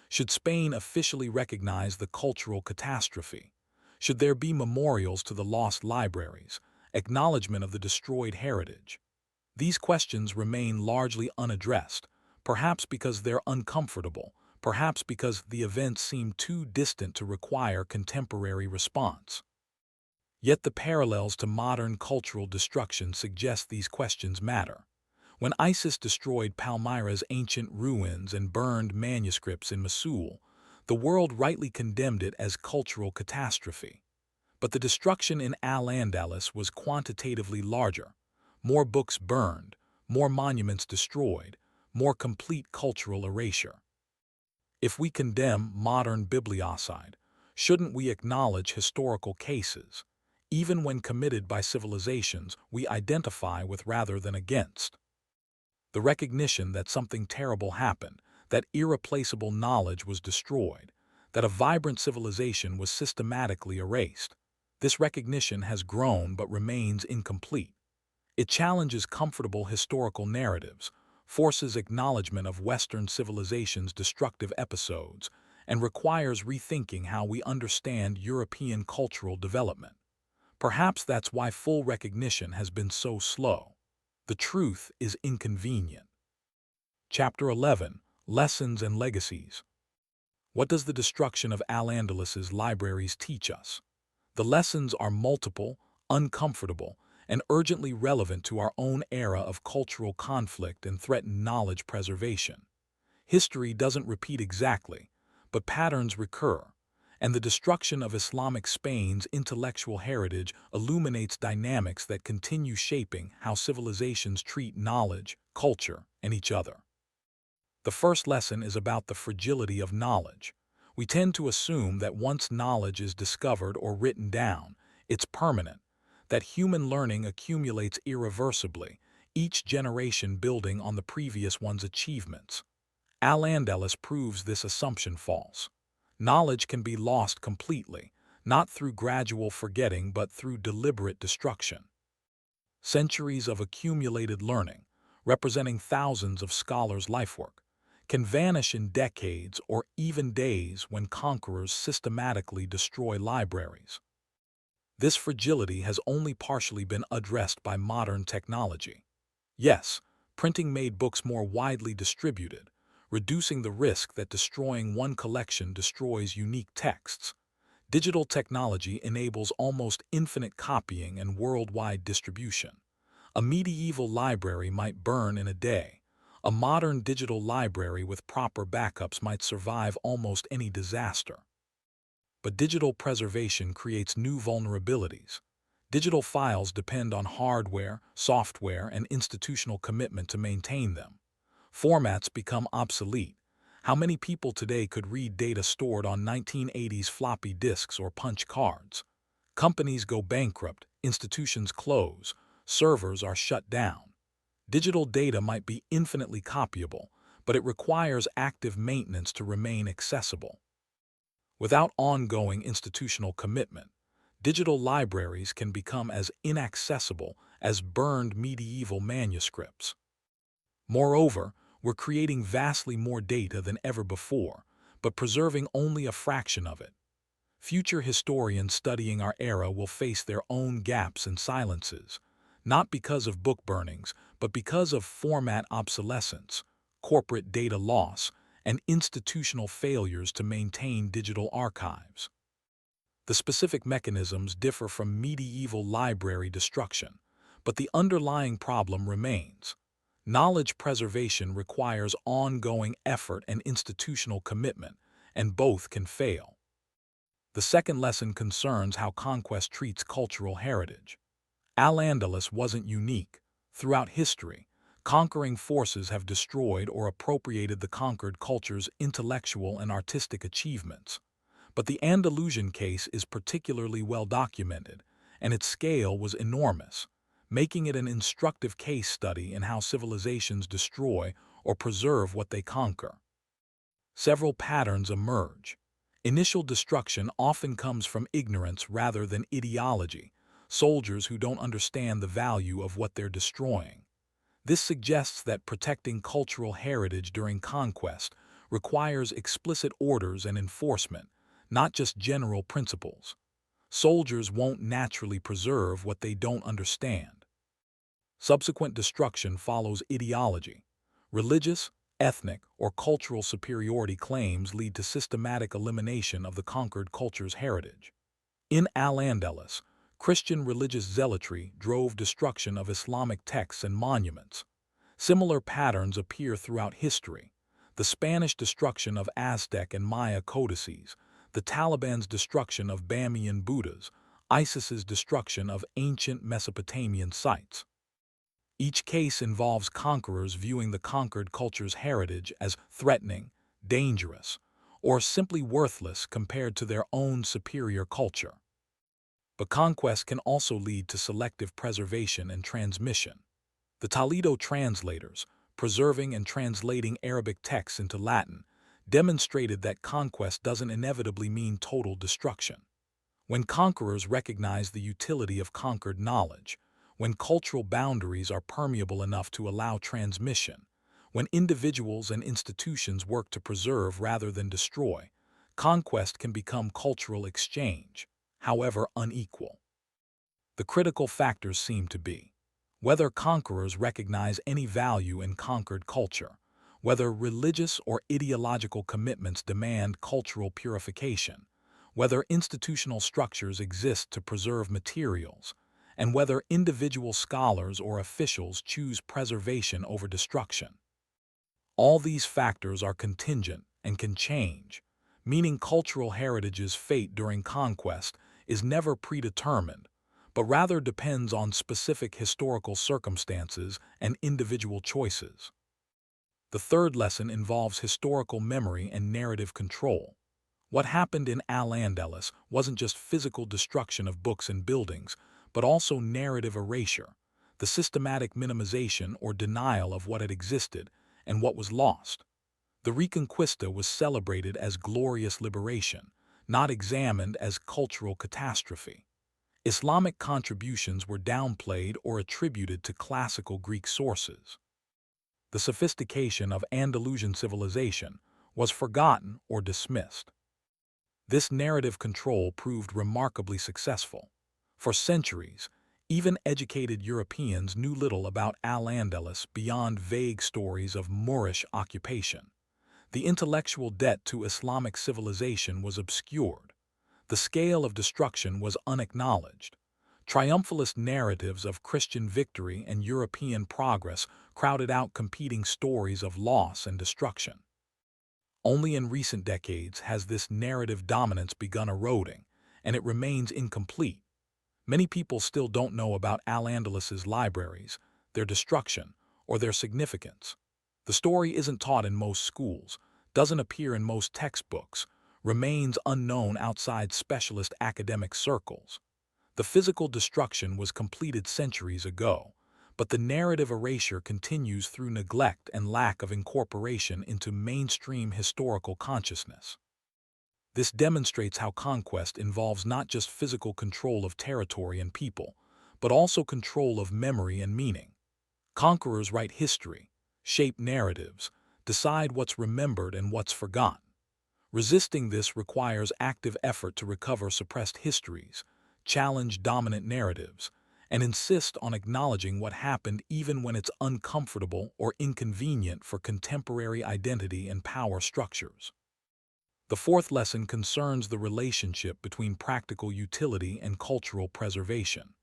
Should Spain officially recognize the cultural catastrophe? Should there be memorials to the lost libraries, acknowledgement of the destroyed heritage? These questions remain largely unaddressed, perhaps because they're uncomfortable, perhaps because the events seem too distant to require contemporary response. Yet the parallels to modern cultural destruction suggest these questions matter. When ISIS destroyed Palmyra's ancient ruins and burned manuscripts in Mosul, the world rightly condemned it as cultural catastrophe. But the destruction in Al-Andalus was quantitatively larger: more books burned, more monuments destroyed, more complete cultural erasure. If we condemn modern bibliocide, shouldn't we acknowledge historical cases? even when committed by civilizations we identify with rather than against. The recognition that something terrible happened, that irreplaceable knowledge was destroyed, that a vibrant civilization was systematically erased. This recognition has grown but remains incomplete. It challenges comfortable historical narratives, forces acknowledgement of Western civilization's destructive episodes, and requires rethinking how we understand European cultural development. Perhaps that's why full recognition has been so slow. The truth is inconvenient. Chapter 11: Lessons and Legacies. What does the destruction of Al-Andalus's libraries teach us? The lessons are multiple, uncomfortable, and urgently relevant to our own era of cultural conflict and threatened knowledge preservation. History doesn't repeat exactly, but patterns recur, and the destruction of Islamic Spain's intellectual heritage illuminates dynamics that continue shaping how civilizations treat knowledge, culture, and each other. The first lesson is about the fragility of knowledge. We tend to assume that once knowledge is discovered or written down, it's permanent, that human learning accumulates irreversibly, each generation building on the previous one's achievements. Al-Andalus proves this assumption false. Knowledge can be lost completely, not through gradual forgetting but through deliberate destruction. Centuries of accumulated learning, representing thousands of scholars' lifework, can vanish in decades or even days when conquerors systematically destroy libraries. This fragility has only partially been addressed by modern technology. Yes, printing made books more widely distributed, reducing the risk that destroying one collection destroys unique texts. Digital technology enables almost infinite copying and worldwide distribution. A medieval library might burn in a day. A modern digital library with proper backups might survive almost any disaster. But digital preservation creates new vulnerabilities. Digital files depend on hardware, software, and institutional commitment to maintain them. Formats become obsolete. How many people today could read data stored on 1980s floppy disks or punch cards? Companies go bankrupt, institutions close, servers are shut down. Digital data might be infinitely copyable, but it requires active maintenance to remain accessible. Without ongoing institutional commitment, digital libraries can become as inaccessible as burned medieval manuscripts. Moreover, we're creating vastly more data than ever before, but preserving only a fraction of it. Future historians studying our era will face their own gaps and silences, not because of book burnings, but because of format obsolescence, corporate data loss, and institutional failures to maintain digital archives. The specific mechanisms differ from medieval library destruction, but the underlying problem remains. Knowledge preservation requires ongoing effort and institutional commitment, and both can fail. The second lesson concerns how conquest treats cultural heritage. Al-Andalus wasn't unique. Throughout history, conquering forces have destroyed or appropriated the conquered culture's intellectual and artistic achievements. But the Andalusian case is particularly well documented, and its scale was enormous, making it an instructive case study in how civilizations destroy or preserve what they conquer. Several patterns emerge. Initial destruction often comes from ignorance rather than ideology, soldiers who don't understand the value of what they're destroying. This suggests that protecting cultural heritage during conquest requires explicit orders and enforcement, not just general principles. Soldiers won't naturally preserve what they don't understand. Subsequent destruction follows ideology. Religious, ethnic, or cultural superiority claims lead to systematic elimination of the conquered culture's heritage. In Al-Andalus, Christian religious zealotry drove destruction of Islamic texts and monuments. Similar patterns appear throughout history. The Spanish destruction of Aztec and Maya codices, the Taliban's destruction of Bamiyan Buddhas, ISIS's destruction of ancient Mesopotamian sites. Each case involves conquerors viewing the conquered culture's heritage as threatening, dangerous, or simply worthless compared to their own superior culture. But conquest can also lead to selective preservation and transmission. The Toledo translators, preserving and translating Arabic texts into Latin, demonstrated that conquest doesn't inevitably mean total destruction. When conquerors recognize the utility of conquered knowledge, when cultural boundaries are permeable enough to allow transmission, when individuals and institutions work to preserve rather than destroy, conquest can become cultural exchange, however unequal. The critical factors seem to be whether conquerors recognize any value in conquered culture, whether religious or ideological commitments demand cultural purification, whether institutional structures exist to preserve materials, and whether individual scholars or officials choose preservation over destruction. All these factors are contingent and can change, meaning cultural heritage's fate during conquest is never predetermined, but rather depends on specific historical circumstances and individual choices. The third lesson involves historical memory and narrative control. What happened in Al-Andalus wasn't just physical destruction of books and buildings, but also narrative erasure, the systematic minimization or denial of what had existed and what was lost. The Reconquista was celebrated as glorious liberation, not examined as cultural catastrophe. Islamic contributions were downplayed or attributed to classical Greek sources. The sophistication of Andalusian civilization was forgotten or dismissed. This narrative control proved remarkably successful. For centuries, even educated Europeans knew little about Al-Andalus beyond vague stories of Moorish occupation. The intellectual debt to Islamic civilization was obscured. The scale of destruction was unacknowledged. Triumphalist narratives of Christian victory and European progress crowded out competing stories of loss and destruction. Only in recent decades has this narrative dominance begun eroding, and it remains incomplete. Many people still don't know about Al-Andalus's libraries, their destruction, or their significance. The story isn't taught in most schools, doesn't appear in most textbooks, remains unknown outside specialist academic circles. The physical destruction was completed centuries ago, but the narrative erasure continues through neglect and lack of incorporation into mainstream historical consciousness. This demonstrates how conquest involves not just physical control of territory and people, but also control of memory and meaning. Conquerors write history, shape narratives, decide what's remembered and what's forgotten. Resisting this requires active effort to recover suppressed histories, challenge dominant narratives, and insist on acknowledging what happened even when it's uncomfortable or inconvenient for contemporary identity and power structures. The fourth lesson concerns the relationship between practical utility and cultural preservation.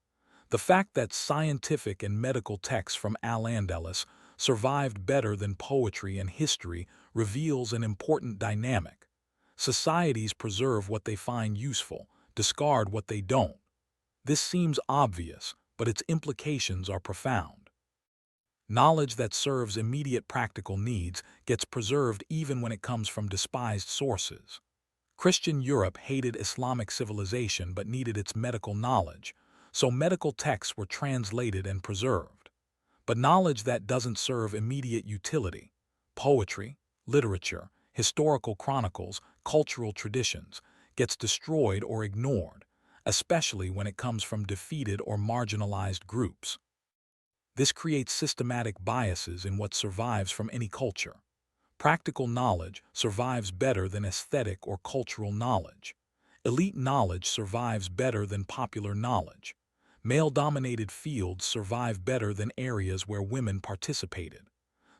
The fact that scientific and medical texts from Al-Andalus survived better than poetry and history reveals an important dynamic. Societies preserve what they find useful, discard what they don't. This seems obvious, but its implications are profound. Knowledge that serves immediate practical needs gets preserved even when it comes from despised sources. Christian Europe hated Islamic civilization but needed its medical knowledge, so medical texts were translated and preserved. But knowledge that doesn't serve immediate utility, poetry, literature, historical chronicles, cultural traditions, gets destroyed or ignored, especially when it comes from defeated or marginalized groups. This creates systematic biases in what survives from any culture. Practical knowledge survives better than aesthetic or cultural knowledge. Elite knowledge survives better than popular knowledge. Male-dominated fields survive better than areas where women participated.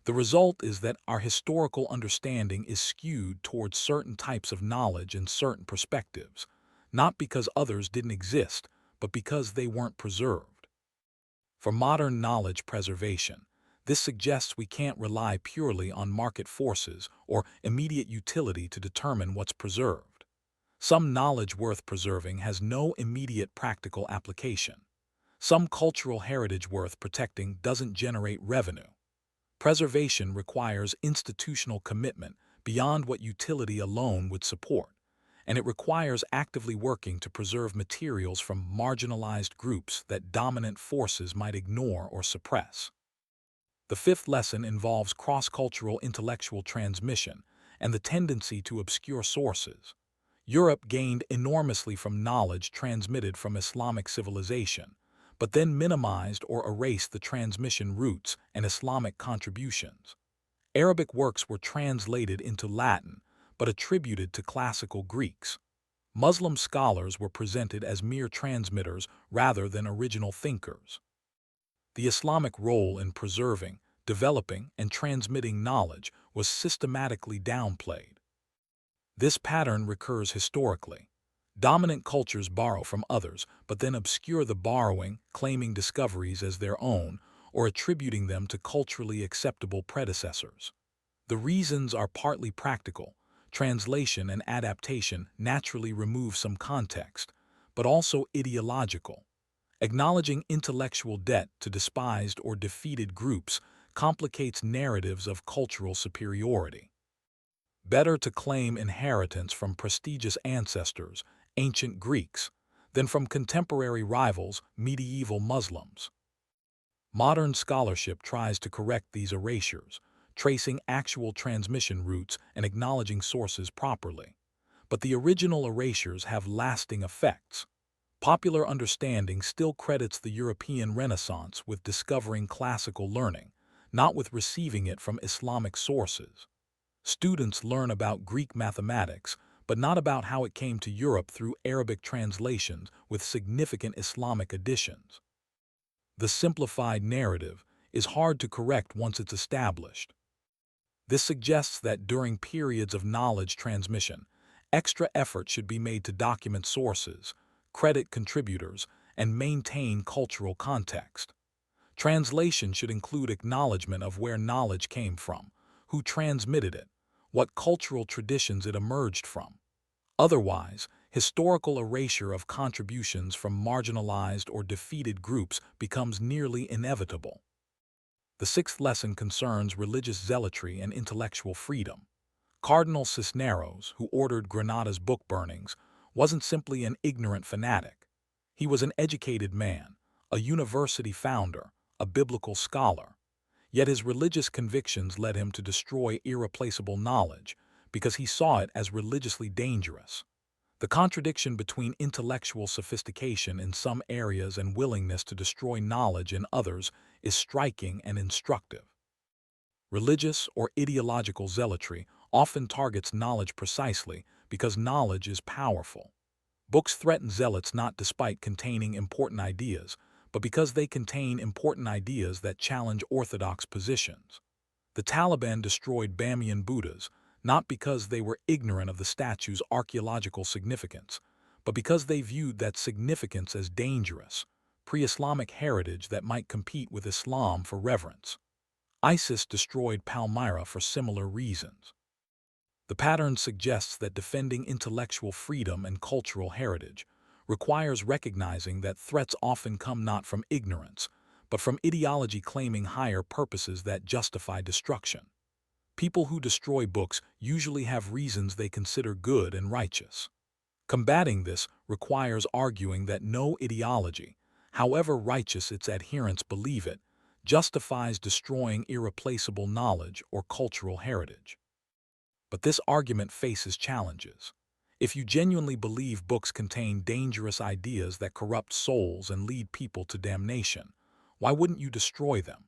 The result is that our historical understanding is skewed towards certain types of knowledge and certain perspectives, not because others didn't exist, but because they weren't preserved. For modern knowledge preservation, this suggests we can't rely purely on market forces or immediate utility to determine what's preserved. Some knowledge worth preserving has no immediate practical application. Some cultural heritage worth protecting doesn't generate revenue. Preservation requires institutional commitment beyond what utility alone would support, and it requires actively working to preserve materials from marginalized groups that dominant forces might ignore or suppress. The fifth lesson involves cross-cultural intellectual transmission and the tendency to obscure sources. Europe gained enormously from knowledge transmitted from Islamic civilization, but then minimized or erased the transmission routes and Islamic contributions. Arabic works were translated into Latin, but attributed to classical Greeks. Muslim scholars were presented as mere transmitters rather than original thinkers. The Islamic role in preserving, developing, and transmitting knowledge was systematically downplayed. This pattern recurs historically. Dominant cultures borrow from others, but then obscure the borrowing, claiming discoveries as their own, or attributing them to culturally acceptable predecessors. The reasons are partly practical. Translation and adaptation naturally remove some context, but also ideological. Acknowledging intellectual debt to despised or defeated groups complicates narratives of cultural superiority. Better to claim inheritance from prestigious ancestors, ancient Greeks, than from contemporary rivals, medieval Muslims. Modern scholarship tries to correct these erasures, tracing actual transmission routes and acknowledging sources properly. But the original erasures have lasting effects. Popular understanding still credits the European Renaissance with discovering classical learning, not with receiving it from Islamic sources. Students learn about Greek mathematics, but not about how it came to Europe through Arabic translations with significant Islamic additions. The simplified narrative is hard to correct once it's established. This suggests that during periods of knowledge transmission, extra effort should be made to document sources, credit contributors, and maintain cultural context. Translation should include acknowledgement of where knowledge came from, who transmitted it, what cultural traditions it emerged from. Otherwise, historical erasure of contributions from marginalized or defeated groups becomes nearly inevitable. The sixth lesson concerns religious zealotry and intellectual freedom. Cardinal Cisneros, who ordered Granada's book burnings, wasn't simply an ignorant fanatic. He was an educated man, a university founder, a biblical scholar. Yet his religious convictions led him to destroy irreplaceable knowledge because he saw it as religiously dangerous. The contradiction between intellectual sophistication in some areas and willingness to destroy knowledge in others is striking and instructive. Religious or ideological zealotry often targets knowledge precisely because knowledge is powerful. Books threaten zealots not despite containing important ideas, but because they contain important ideas that challenge orthodox positions. The Taliban destroyed Bamiyan Buddhas, not because they were ignorant of the statue's archaeological significance, but because they viewed that significance as dangerous, pre-Islamic heritage that might compete with Islam for reverence. ISIS destroyed Palmyra for similar reasons. The pattern suggests that defending intellectual freedom and cultural heritage requires recognizing that threats often come not from ignorance, but from ideology claiming higher purposes that justify destruction. People who destroy books usually have reasons they consider good and righteous. Combating this requires arguing that no ideology, however righteous its adherents believe it, justifies destroying irreplaceable knowledge or cultural heritage. But this argument faces challenges. If you genuinely believe books contain dangerous ideas that corrupt souls and lead people to damnation, why wouldn't you destroy them?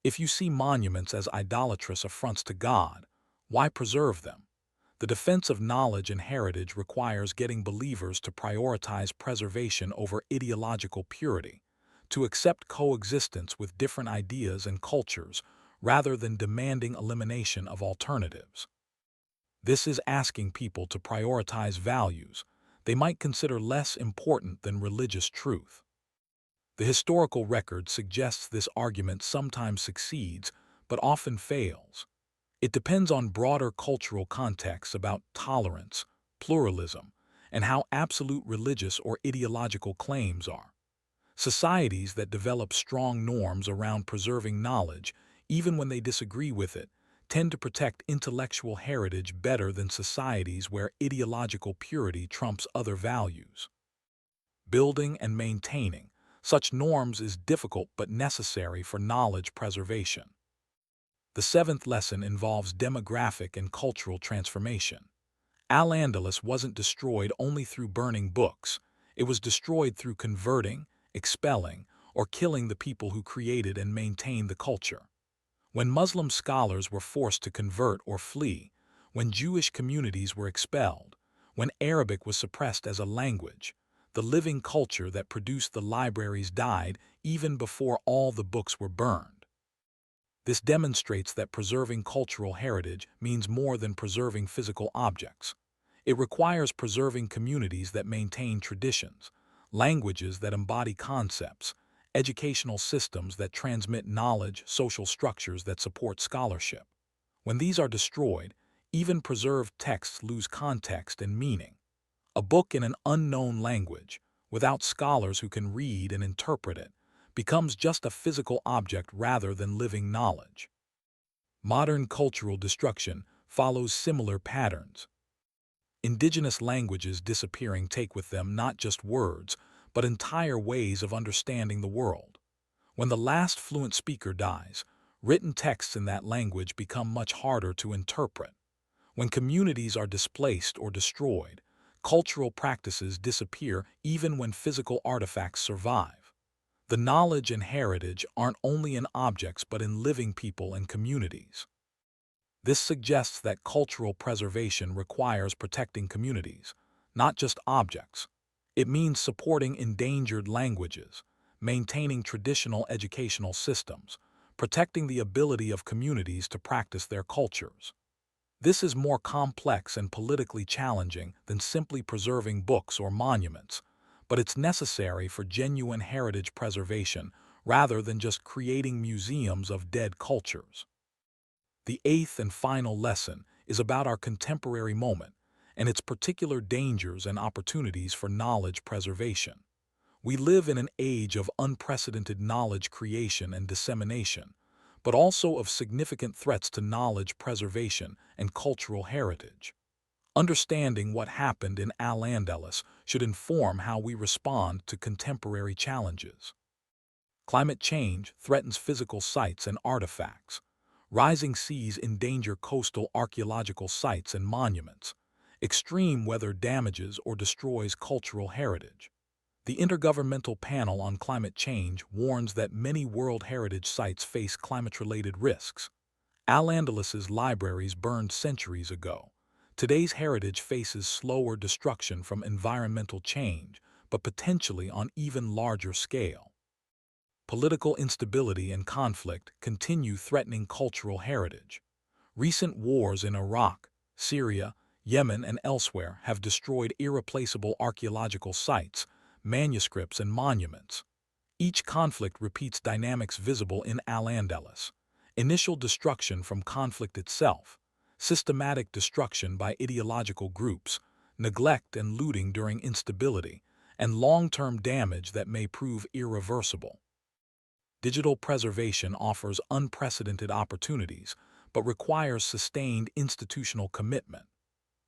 If you see monuments as idolatrous affronts to God, why preserve them? The defense of knowledge and heritage requires getting believers to prioritize preservation over ideological purity, to accept coexistence with different ideas and cultures rather than demanding elimination of alternatives. This is asking people to prioritize values they might consider less important than religious truth. The historical record suggests this argument sometimes succeeds, but often fails. It depends on broader cultural contexts about tolerance, pluralism, and how absolute religious or ideological claims are. Societies that develop strong norms around preserving knowledge, even when they disagree with it, tend to protect intellectual heritage better than societies where ideological purity trumps other values. Building and maintaining such norms is difficult but necessary for knowledge preservation. The seventh lesson involves demographic and cultural transformation. Al-Andalus wasn't destroyed only through burning books. It was destroyed through converting, expelling, or killing the people who created and maintained the culture. When Muslim scholars were forced to convert or flee, when Jewish communities were expelled, when Arabic was suppressed as a language, the living culture that produced the libraries died even before all the books were burned. This demonstrates that preserving cultural heritage means more than preserving physical objects. It requires preserving communities that maintain traditions, languages that embody concepts, educational systems that transmit knowledge, social structures that support scholarship. When these are destroyed, even preserved texts lose context and meaning. A book in an unknown language, without scholars who can read and interpret it, becomes just a physical object rather than living knowledge. Modern cultural destruction follows similar patterns. Indigenous languages disappearing take with them not just words, but entire ways of understanding the world. When the last fluent speaker dies, written texts in that language become much harder to interpret. When communities are displaced or destroyed, cultural practices disappear even when physical artifacts survive. The knowledge and heritage aren't only in objects but in living people and communities. This suggests that cultural preservation requires protecting communities, not just objects. It means supporting endangered languages, maintaining traditional educational systems, protecting the ability of communities to practice their cultures. This is more complex and politically challenging than simply preserving books or monuments, but it's necessary for genuine heritage preservation rather than just creating museums of dead cultures. The eighth and final lesson is about our contemporary moment and its particular dangers and opportunities for knowledge preservation. We live in an age of unprecedented knowledge creation and dissemination, but also of significant threats to knowledge preservation and cultural heritage. Understanding what happened in Al-Andalus should inform how we respond to contemporary challenges. Climate change threatens physical sites and artifacts. Rising seas endanger coastal archaeological sites and monuments. Extreme weather damages or destroys cultural heritage. The Intergovernmental Panel on Climate Change warns that many World Heritage Sites face climate-related risks. Al-Andalus's libraries burned centuries ago. Today's heritage faces slower destruction from environmental change, but potentially on even larger scale. Political instability and conflict continue threatening cultural heritage. Recent wars in Iraq, Syria, Yemen, and elsewhere have destroyed irreplaceable archaeological sites, manuscripts, and monuments. Each conflict repeats dynamics visible in Al-Andalus. Initial destruction from conflict itself, systematic destruction by ideological groups, neglect and looting during instability, and long-term damage that may prove irreversible. Digital preservation offers unprecedented opportunities, but requires sustained institutional commitment.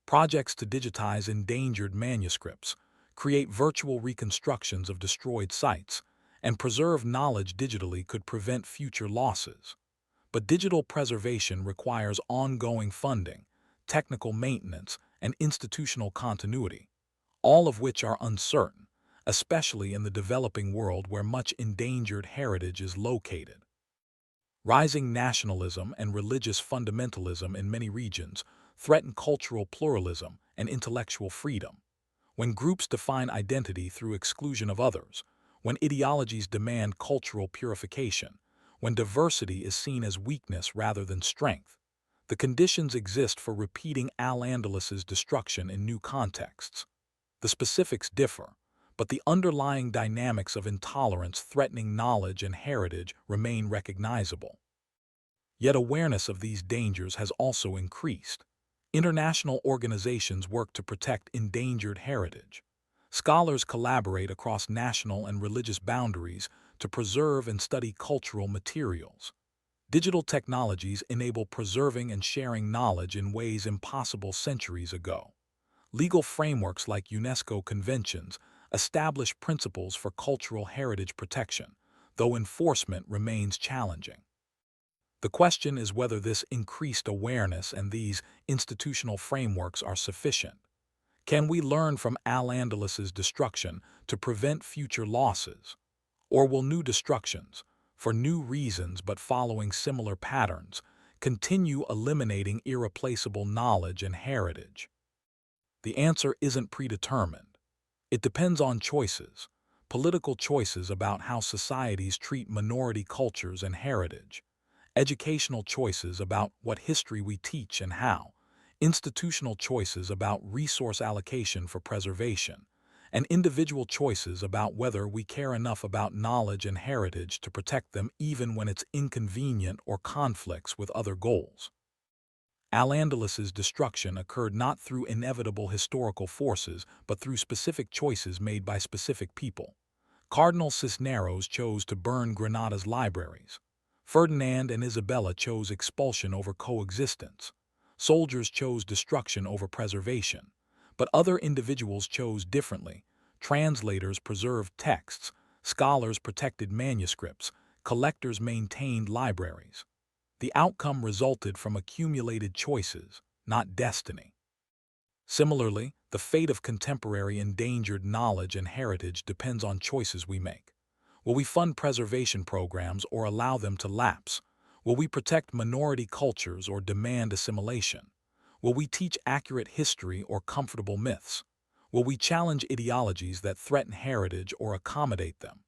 Projects to digitize endangered manuscripts, create virtual reconstructions of destroyed sites, and preserve knowledge digitally could prevent future losses. But digital preservation requires ongoing funding, technical maintenance, and institutional continuity, all of which are uncertain, especially in the developing world where much endangered heritage is located. Rising nationalism and religious fundamentalism in many regions threaten cultural pluralism and intellectual freedom. When groups define identity through exclusion of others, when ideologies demand cultural purification, when diversity is seen as weakness rather than strength, the conditions exist for repeating Al-Andalus's destruction in new contexts. The specifics differ, but the underlying dynamics of intolerance threatening knowledge and heritage remain recognizable. Yet awareness of these dangers has also increased. International organizations work to protect endangered heritage. Scholars collaborate across national and religious boundaries to preserve and study cultural materials. Digital technologies enable preserving and sharing knowledge in ways impossible centuries ago. Legal frameworks like UNESCO conventions establish principles for cultural heritage protection, though enforcement remains challenging. The question is whether this increased awareness and these institutional frameworks are sufficient. Can we learn from Al-Andalus's destruction to prevent future losses? Or will new destructions, for new reasons but following similar patterns, continue eliminating irreplaceable knowledge and heritage? The answer isn't predetermined. It depends on choices, political choices about how societies treat minority cultures and heritage, educational choices about what history we teach and how, institutional choices about resource allocation for preservation, and individual choices about whether we care enough about knowledge and heritage to protect them even when it's inconvenient or conflicts with other goals. Al-Andalus's destruction occurred not through inevitable historical forces but through specific choices made by specific people. Cardinal Cisneros chose to burn Granada's libraries. Ferdinand and Isabella chose expulsion over coexistence. Soldiers chose destruction over preservation. But other individuals chose differently. Translators preserved texts, scholars protected manuscripts, collectors maintained libraries. The outcome resulted from accumulated choices, not destiny. Similarly, the fate of contemporary endangered knowledge and heritage depends on choices we make. Will we fund preservation programs or allow them to lapse? Will we protect minority cultures or demand assimilation? Will we teach accurate history or comfortable myths? Will we challenge ideologies that threaten heritage or accommodate them?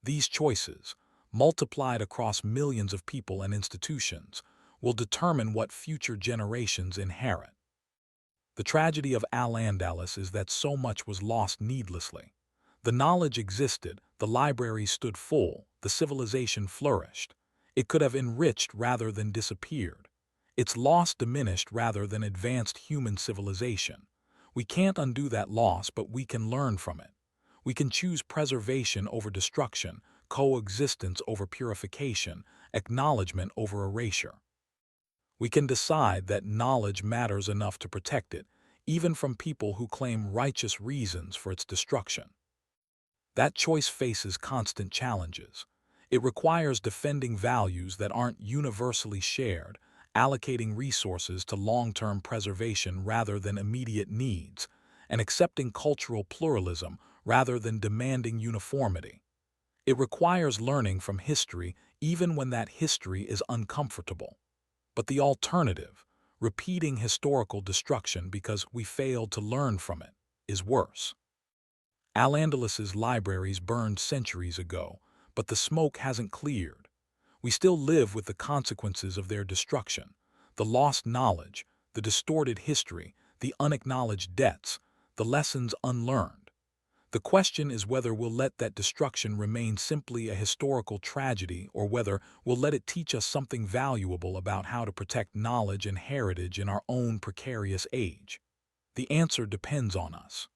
These choices, multiplied across millions of people and institutions, will determine what future generations inherit. The tragedy of Al-Andalus is that so much was lost needlessly. The knowledge existed, the libraries stood full, the civilization flourished. It could have enriched rather than disappeared. Its loss diminished rather than advanced human civilization. We can't undo that loss, but we can learn from it. We can choose preservation over destruction, coexistence over purification, acknowledgement over erasure. We can decide that knowledge matters enough to protect it, even from people who claim righteous reasons for its destruction. That choice faces constant challenges. It requires defending values that aren't universally shared, allocating resources to long-term preservation rather than immediate needs, and accepting cultural pluralism rather than demanding uniformity. It requires learning from history even when that history is uncomfortable. But the alternative, repeating historical destruction because we failed to learn from it, is worse. Al-Andalus's libraries burned centuries ago, but the smoke hasn't cleared. We still live with the consequences of their destruction, the lost knowledge, the distorted history, the unacknowledged debts, the lessons unlearned. The question is whether we'll let that destruction remain simply a historical tragedy or whether we'll let it teach us something valuable about how to protect knowledge and heritage in our own precarious age. The answer depends on us.